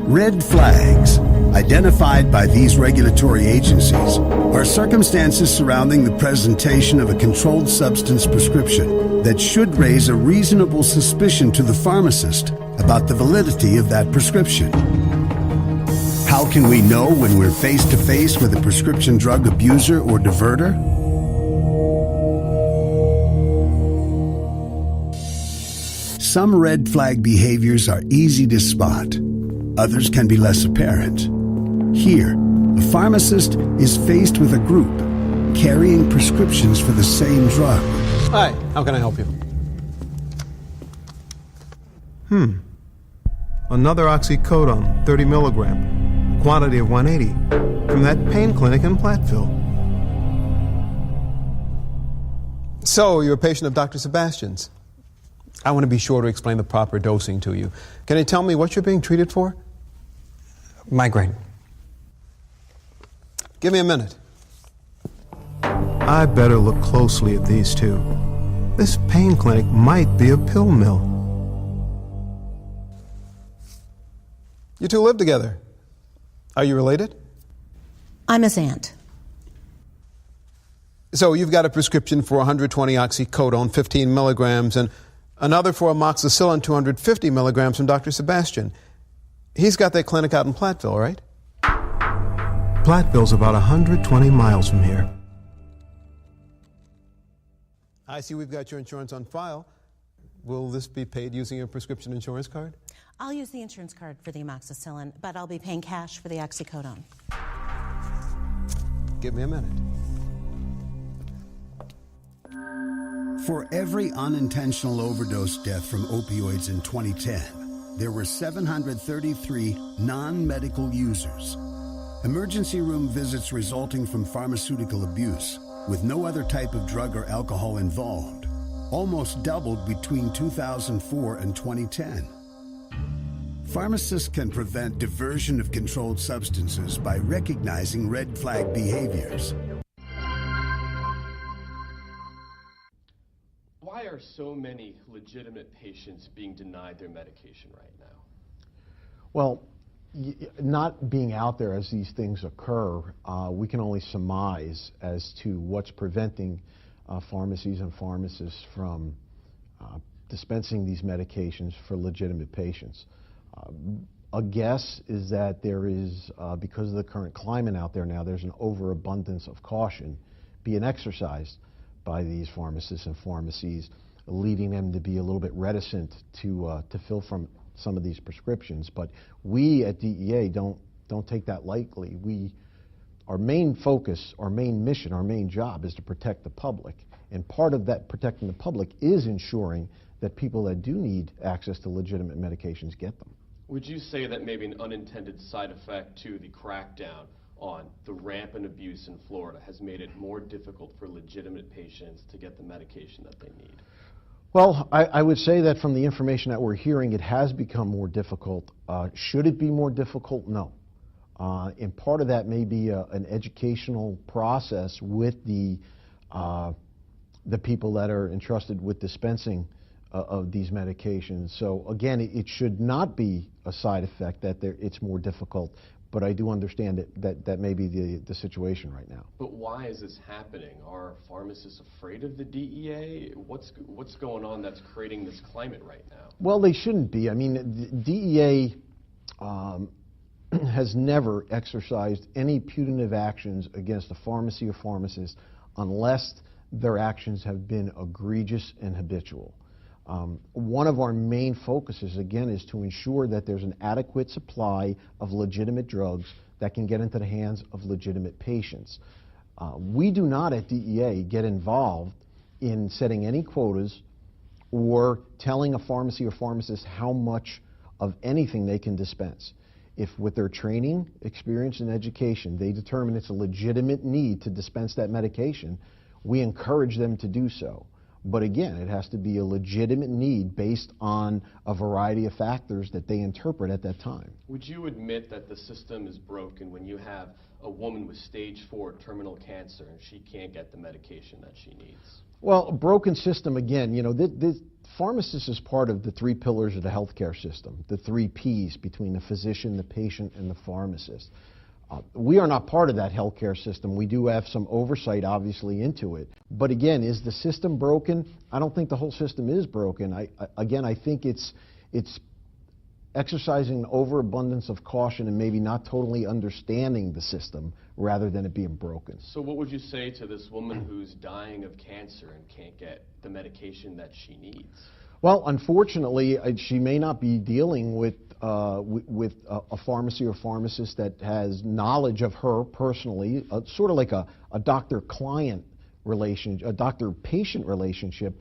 Red flags identified by these regulatory agencies are circumstances surrounding the presentation of a controlled substance prescription that should raise a reasonable suspicion to the pharmacist about the validity of that prescription. How can we know when we're face to face with a prescription drug abuser or diverter? Some red flag behaviors are easy to spot. Others can be less apparent. Here, a pharmacist is faced with a group carrying prescriptions for the same drug. Hi, how can I help you? Another oxycodone, 30 milligram, quantity of 180, from that pain clinic in Platteville. So, you're a patient of Dr. Sebastian's. I want to be sure to explain the proper dosing to you. Can you tell me what you're being treated for? Migraine. Give me a minute. I better look closely at these two. This pain clinic might be a pill mill. You two live together. Are you related? I'm his aunt. So you've got a prescription for 120 oxycodone, 15 milligrams, and another for amoxicillin, 250 milligrams from Dr. Sebastian. He's got that clinic out in Platteville, right? Platteville's about 120 miles from here. I see we've got your insurance on file. Will this be paid using your prescription insurance card? I'll use the insurance card for the amoxicillin, but I'll be paying cash for the oxycodone. Give me a minute. For every unintentional overdose death from opioids in 2010, there were 733 non-medical users. Emergency room visits resulting from pharmaceutical abuse, with no other type of drug or alcohol involved, almost doubled between 2004 and 2010. Pharmacists can prevent diversion of controlled substances by recognizing red flag behaviors. Why are so many legitimate patients being denied their medication right now? Well, not being out there as these things occur, we can only surmise as to what's preventing pharmacies and pharmacists from dispensing these medications for legitimate patients. A guess is that there is, because of the current climate out there now, there's an overabundance of caution being exercised by these pharmacists and pharmacies, leading them to be a little bit reticent to fill from some of these prescriptions. But we at DEA don't take that lightly. Our main focus, our main mission, our main job is to protect the public. And part of that protecting the public is ensuring that people that do need access to legitimate medications get them. Would you say that maybe an unintended side effect to the crackdown on the rampant abuse in Florida has made it more difficult for legitimate patients to get the medication that they need? Well, I would say that from the information that we're hearing, it has become more difficult. Should it be more difficult? No. And part of that may be an educational process with the people that are entrusted with dispensing of these medications. So again, it should not be a side effect that it's more difficult, but I do understand that may be the situation right now. But why is this happening? Are pharmacists afraid of the DEA? What's going on that's creating this climate right now? Well, they shouldn't be. I mean, the DEA has never exercised any punitive actions against a pharmacy or pharmacist unless their actions have been egregious and habitual. One of our main focuses, again, is to ensure that there's an adequate supply of legitimate drugs that can get into the hands of legitimate patients. We do not at DEA get involved in setting any quotas or telling a pharmacy or pharmacist how much of anything they can dispense. If with their training, experience, and education, they determine it's a legitimate need to dispense that medication, we encourage them to do so. But again, it has to be a legitimate need based on a variety of factors that they interpret at that time. Would you admit that the system is broken when you have a woman with stage 4 terminal cancer and she can't get the medication that she needs? Well, a broken system, again, you know, this pharmacist is part of the 3 pillars of the healthcare system, the 3 Ps between the physician, the patient, and the pharmacist. We are not part of that healthcare system. We do have some oversight, obviously, into it. But again, is the system broken? I don't think the whole system is broken. I think it's exercising an overabundance of caution and maybe not totally understanding the system rather than it being broken. So what would you say to this woman who's dying of cancer and can't get the medication that she needs? Well, unfortunately, she may not be dealing with a pharmacy or pharmacist that has knowledge of her personally, sort of like a doctor-client relationship, a doctor-patient relationship.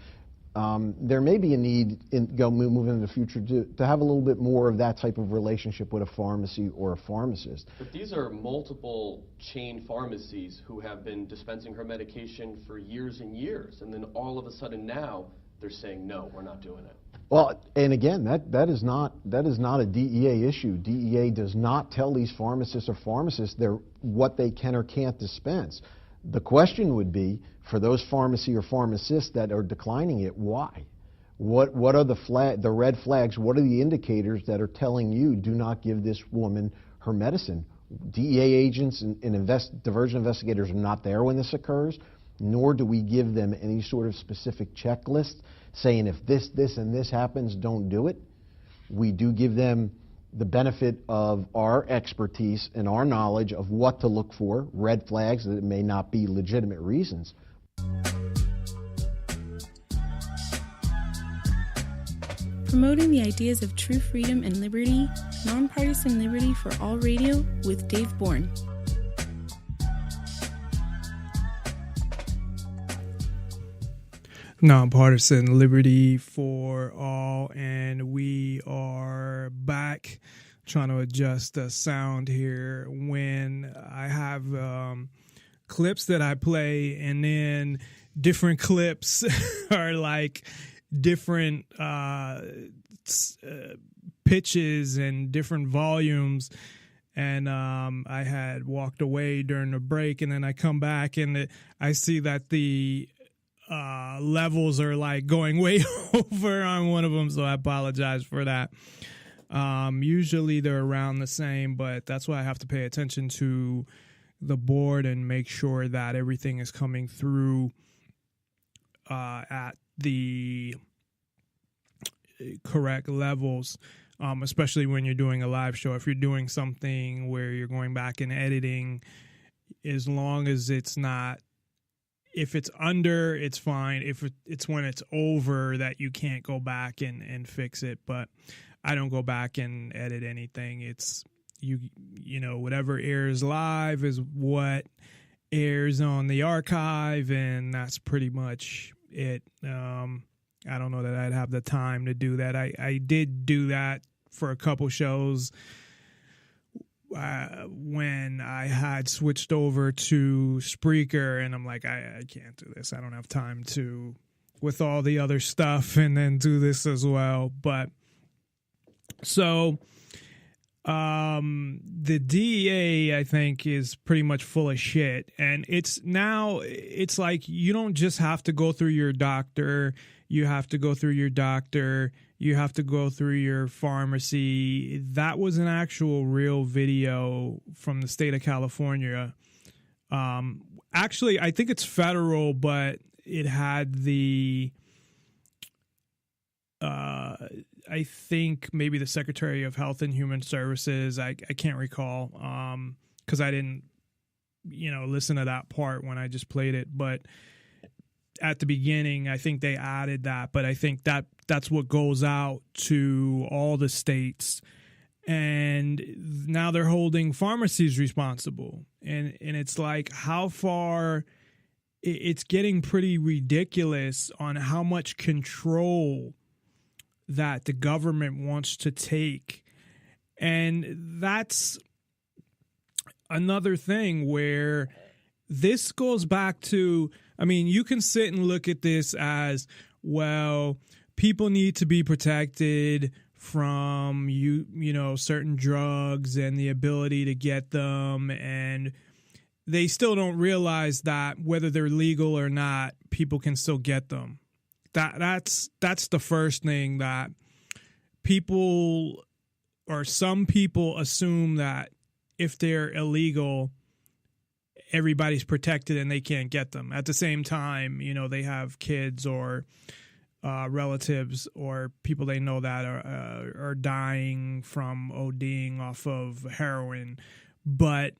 There may be a need moving into the future to have a little bit more of that type of relationship with a pharmacy or a pharmacist. But these are multiple chain pharmacies who have been dispensing her medication for years and years, and then all of a sudden now they're saying, no, we're not doing it. Well, and again, that is not a DEA issue. DEA does not tell these pharmacists or pharmacists what they can or can't dispense. The question would be, for those pharmacy or pharmacists that are declining it, why? What are the red flags? What are the indicators that are telling you, do not give this woman her medicine? DEA agents and diversion investigators are not there when this occurs, nor do we give them any sort of specific checklist saying if this, and this happens, don't do it. We do give them the benefit of our expertise and our knowledge of what to look for, red flags that it may not be legitimate reasons. Promoting the ideas of true freedom and liberty, nonpartisan liberty for all radio with Dave Bourne. Nonpartisan liberty for all, and we are back. Trying to adjust the sound here when I have clips that I play, and then different clips are like different pitches and different volumes. And I had walked away during the break, and then I come back and I see that the levels are like going way over on one of them, so I apologize for that. Usually they're around the same, but that's why I have to pay attention to the board and make sure that everything is coming through at the correct levels, especially when you're doing a live show. If you're doing something where you're going back and editing, as long as it's not, if it's under, it's fine. If it's when it's over that you can't go back and fix it. But I don't go back and edit anything. It's you know, whatever airs live is what airs on the archive, and that's pretty much it. I don't know that I'd have the time to do that. I did do that for a couple shows when I had switched over to Spreaker, and I'm like, I can't do this. I don't have time to, with all the other stuff, and then do this as well. But so the DEA, I think, is pretty much full of shit. And it's like you don't just have to go through your doctor. You have to go through your doctor. You have to go through your pharmacy. That was an actual real video from the state of California. Actually, I think it's federal, but it had the, I think maybe the Secretary of Health and Human Services. I can't recall because I didn't, listen to that part when I just played it. But at the beginning, I think they added that, but I think that's what goes out to all the states. And now they're holding pharmacies responsible. And it's like how far it's getting pretty ridiculous on how much control that the government wants to take. And that's another thing where this goes back to, you can sit and look at this as, well, people need to be protected from certain drugs and the ability to get them, and they still don't realize that whether they're legal or not, people can still get them. That's the first thing, that people, or some people, assume that if they're illegal, everybody's protected and they can't get them. At the same time, they have kids or relatives or people they know that are dying from ODing off of heroin. But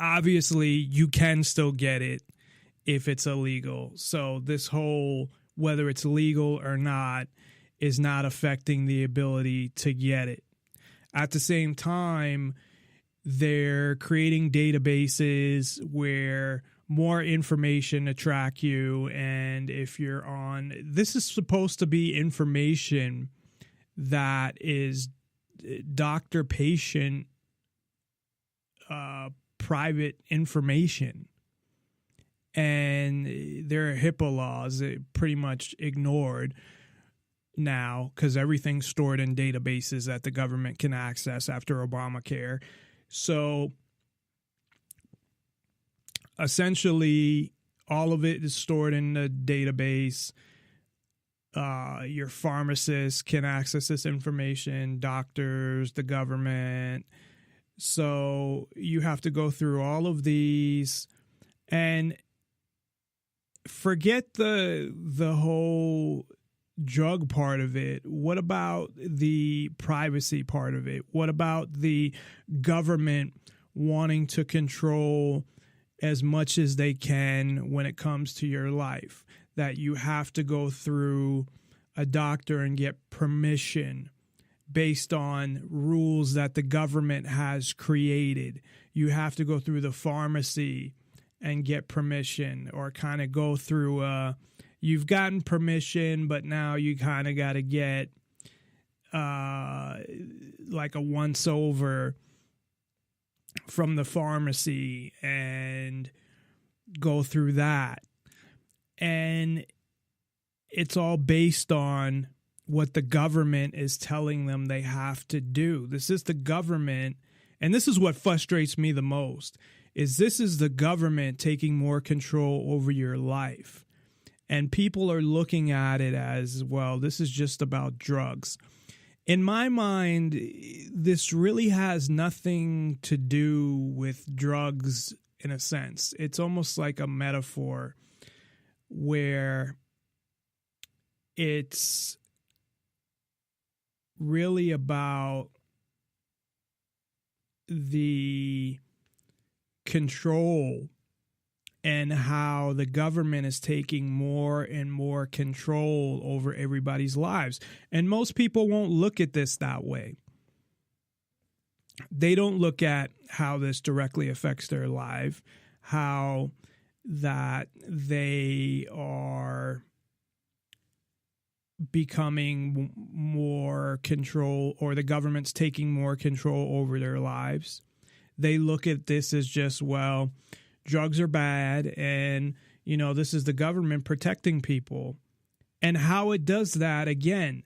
obviously you can still get it if it's illegal. So this whole whether it's legal or not is not affecting the ability to get it. At the same time, they're creating databases where more information to track you. And if you're on, this is supposed to be information that is doctor-patient private information. And there are HIPAA laws that pretty much ignored now because everything's stored in databases that the government can access after Obamacare. So essentially, all of it is stored in the database. Your pharmacist can access this information, doctors, the government. So you have to go through all of these and forget the whole drug part of it. What about the privacy part of it? What about the government wanting to control as much as they can when it comes to your life? That you have to go through a doctor and get permission based on rules that the government has created. You have to go through the pharmacy and get permission, or kind of go through you've gotten permission, but now you kind of got to get like a once over from the pharmacy and go through that. And it's all based on what the government is telling them they have to do. This is the government, and this is what frustrates me the most, is this is the government taking more control over your life. And people are looking at it as, well, this is just about drugs. In my mind, this really has nothing to do with drugs in a sense. It's almost like a metaphor where it's really about the control and how the government is taking more and more control over everybody's lives. And most people won't look at this that way. They don't look at how this directly affects their life, how that they are becoming more control, or the government's taking more control over their lives. They look at this as just, well, drugs are bad, and, you know, this is the government protecting people. And how it does that, again,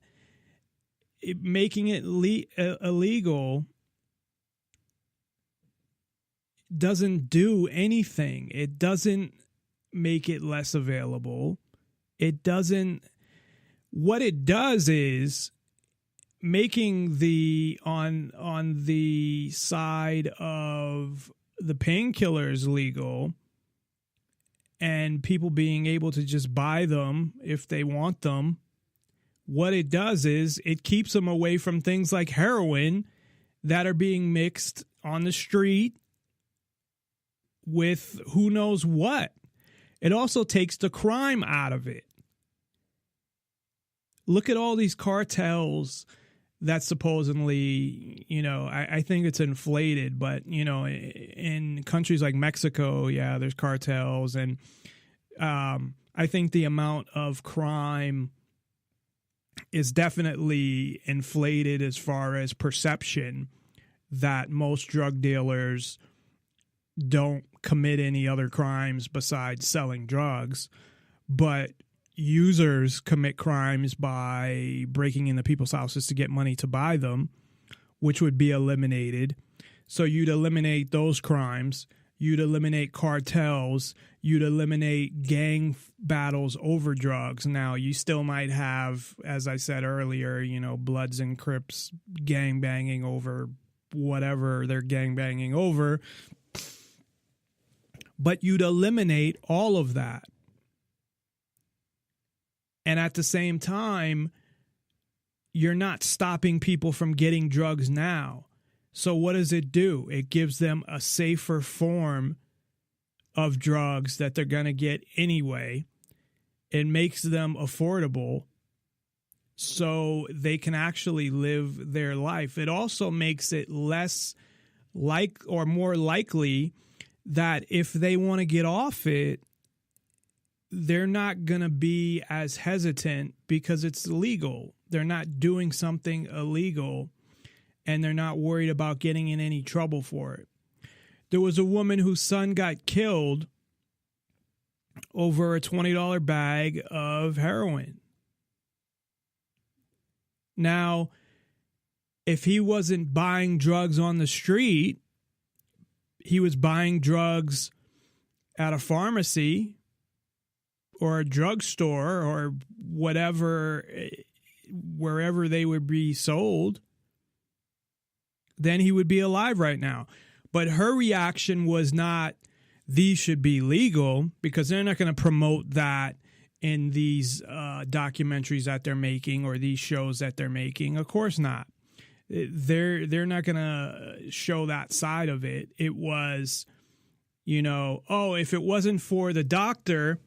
making it illegal doesn't do anything. It doesn't make it less available. It doesn't. What it does is making the on the side of the painkillers legal and people being able to just buy them if they want them. What it does is it keeps them away from things like heroin that are being mixed on the street with who knows what. It also takes the crime out of it. Look at all these cartels that supposedly, you know, I think it's inflated, but, you know, in countries like Mexico, yeah, there's cartels. And I think the amount of crime is definitely inflated as far as perception, that most drug dealers don't commit any other crimes besides selling drugs, but users commit crimes by breaking into people's houses to get money to buy them, which would be eliminated. So you'd eliminate those crimes, you'd eliminate cartels, you'd eliminate gang battles over drugs. Now, you still might have, as I said earlier, you know, Bloods and Crips gang banging over whatever they're gang banging over, but you'd eliminate all of that. And at the same time, you're not stopping people from getting drugs now. So what does it do? It gives them a safer form of drugs that they're going to get anyway. It makes them affordable so they can actually live their life. It also makes it less more likely that if they want to get off it, they're not going to be as hesitant because it's illegal. They're not doing something illegal, and they're not worried about getting in any trouble for it. There was a woman whose son got killed over a $20 bag of heroin. Now, if he wasn't buying drugs on the street, he was buying drugs at a pharmacy or a drugstore or whatever, wherever they would be sold, then he would be alive right now. But her reaction was not, these should be legal, because they're not going to promote that in these documentaries that they're making or these shows that they're making. Of course not. They're not going to show that side of it. It was, if it wasn't for the doctor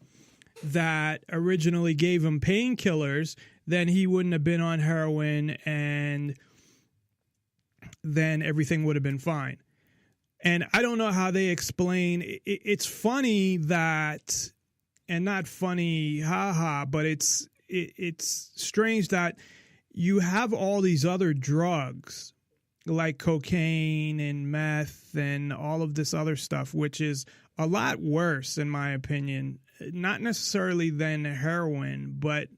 that originally gave him painkillers, then he wouldn't have been on heroin, and then everything would have been fine. And I don't know how they explain. It's funny that, and not funny, haha, but it's strange that you have all these other drugs like cocaine and meth and all of this other stuff, which is a lot worse, in my opinion, not necessarily than heroin, but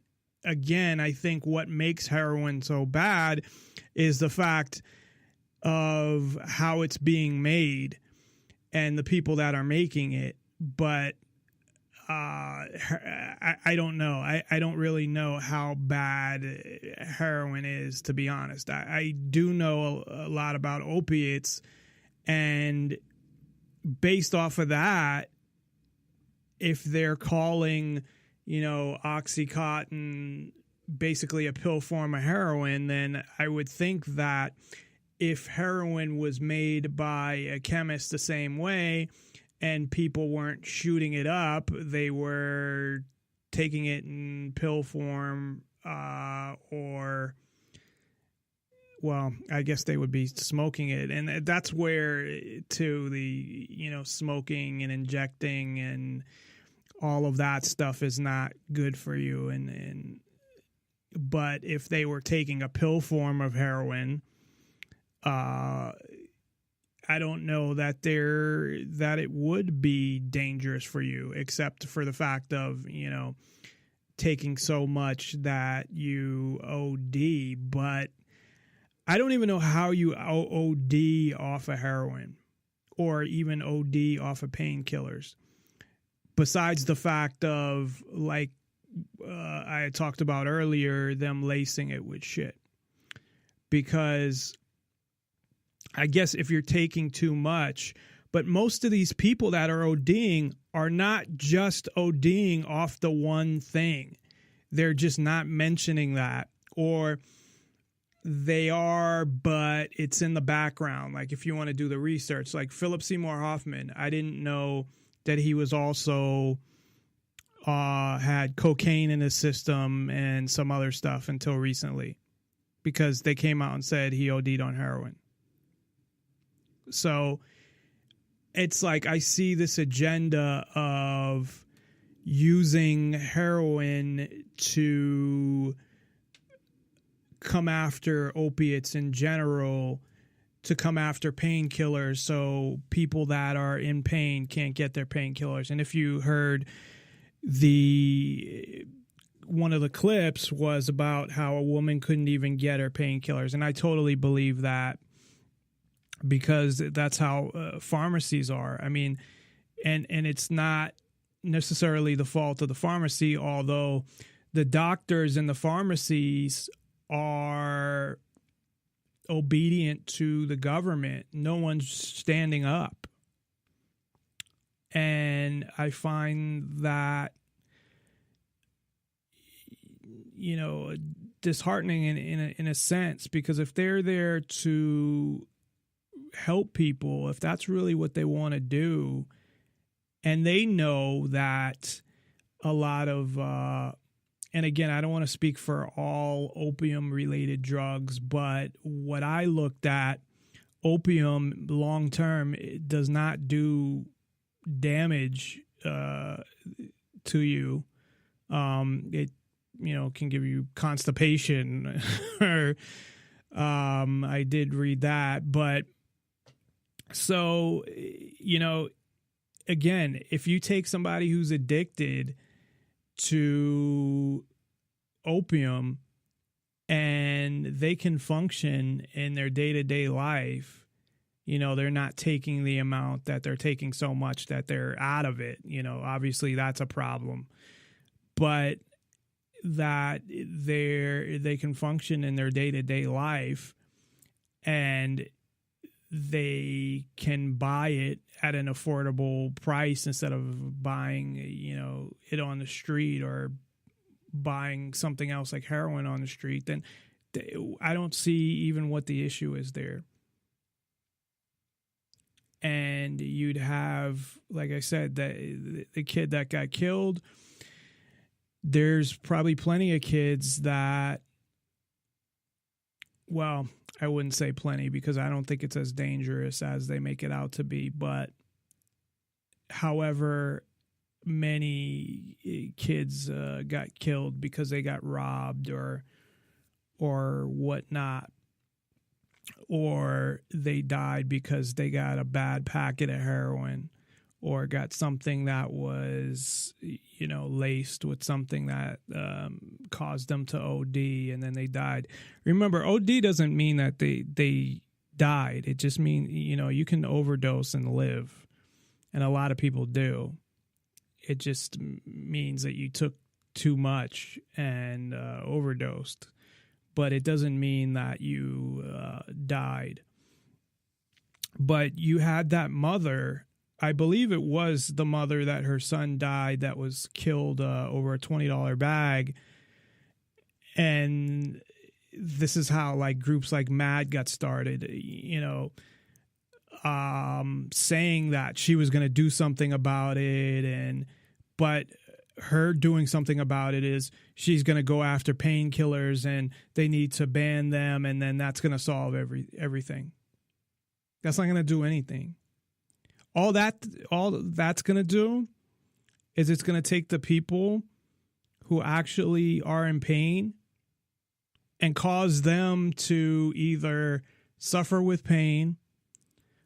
again, I think what makes heroin so bad is the fact of how it's being made and the people that are making it. But I don't know. I don't really know how bad heroin is, to be honest. I do know a lot about opiates, and based off of that, if they're calling, Oxycontin basically a pill form of heroin, then I would think that if heroin was made by a chemist the same way and people weren't shooting it up, they were taking it in pill form, or, well, I guess they would be smoking it. And that's where, to the, smoking and injecting and all of that stuff is not good for you. But if they were taking a pill form of heroin, I don't know that it would be dangerous for you, except for the fact of, taking so much that you OD. But I don't even know how you OD off of heroin or even OD off of painkillers, besides the fact of, like I had talked about earlier, them lacing it with shit. Because I guess if you're taking too much, but most of these people that are ODing are not just ODing off the one thing. They're just not mentioning that, or they are, but it's in the background. Like if you want to do the research, like Philip Seymour Hoffman, I didn't know that he was also had cocaine in his system and some other stuff until recently, because they came out and said he OD'd on heroin. So it's like I see this agenda of using heroin to come after opiates in general, to come after painkillers, so people that are in pain can't get their painkillers. And if you heard one of the clips was about how a woman couldn't even get her painkillers, and I totally believe that, because that's how pharmacies are. I mean, and it's not necessarily the fault of the pharmacy, although the doctors in the pharmacies are obedient to the government. No one's standing up. And I find that disheartening in a sense, because if they're there to help people, if that's really what they want to do, and they know that a lot of and again, I don't want to speak for all opium related drugs, but what I looked at, opium long term does not do damage to you. It can give you constipation or I did read that, but so again, if you take somebody who's addicted to opium and they can function in their day-to-day life, they're not taking the amount that they're taking so much that they're out of it. Obviously that's a problem, but that they can function in their day-to-day life and they can buy it at an affordable price instead of buying, it on the street or buying something else like heroin on the street, then I don't see even what the issue is there. And you'd have, like I said, the kid that got killed, there's probably plenty of kids that, well, I wouldn't say plenty because I don't think it's as dangerous as they make it out to be. But however many kids got killed because they got robbed or whatnot, or they died because they got a bad packet of heroin or got something that was, laced with something that caused them to OD and then they died. Remember, OD doesn't mean that they died. It just means, you can overdose and live. And a lot of people do. It just means that you took too much and overdosed. But it doesn't mean that you died. But you had that mother, I believe it was the mother that her son died that was killed over a $20 bag. And this is how groups like MAD got started, saying that she was going to do something about it. But her doing something about it is she's going to go after painkillers and they need to ban them. And then that's going to solve everything. That's not going to do anything. All that's going to do is it's going to take the people who actually are in pain and cause them to either suffer with pain,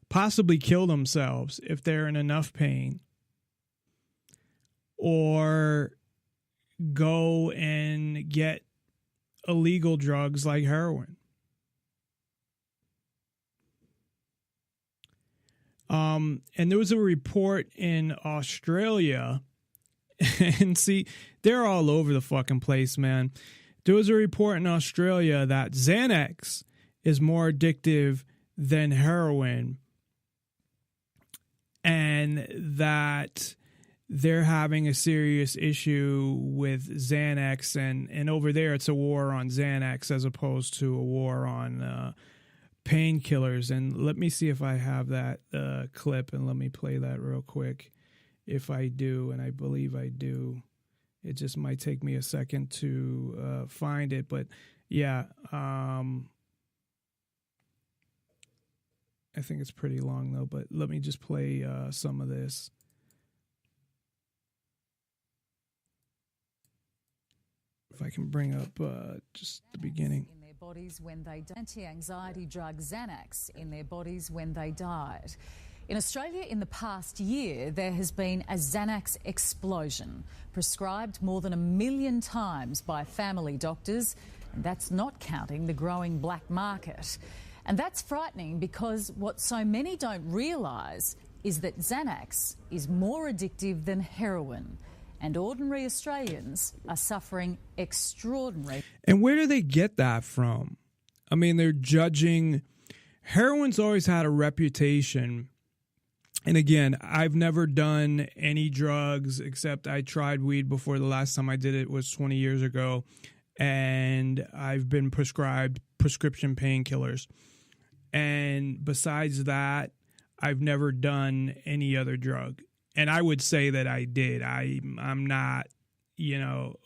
possibly kill themselves if they're in enough pain, or go and get illegal drugs like heroin. And there was a report in Australia, and see, they're all over the fucking place, man. There was a report in Australia that Xanax is more addictive than heroin, and that they're having a serious issue with Xanax, and over there it's a war on Xanax as opposed to a war on painkillers. And let me see if I have that clip, and let me play that real quick. If I do, and I believe I do, it just might take me a second to find it. But yeah, I think it's pretty long though, but let me just play some of this. If I can bring up just the beginning. In their bodies when they anti-anxiety drug Xanax in their bodies when they died. In Australia in the past year, there has been a Xanax explosion, prescribed more than 1 million times by family doctors, and that's not counting the growing black market. And that's frightening because what so many don't realise is that Xanax is more addictive than heroin. And ordinary Australians are suffering extraordinary. And where do they get that from? I mean, they're judging. Heroin's always had a reputation. And again, I've never done any drugs except I tried weed before. The last time I did it was 20 years ago. and I've been prescribed prescription painkillers. And besides that, I've never done any other drug. And I would say that I did. I'm not,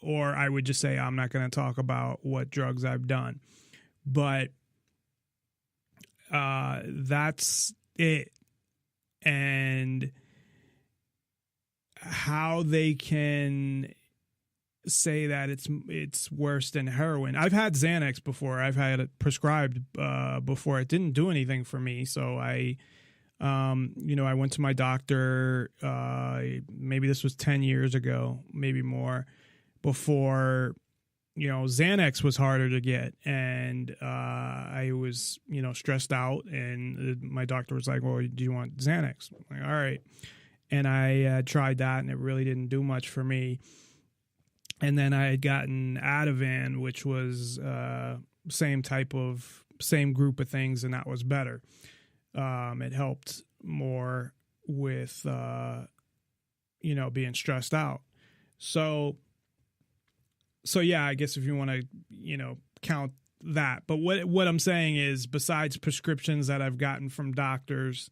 or I would just say I'm not going to talk about what drugs I've done. But that's it. And how they can say that it's worse than heroin. I've had Xanax before. I've had it prescribed before. It didn't do anything for me. So I went to my doctor, maybe this was 10 years ago, maybe more, before, Xanax was harder to get. And I was, stressed out, and my doctor was like, well, do you want Xanax? I'm like, all right. And I tried that, and it really didn't do much for me. And then I had gotten Ativan, which was same group of things, and that was better. It helped more with, being stressed out. So yeah, I guess if you want to, count that. But what I'm saying is, besides prescriptions that I've gotten from doctors,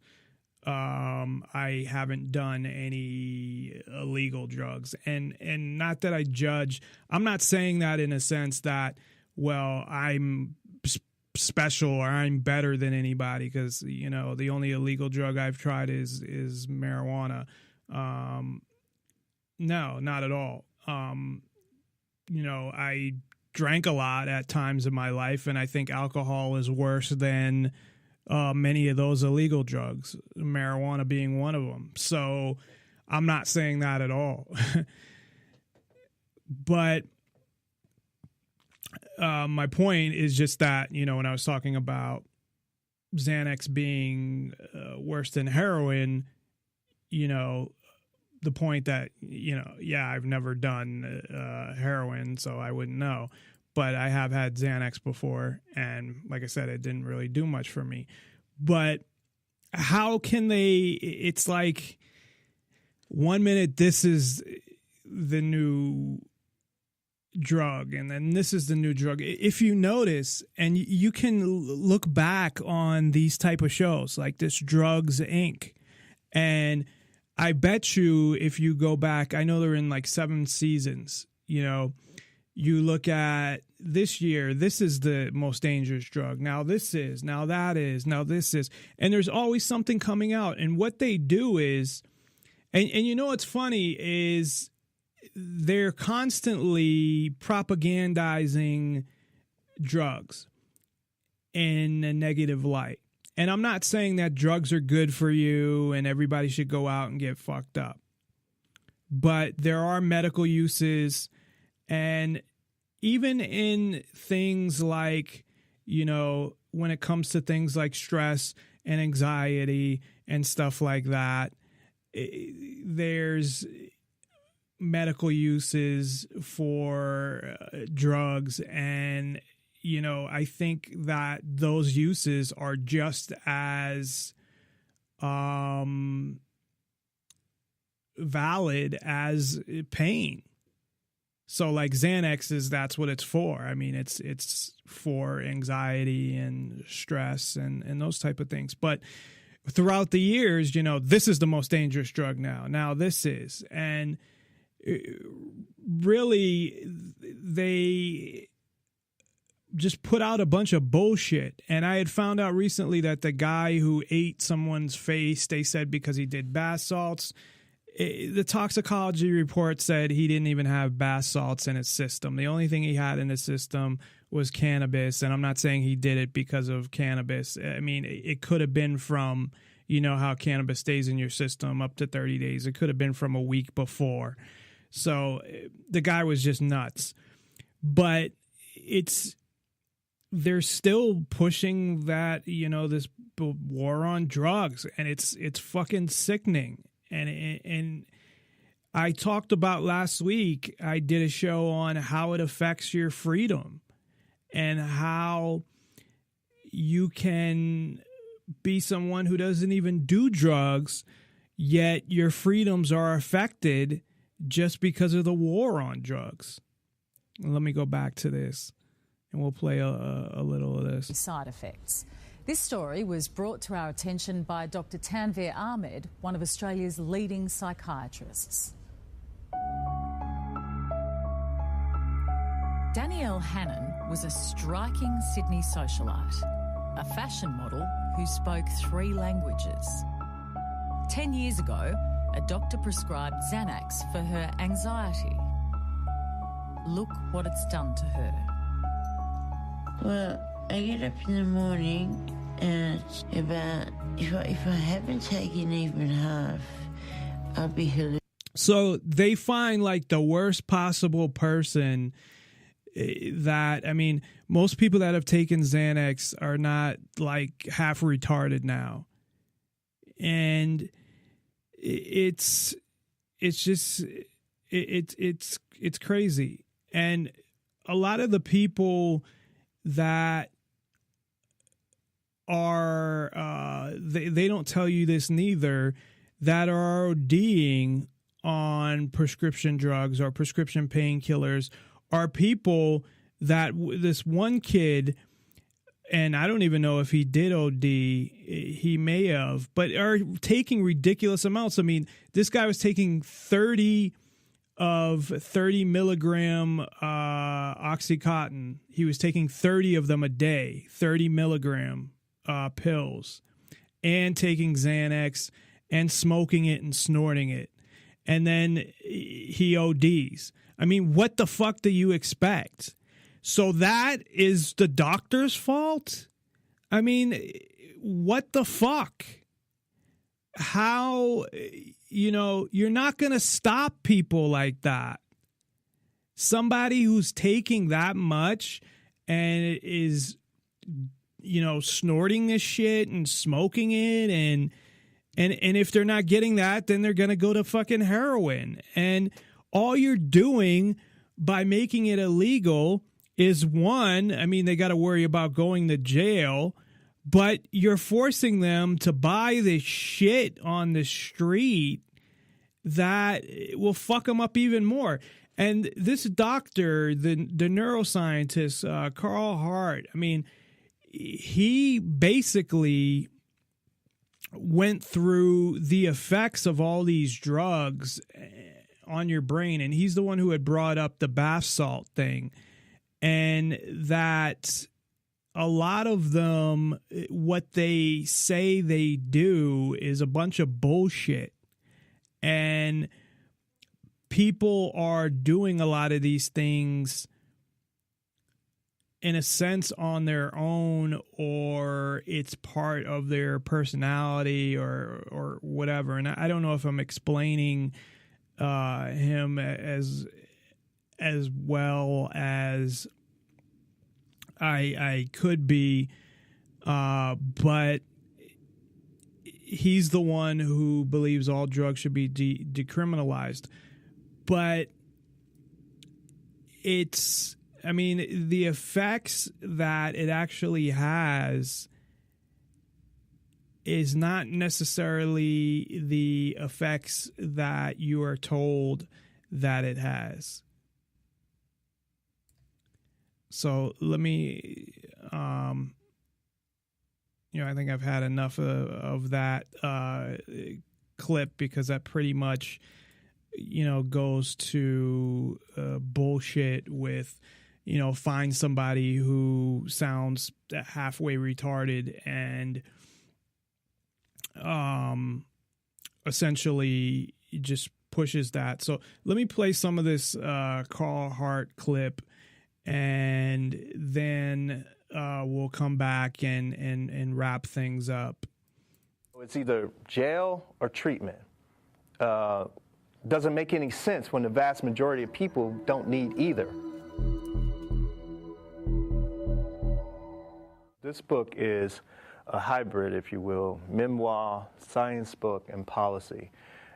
I haven't done any illegal drugs, and not that I judge. I'm not saying that in a sense that, well, I'm special or I'm better than anybody, because the only illegal drug I've tried is marijuana. No, not at all. I drank a lot at times in my life, and I think alcohol is worse than many of those illegal drugs, marijuana being one of them. So I'm not saying that at all. But my point is just that, when I was talking about Xanax being worse than heroin, the point that, I've never done heroin, so I wouldn't know. But I have had Xanax before, and like I said, it didn't really do much for me. But how can they, it's like 1 minute this is the new drug, and then this is the new drug. If you notice, and you can look back on these type of shows like this Drugs Inc., and I bet you if you go back, I know they're in like 7 seasons, you look at this year, this is the most dangerous drug. Now this is, now that is, now this is. And there's always something coming out. And what they do is, and what's funny is they're constantly propagandizing drugs in a negative light. And I'm not saying that drugs are good for you and everybody should go out and get fucked up. But there are medical uses. And even in things like, when it comes to things like stress and anxiety and stuff like that, there's medical uses for drugs. And, I think that those uses are just as valid as pain. So like Xanax that's what it's for. I mean, it's for anxiety and stress and those type of things. But throughout the years, this is the most dangerous drug now. Now this is. And really, they just put out a bunch of bullshit. And I had found out recently that the guy who ate someone's face, they said because he did bath salts, the toxicology report said he didn't even have bath salts in his system. The only thing he had in his system was cannabis. And I'm not saying he did it because of cannabis. I mean, it could have been from, how cannabis stays in your system up to 30 days. It could have been from a week before. So the guy was just nuts. But they're still pushing that, this war on drugs, and it's fucking sickening. And I talked about last week, I did a show on how it affects your freedom and how you can be someone who doesn't even do drugs, yet your freedoms are affected just because of the war on drugs. Let me go back to this, and we'll play a little of this. Side effects. This story was brought to our attention by Dr. Tanvir Ahmed, one of Australia's leading psychiatrists. Danielle Hannon was a striking Sydney socialite, a fashion model who spoke 3 languages. 10 years ago, a doctor prescribed Xanax for her anxiety. Look what it's done to her. Well, I get up in the morning and if I haven't taken even half, I'll be hallucinating. So they find like the worst possible person that, I mean, most people that have taken Xanax are not like half retarded now. And it's crazy. And a lot of the people that are, they don't tell you this neither, that are ODing on prescription drugs or prescription painkillers are people that this one kid, and I don't even know if he did OD, he may have, but are taking ridiculous amounts. I mean, this guy was taking 30 milligram Oxycontin. He was taking 30 of them a day, 30 milligram pills, and taking Xanax and smoking it and snorting it. And then he ODs. I mean, what the fuck do you expect? So that is the doctor's fault? I mean, what the fuck? How, you're not going to stop people like that. Somebody who's taking that much and is, snorting this shit and smoking it and if they're not getting that, then they're going to go to fucking heroin. And all you're doing by making it illegal is, one, I mean, they got to worry about going to jail, but you're forcing them to buy this shit on the street that will fuck them up even more. And this doctor, the neuroscientist, Carl Hart, I mean, he basically went through the effects of all these drugs on your brain, and he's the one who had brought up the bath salt thing, and that a lot of them, what they say they do is a bunch of bullshit, and people are doing a lot of these things in a sense on their own, or it's part of their personality or whatever. And I don't know if I'm explaining him as well as I could be, but he's the one who believes all drugs should be decriminalized. But it's, I mean, the effects that it actually has is not necessarily the effects that you are told that it has. So let me, I think I've had enough of that clip, because that pretty much, goes to bullshit with, find somebody who sounds halfway retarded and essentially just pushes that. So let me play some of this Carl Hart clip, and then we'll come back and wrap things up. It's either jail or treatment. Doesn't make any sense when the vast majority of people don't need either. This book is a hybrid, if you will, memoir, science book, and policy.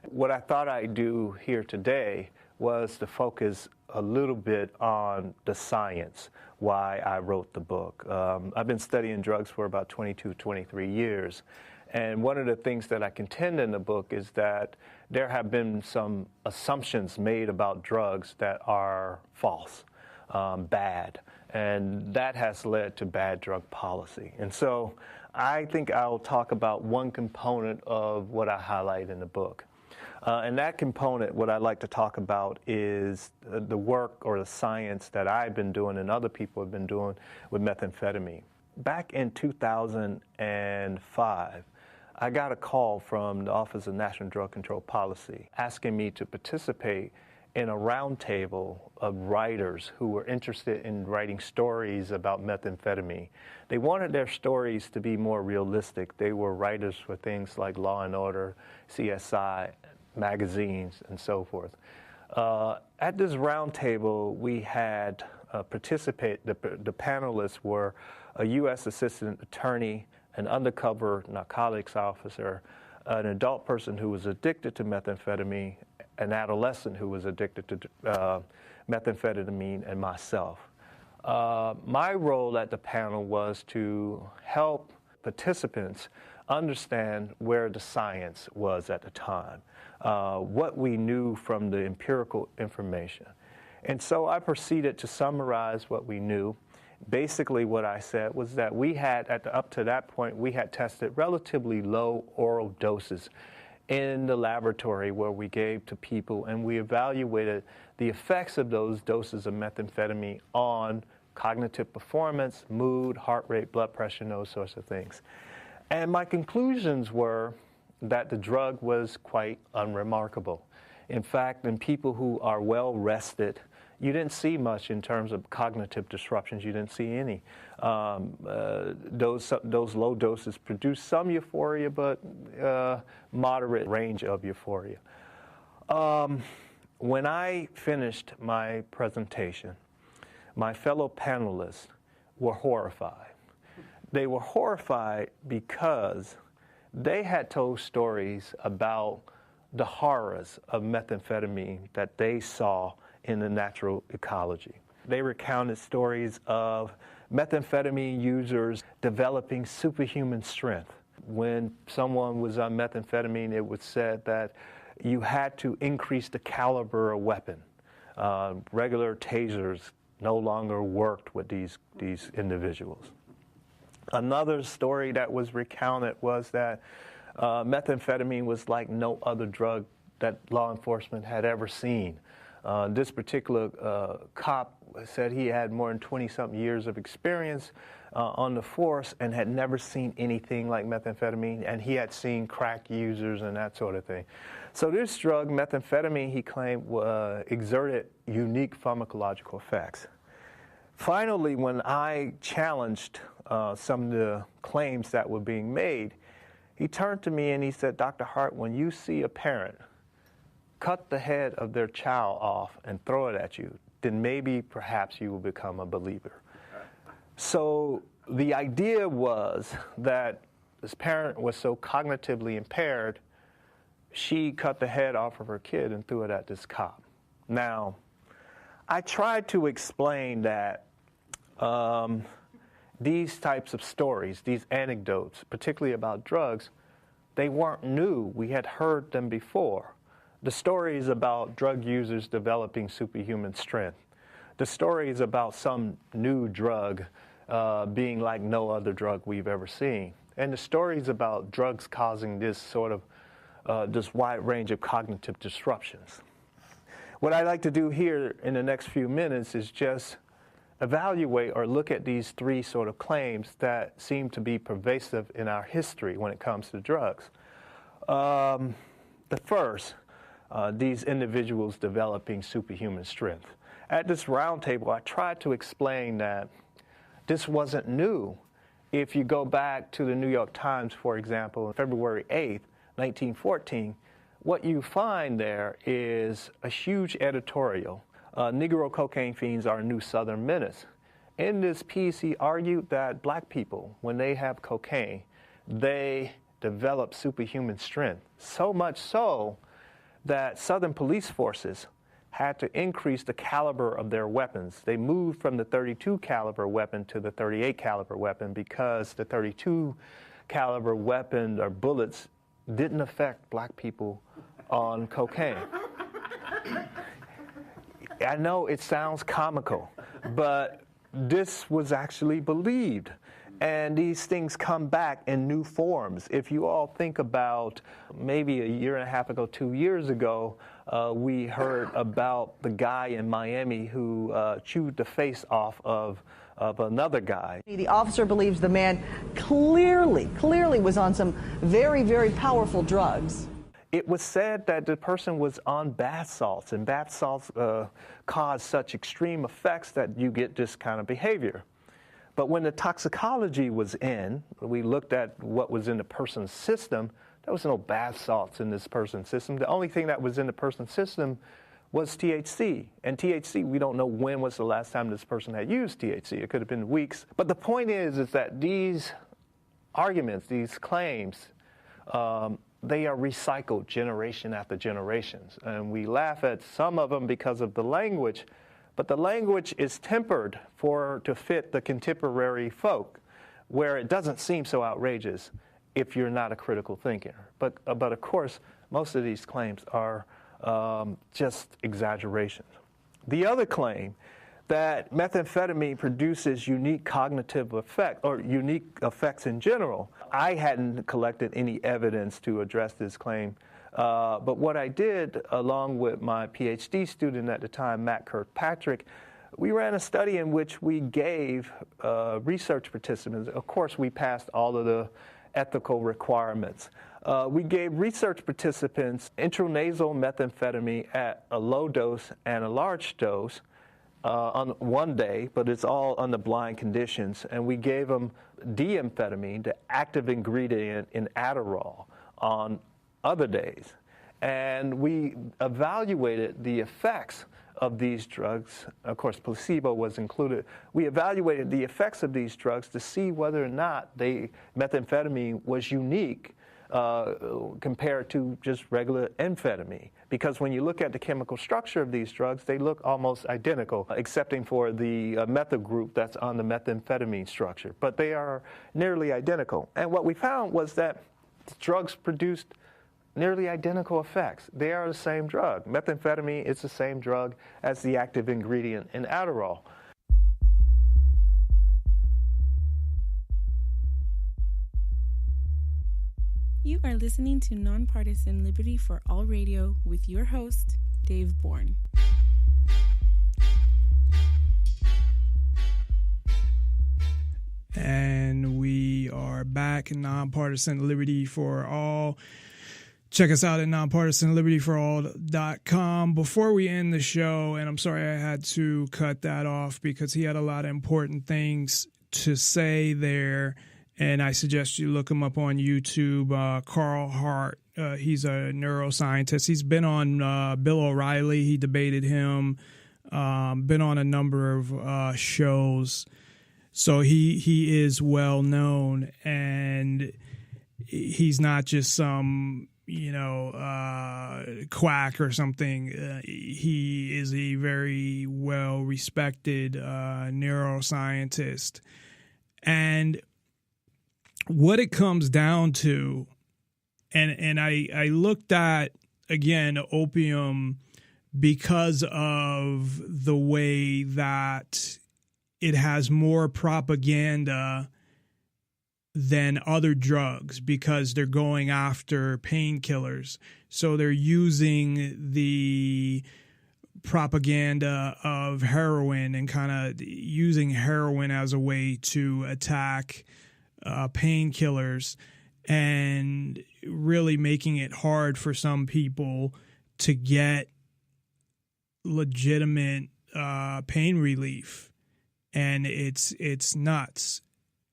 What I thought I'd do here today was to focus a little bit on the science, why I wrote the book. I've been studying drugs for about 22, 23 years. And one of the things that I contend in the book is that there have been some assumptions made about drugs that are false. bad. And that has led to bad drug policy. And so I think I'll talk about one component of what I highlight in the book. And that component, what I'd like to talk about is the work or the science that I've been doing and other people have been doing with methamphetamine. Back in 2005, I got a call from the Office of National Drug Control Policy asking me to participate in a roundtable of writers who were interested in writing stories about methamphetamine. They wanted their stories to be more realistic. They were writers for things like Law and Order, CSI, magazines, and so forth. At this roundtable, we had the panelists were a U.S. Assistant Attorney, an undercover narcotics officer, an adult person who was addicted to methamphetamine, an adolescent who was addicted to methamphetamine, and myself. My role at the panel was to help participants understand where the science was at the time, what we knew from the empirical information. And so I proceeded to summarize what we knew. Basically what I said was that we had, up to that point, we had tested relatively low oral doses in the laboratory where we gave to people, and we evaluated the effects of those doses of methamphetamine on cognitive performance, mood, heart rate, blood pressure, and those sorts of things. And my conclusions were that the drug was quite unremarkable. In fact, in people who are well rested, you didn't see much in terms of cognitive disruptions. You didn't see any. Those low doses produced some euphoria, but moderate range of euphoria. When I finished my presentation, my fellow panelists were horrified. They were horrified because they had told stories about the horrors of methamphetamine that they saw in the natural ecology. They recounted stories of methamphetamine users developing superhuman strength. When someone was on methamphetamine, it was said that you had to increase the caliber of weapon. Regular tasers no longer worked with these individuals. Another story that was recounted was that methamphetamine was like no other drug that law enforcement had ever seen. This particular cop said he had more than 20-something years of experience on the force and had never seen anything like methamphetamine, and he had seen crack users and that sort of thing. So this drug, methamphetamine, he claimed exerted unique pharmacological effects. Finally, when I challenged some of the claims that were being made, he turned to me and he said, "Dr. Hart, when you see a parent cut the head of their child off and throw it at you, then maybe perhaps you will become a believer." So the idea was that this parent was so cognitively impaired, she cut the head off of her kid and threw it at this cop. Now, I tried to explain that these types of stories, these anecdotes, particularly about drugs, they weren't new. We had heard them before. The stories about drug users developing superhuman strength, the stories about some new drug being like no other drug we've ever seen, and the stories about drugs causing this sort of this wide range of cognitive disruptions. What I'd like to do here in the next few minutes is just evaluate or look at these three sort of claims that seem to be pervasive in our history when it comes to drugs. The first, these individuals developing superhuman strength. At this roundtable, I tried to explain that this wasn't new. If you go back to the New York Times, for example, on February 8th, 1914, what you find there is a huge editorial. Negro cocaine fiends are a new Southern menace. In this piece, he argued that black people, when they have cocaine, they develop superhuman strength. So much so that Southern police forces had to increase the caliber of their weapons. They moved from the .32 caliber weapon to the .38 caliber weapon because the .32 caliber weapon or bullets didn't affect black people on cocaine. I know it sounds comical, but this was actually believed. And these things come back in new forms. If you all think about maybe a year and a half ago, 2 years ago, we heard about the guy in Miami who chewed the face off of another guy. The officer believes the man clearly was on some very, very powerful drugs. It was said that the person was on bath salts, and bath salts cause such extreme effects that you get this kind of behavior. But when the toxicology was in, we looked at what was in the person's system. There was no bath salts in this person's system. The only thing that was in the person's system was THC. And THC, we don't know when was the last time this person had used THC. It could have been weeks. But the point is that these arguments, these claims, they are recycled generation after generations. And we laugh at some of them because of the language, but the language is tempered to fit the contemporary folk, where it doesn't seem so outrageous if you're not a critical thinker. But of course, most of these claims are just exaggerations. The other claim that methamphetamine produces unique cognitive effect or unique effects in general. I hadn't collected any evidence to address this claim, but what I did, along with my PhD student at the time, Matt Kirkpatrick, we ran a study in which we gave research participants, of course we passed all of the ethical requirements. We gave research participants intranasal methamphetamine at a low dose and a large dose on one day, but it's all under blind conditions. And we gave them D-amphetamine, the active ingredient in Adderall, on other days. And we evaluated the effects of these drugs. Of course, placebo was included. We evaluated the effects of these drugs to see whether or not methamphetamine was unique compared to just regular amphetamine. Because when you look at the chemical structure of these drugs, they look almost identical, excepting for the methyl group that's on the methamphetamine structure. But they are nearly identical. And what we found was that drugs produced nearly identical effects. They are the same drug. Methamphetamine is the same drug as the active ingredient in Adderall. You are listening to Nonpartisan Liberty for All Radio with your host, Dave Bourne. And we are back in Nonpartisan Liberty for All. Check us out at nonpartisanlibertyforall.com. Before we end the show, and I'm sorry I had to cut that off because he had a lot of important things to say there, and I suggest you look him up on YouTube. Carl Hart, he's a neuroscientist. He's been on Bill O'Reilly. He debated him, been on a number of shows. So he is well known, and he's not just some quack or something. He is a very well respected neuroscientist. And what it comes down to, and I looked at, again, opium because of the way that it has more propaganda than other drugs because they're going after painkillers. So they're using the propaganda of heroin and kind of using heroin as a way to attack painkillers and really making it hard for some people to get legitimate pain relief. And it's nuts.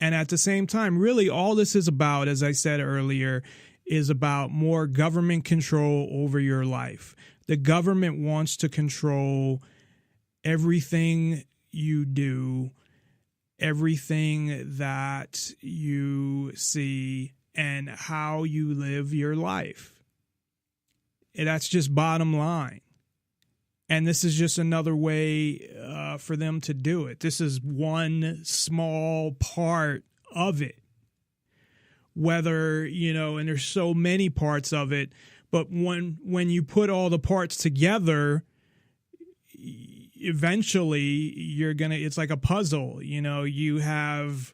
And at the same time, really all this is about, as I said earlier, is about more government control over your life. The government wants to control everything you do, everything that you see, and how you live your life. And that's just bottom line. And this is just another way for them to do it. This is one small part of it. Whether, and there's so many parts of it, but when you put all the parts together, eventually it's like a puzzle. You have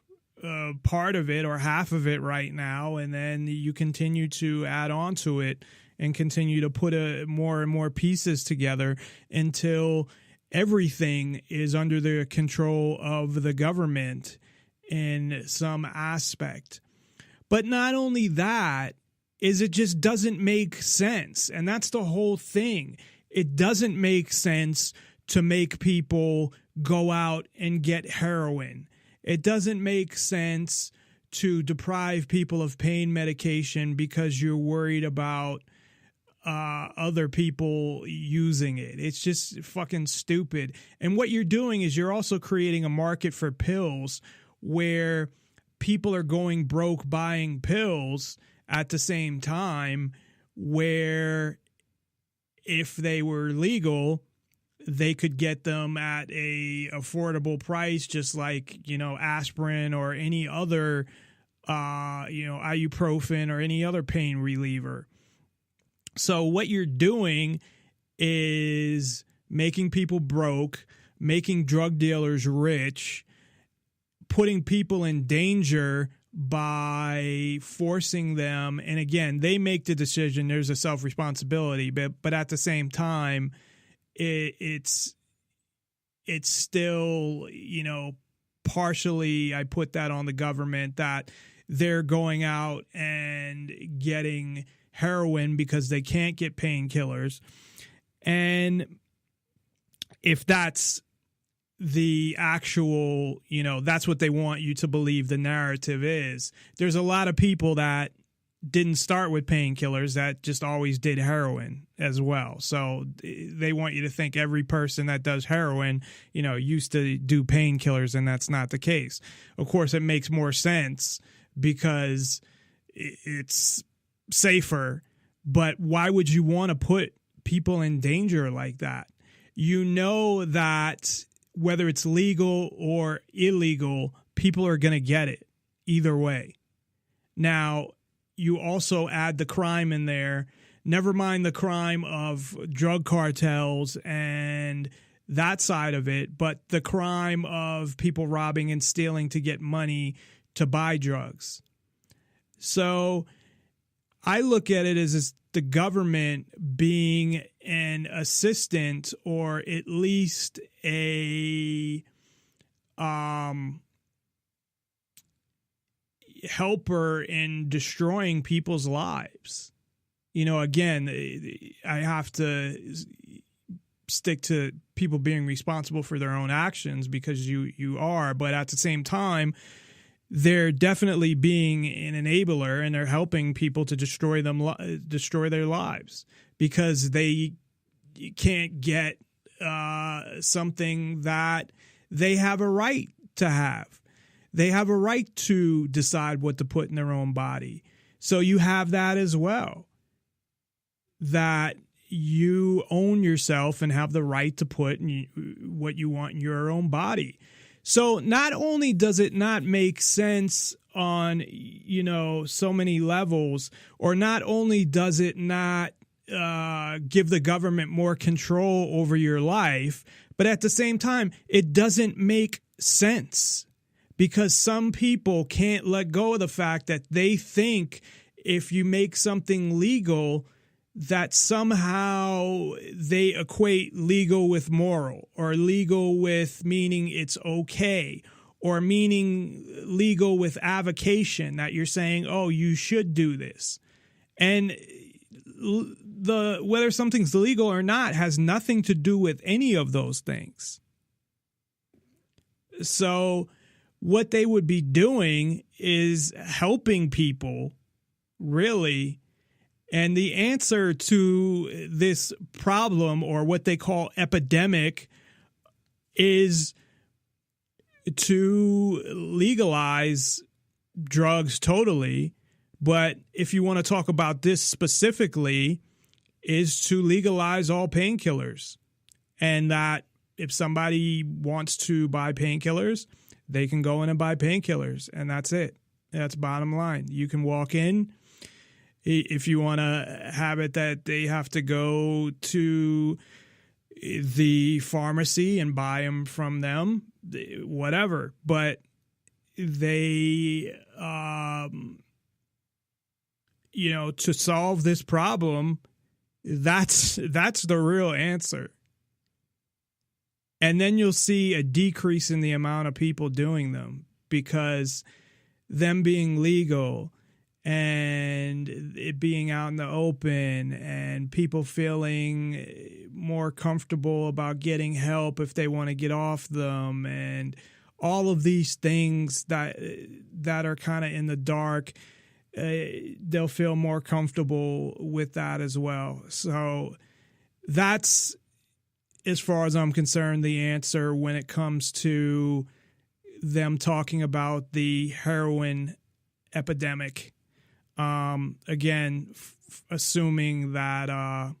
part of it or half of it right now, and then you continue to add on to it and continue to put more and more pieces together until everything is under the control of the government in some aspect. But not only that, is it just doesn't make sense. And that's the whole thing. It doesn't make sense to make people go out and get heroin. It doesn't make sense to deprive people of pain medication because you're worried about other people using it. It's just fucking stupid. And what you're doing is you're also creating a market for pills where people are going broke buying pills at the same time, where if they were legal, they could get them at a affordable price, just like, aspirin or any other, ibuprofen or any other pain reliever. So what you're doing is making people broke, making drug dealers rich, putting people in danger by forcing them. And again, they make the decision. There's a self-responsibility, but at the same time, it's still, partially I put that on the government, that they're going out and getting heroin because they can't get painkillers. And if that's the actual, that's what they want you to believe the narrative is, there's a lot of people that didn't start with painkillers that just always did heroin as well. So they want you to think every person that does heroin, used to do painkillers, and that's not the case. Of course, it makes more sense because it's safer, but why would you want to put people in danger like that? That whether it's legal or illegal, people are going to get it either way. Now, you also add the crime in there. Never mind the crime of drug cartels and that side of it, but the crime of people robbing and stealing to get money to buy drugs. So I look at it as the government being an assistant, or at least a helper in destroying people's lives. Again, I have to stick to people being responsible for their own actions, because you are, but at the same time, they're definitely being an enabler, and they're helping people to destroy their lives, because they can't get something that they have a right to have. They have a right to decide what to put in their own body. So you have that as well, that you own yourself and have the right to put what you want in your own body. So not only does it not make sense on, so many levels, or not only does it not give the government more control over your life, but at the same time, it doesn't make sense, because some people can't let go of the fact that they think if you make something legal, that somehow they equate legal with moral, or legal with meaning it's okay, or meaning legal with avocation, that you're saying, oh, you should do this. And whether something's legal or not has nothing to do with any of those things. So what they would be doing is helping people, really. And the answer to this problem, or what they call epidemic, is to legalize drugs totally. But if you want to talk about this specifically, is to legalize all painkillers. And that if somebody wants to buy painkillers, they can go in and buy painkillers. And that's it. That's bottom line. You can walk in. If you want to have it that they have to go to, the pharmacy and buy them from them, whatever. But they, to solve this problem, that's the real answer. And then you'll see a decrease in the amount of people doing them, because them being legal and it being out in the open and people feeling more comfortable about getting help if they want to get off them, and all of these things that are kind of in the dark, they'll feel more comfortable with that as well. So that's, as far as I'm concerned, the answer when it comes to them talking about the heroin epidemic. Again, assuming that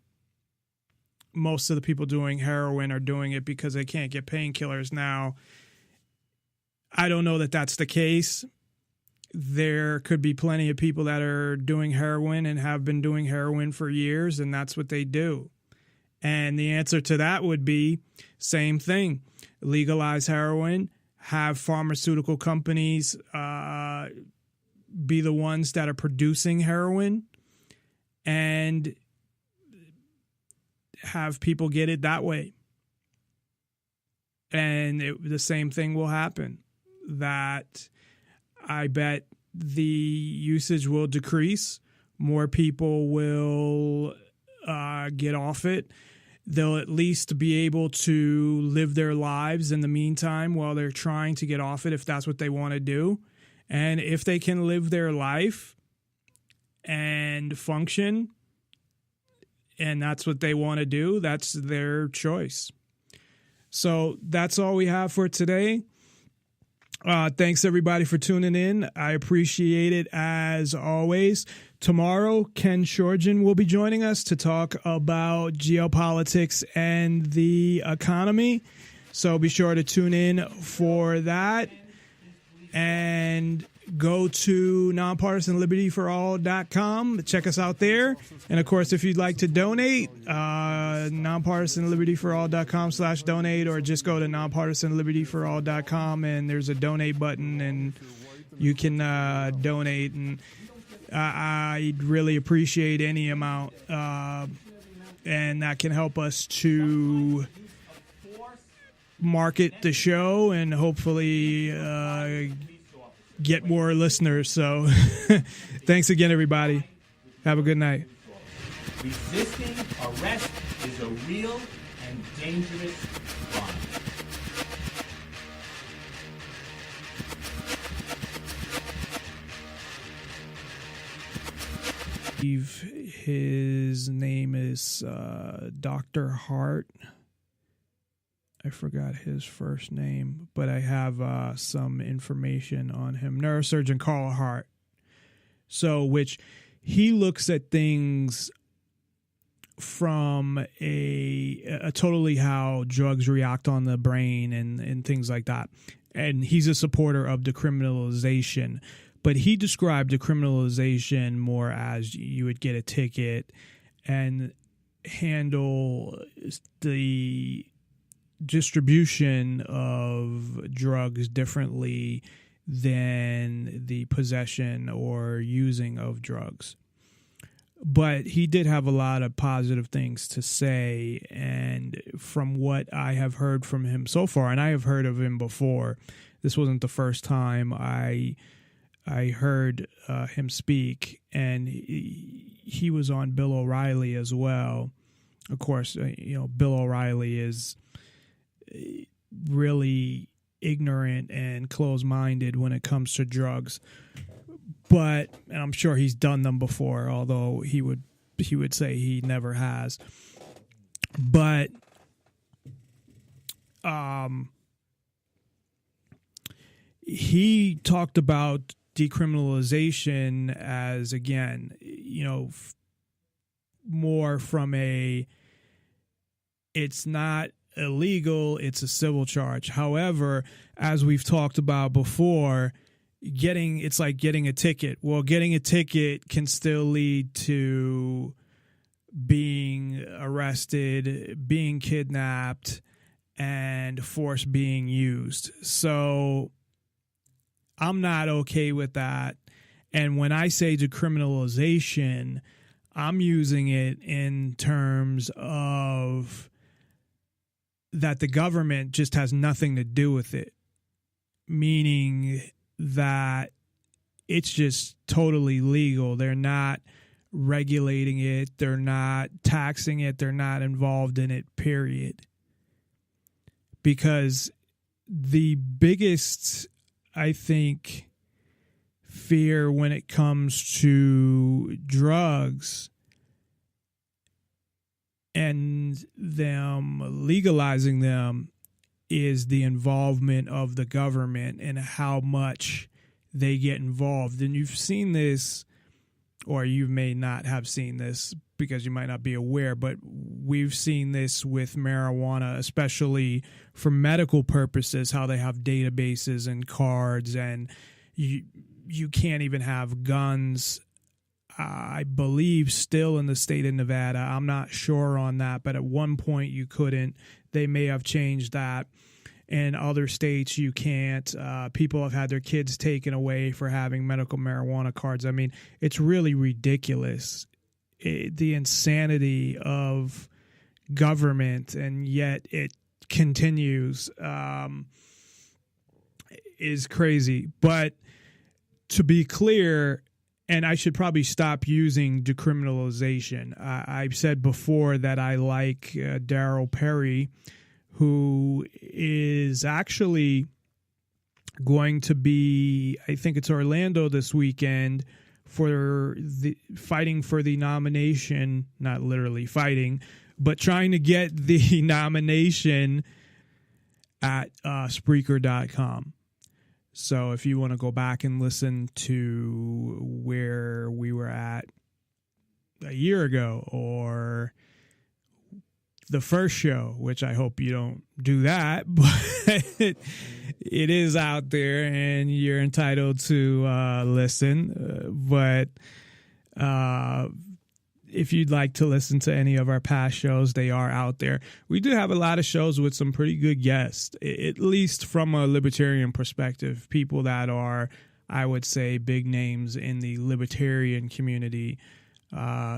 most of the people doing heroin are doing it because they can't get painkillers now. I don't know that that's the case. There could be plenty of people that are doing heroin and have been doing heroin for years, and that's what they do. And the answer to that would be same thing. Legalize heroin, have pharmaceutical companies be the ones that are producing heroin, and have people get it that way. And the same thing will happen. That I bet the usage will decrease. More people will get off it. They'll at least be able to live their lives in the meantime while they're trying to get off it, if that's what they want to do. And if they can live their life and function, and that's what they want to do, that's their choice. So that's all we have for today. Thanks, everybody, for tuning in. I appreciate it as always. Tomorrow, Ken Shorjan will be joining us to talk about geopolitics and the economy. So be sure to tune in for that. And go to nonpartisanlibertyforall.com. Check us out there. And, of course, if you'd like to donate, nonpartisanlibertyforall.com/donate, or just go to nonpartisanlibertyforall.com, and there's a donate button, and you can donate. And I'd really appreciate any amount, and that can help us to market the show and hopefully get more listeners. So thanks again, everybody. Have a good night. Resisting arrest is a real and dangerous crime. His name is Dr. Hart. I forgot his first name, but I have some information on him. Neurosurgeon Carl Hart. So, which he looks at things from a totally how drugs react on the brain and things like that. And he's a supporter of decriminalization. But he described decriminalization more as you would get a ticket and handle the distribution of drugs differently than the possession or using of drugs. But he did have a lot of positive things to say, and from what I have heard from him so far, and I have heard of him before, this wasn't the first time I heard him speak, and he was on Bill O'Reilly as well. Of course, Bill O'Reilly is really ignorant and closed-minded when it comes to drugs, and I'm sure he's done them before, although he would say he never has. But he talked about decriminalization as, again, more from it's not illegal, it's a civil charge. However, as we've talked about before, it's like getting a ticket. Well, getting a ticket can still lead to being arrested, being kidnapped, and force being used. So I'm not okay with that. And when I say decriminalization, I'm using it in terms of that the government just has nothing to do with it, meaning that it's just totally legal. They're not regulating it. They're not taxing it. They're not involved in it, period. Because the biggest, I think, fear when it comes to drugs and them legalizing them is the involvement of the government and how much they get involved. And you've seen this, or you may not have seen this because you might not be aware, but we've seen this with marijuana, especially for medical purposes, how they have databases and cards, and you can't even have guns, I believe, still in the state of Nevada. I'm not sure on that, but at one point you couldn't. They may have changed that. In other states, you can't. People have had their kids taken away for having medical marijuana cards. I mean, it's really ridiculous, the insanity of government, and yet it continues, is crazy. But to be clear, and I should probably stop using decriminalization. I've said before that I like Darryl Perry, who is actually going to be, I think it's Orlando this weekend, for the fighting for the nomination, not literally fighting, but trying to get the nomination at Spreaker.com. So if you want to go back and listen to where we were at a year ago, or the first show, which I hope you don't do that, but it is out there and you're entitled to listen. But if you'd like to listen to any of our past shows, they are out there. We do have a lot of shows with some pretty good guests, at least from a libertarian perspective, people that are, I would say, big names in the libertarian community,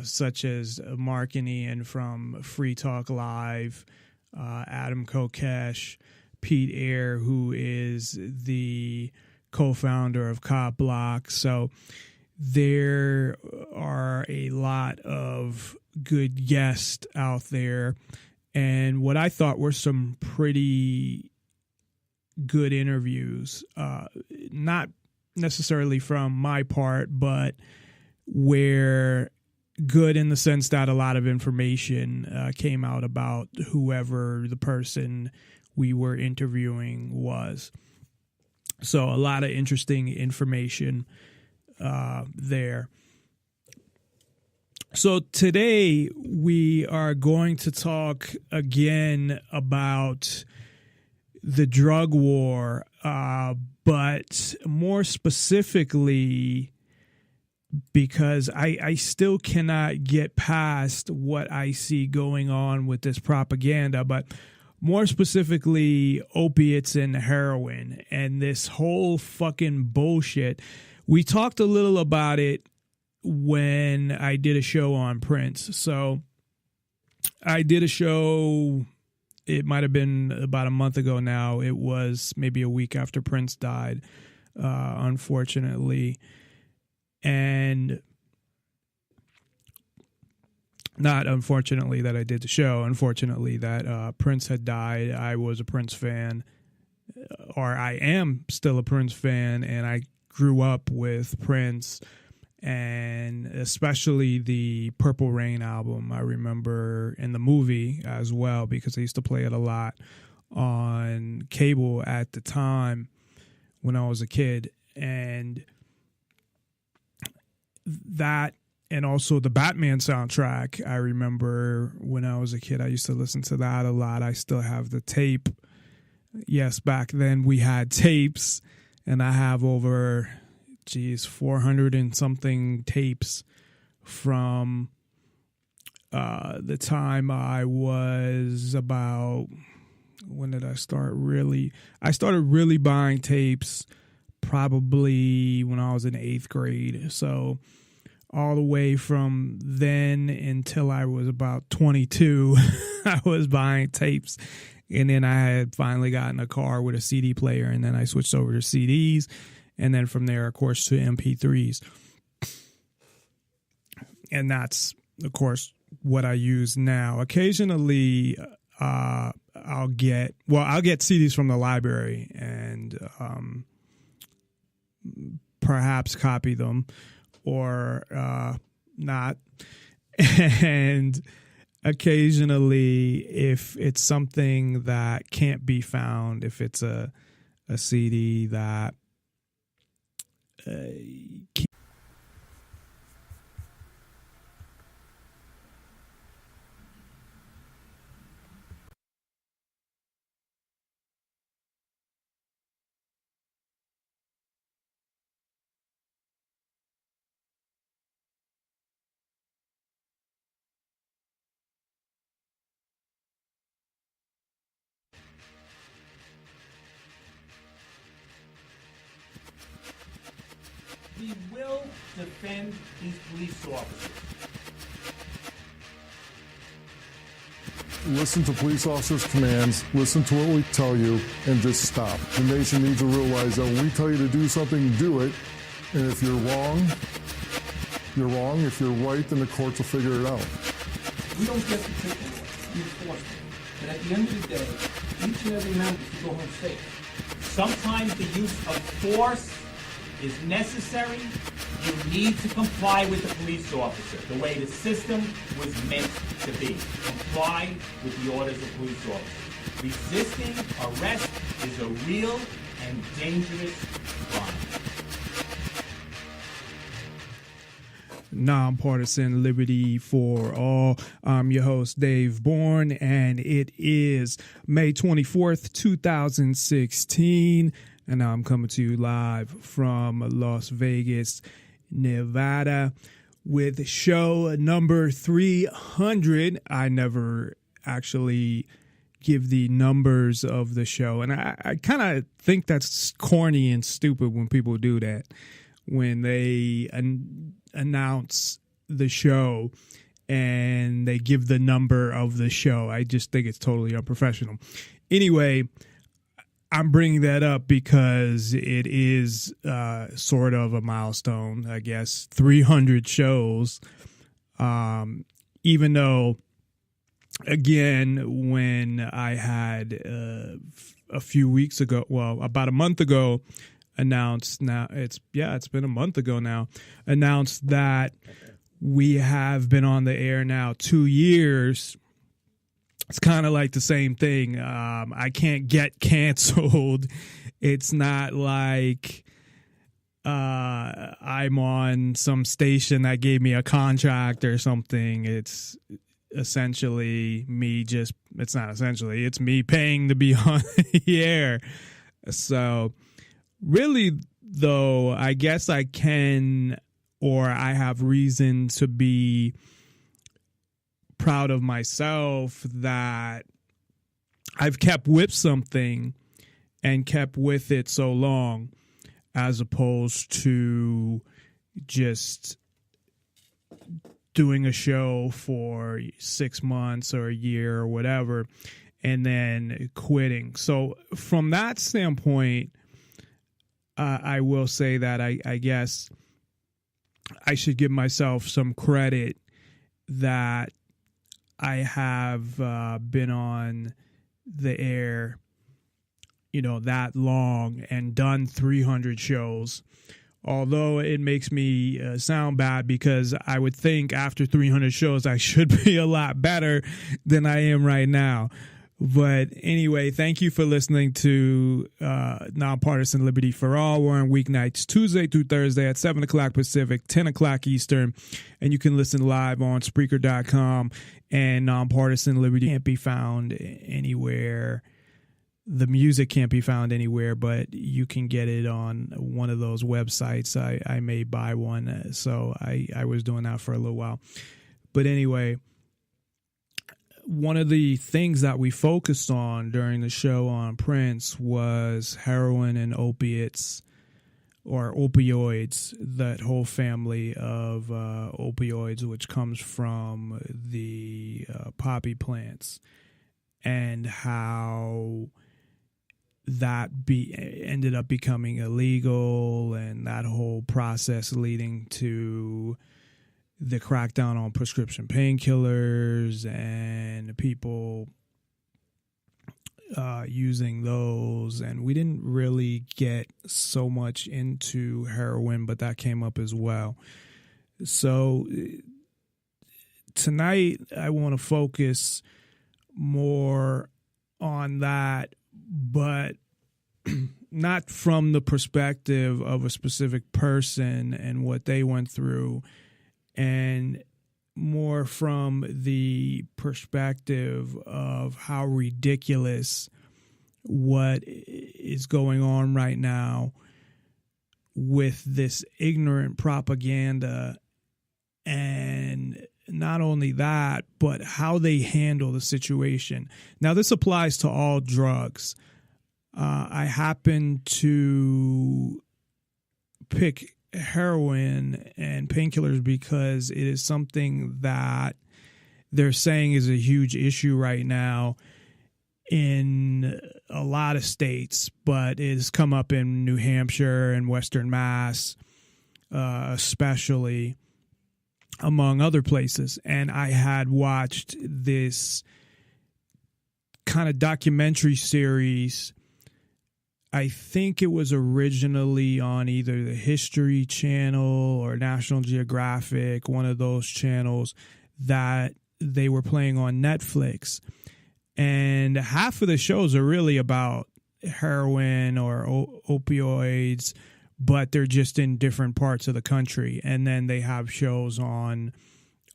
such as Mark and Ian from Free Talk Live, Adam Kokesh, Pete Eyre, who is the co-founder of Cop Block. So there are a lot of good guests out there, and what I thought were some pretty good interviews, not necessarily from my part, but where good in the sense that a lot of information came out about whoever the person we were interviewing was. So a lot of interesting information there. So today we are going to talk again about the drug war, but more specifically because I still cannot get past what I see going on with this propaganda, but more specifically opiates and heroin and this whole fucking bullshit. We talked a little about it when I did a show on Prince. So I did a show, it might have been about a month ago now. It was maybe a week after Prince died, unfortunately. And not unfortunately that I did the show, unfortunately that Prince had died. I was a Prince fan, or I am still a Prince fan, and I grew up with Prince, and especially the Purple Rain album. I remember in the movie as well, because I used to play it a lot on cable at the time when I was a kid. And that, and also the Batman soundtrack, I remember when I was a kid, I used to listen to that a lot. I still have the tape. Yes, back then we had tapes, and I have over, 400 and something tapes from the time I was about, when did I start really? I started really buying tapes probably when I was in 8th grade. So all the way from then until I was about 22, I was buying tapes. And then I had finally gotten a car with a CD player, and then I switched over to CDs. And then from there, of course, to MP3s. And that's, of course, what I use now. Occasionally, I'll get CDs from the library and perhaps copy them or not. And occasionally, if it's something that can't be found, if it's a CD that can't. We will defend these police officers. Listen to police officers' commands, listen to what we tell you, and just stop. The nation needs to realize that when we tell you to do something, do it. And if you're wrong, you're wrong. If you're right, then the courts will figure it out. We don't get to take them, we enforce them. But at the end of the day, each and every member should go home safe. Sometimes the use of force is necessary. You need to comply with the police officer the way the system was meant to be. Comply with the orders of police officers. Resisting arrest is a real and dangerous crime. Nonpartisan Liberty for All. I'm your host, Dave Bourne, and it is May 24th, 2016. And I'm coming to you live from Las Vegas, Nevada, with show number 300. I never actually give the numbers of the show. And I kind of think that's corny and stupid when people do that, when they announce the show and they give the number of the show. I just think it's totally unprofessional. Anyway, I'm bringing that up because it is sort of a milestone, I guess, 300 shows. Even though, again, when I had a few weeks ago, well, about a month ago, announced it's been a month ago now, announced that we have been on the air now 2 years. It's kind of like the same thing. I can't get canceled. It's not like I'm on some station that gave me a contract or something. It's essentially me it's me paying to be on the air. So really, though, I guess I can, or I have reason to be proud of myself that I've kept with something and kept with it so long, as opposed to just doing a show for 6 months or a year or whatever and then quitting. So from that standpoint, I will say that I guess I should give myself some credit that I have been on the air, that long and done 300 shows. Although it makes me sound bad, because I would think after 300 shows I should be a lot better than I am right now. But anyway, thank you for listening to Nonpartisan Liberty for All. We're on weeknights, Tuesday through Thursday at 7 o'clock Pacific, 10 o'clock Eastern. And you can listen live on Spreaker.com. And Nonpartisan Liberty can't be found anywhere. The music can't be found anywhere, but you can get it on one of those websites. I may buy one. So I was doing that for a little while. But anyway, one of the things that we focused on during the show on Prince was heroin and opiates, or opioids, that whole family of opioids, which comes from the poppy plants, and how that ended up becoming illegal, and that whole process leading to the crackdown on prescription painkillers and people using those. And we didn't really get so much into heroin, but that came up as well. So tonight I want to focus more on that, but not from the perspective of a specific person and what they went through, and more from the perspective of how ridiculous what is going on right now with this ignorant propaganda. And not only that, but how they handle the situation. Now, this applies to all drugs. I happen to pick heroin and painkillers because it is something that they're saying is a huge issue right now in a lot of states, but it has come up in New Hampshire and Western Mass, especially, among other places. And I had watched this kind of documentary series. I think it was originally on either the History Channel or National Geographic, one of those channels that they were playing on Netflix. And half of the shows are really about heroin or opioids, but they're just in different parts of the country. And then they have shows on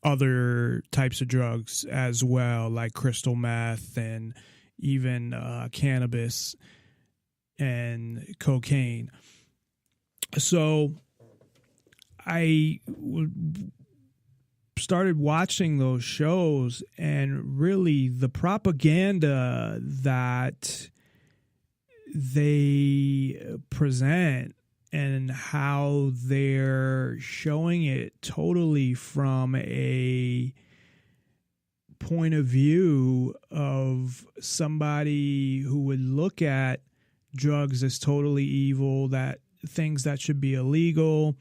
other types of drugs as well, like crystal meth and even cannabis and cocaine. So I started watching those shows, and really the propaganda that they present and how they're showing it totally from a point of view of somebody who would look at drugs as totally evil, that things that should be illegal,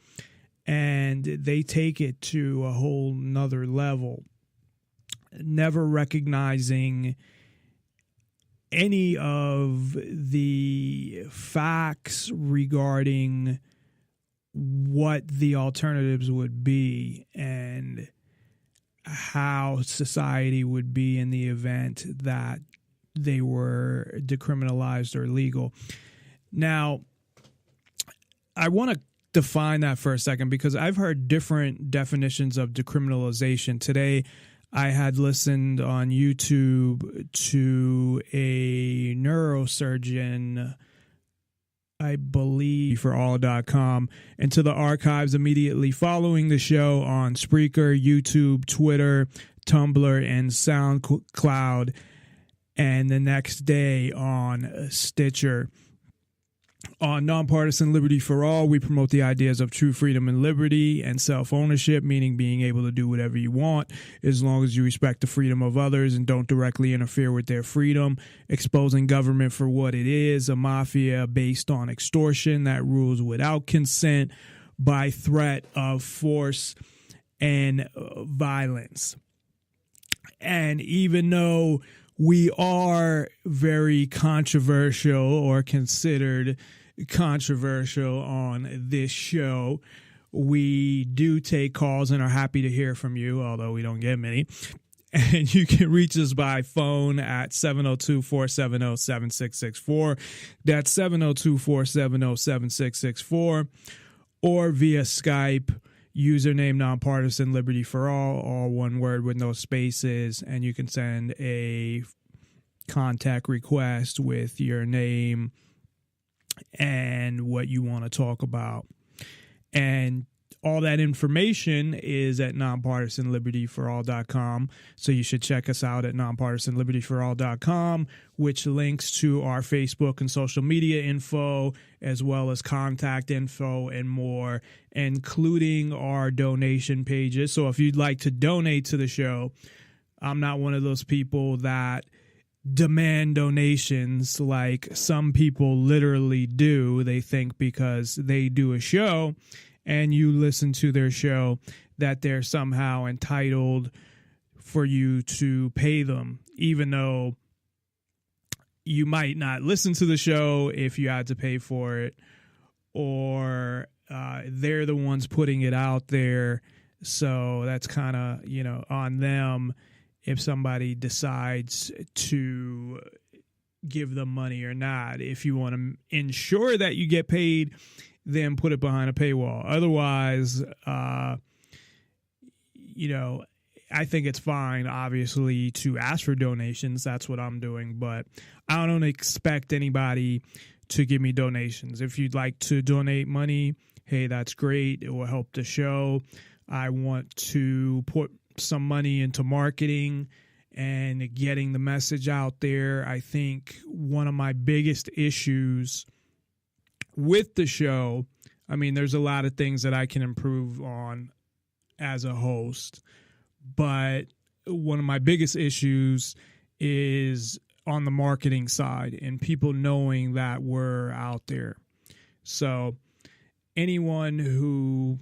and they take it to a whole nother level, never recognizing any of the facts regarding what the alternatives would be and how society would be in the event that they were decriminalized or legal. Now, I want to define that for a second, because I've heard different definitions of decriminalization. Today, I had listened on YouTube to a neurosurgeon, I believe, for all.com, and to the archives immediately following the show on Spreaker, YouTube, Twitter, Tumblr, and SoundCloud, and the next day on Stitcher. On Nonpartisan Liberty for All, we promote the ideas of true freedom and liberty and self-ownership, meaning being able to do whatever you want as long as you respect the freedom of others and don't directly interfere with their freedom. Exposing government for what it is, a mafia based on extortion that rules without consent, by threat of force and violence. And even though we are very controversial, or considered controversial, on this show, we do take calls and are happy to hear from you, although we don't get many. And you can reach us by phone at 702-470-7664. That's 702-470-7664. Or via Skype, username Nonpartisan Liberty for all one word with no spaces, and you can send a contact request with your name and what you want to talk about. And all that information is at nonpartisanlibertyforall.com. So you should check us out at nonpartisanlibertyforall.com, which links to our Facebook and social media info, as well as contact info and more, including our donation pages. So if you'd like to donate to the show, I'm not one of those people that demand donations like some people literally do. They think because they do a show and you listen to their show that they're somehow entitled for you to pay them, even though you might not listen to the show if you had to pay for it, or they're the ones putting it out there. So that's kind of, on them if somebody decides to give them money or not. If you want to ensure that you get paid, then put it behind a paywall. Otherwise, I think it's fine, obviously, to ask for donations. That's what I'm doing. But I don't expect anybody to give me donations. If you'd like to donate money, hey, that's great. It will help the show. I want to put some money into marketing and getting the message out there. I think one of my biggest issues with the show, there's a lot of things that I can improve on as a host, but one of my biggest issues is on the marketing side and people knowing that we're out there. So anyone who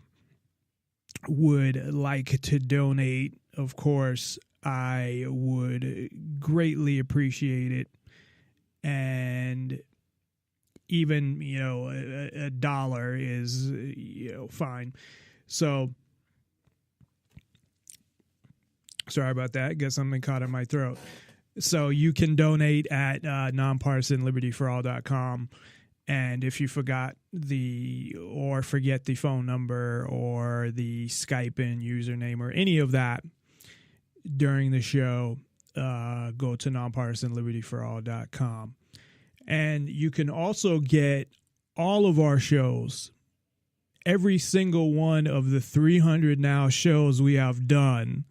would like to donate, of course, I would greatly appreciate it. And even, a dollar is, fine. So sorry about that. I guess something caught in my throat. So you can donate at nonpartisanlibertyforall.com. And if you forget the phone number or the Skype in username or any of that during the show, go to nonpartisanlibertyforall.com. And you can also get all of our shows, every single one of the 300 now shows we have done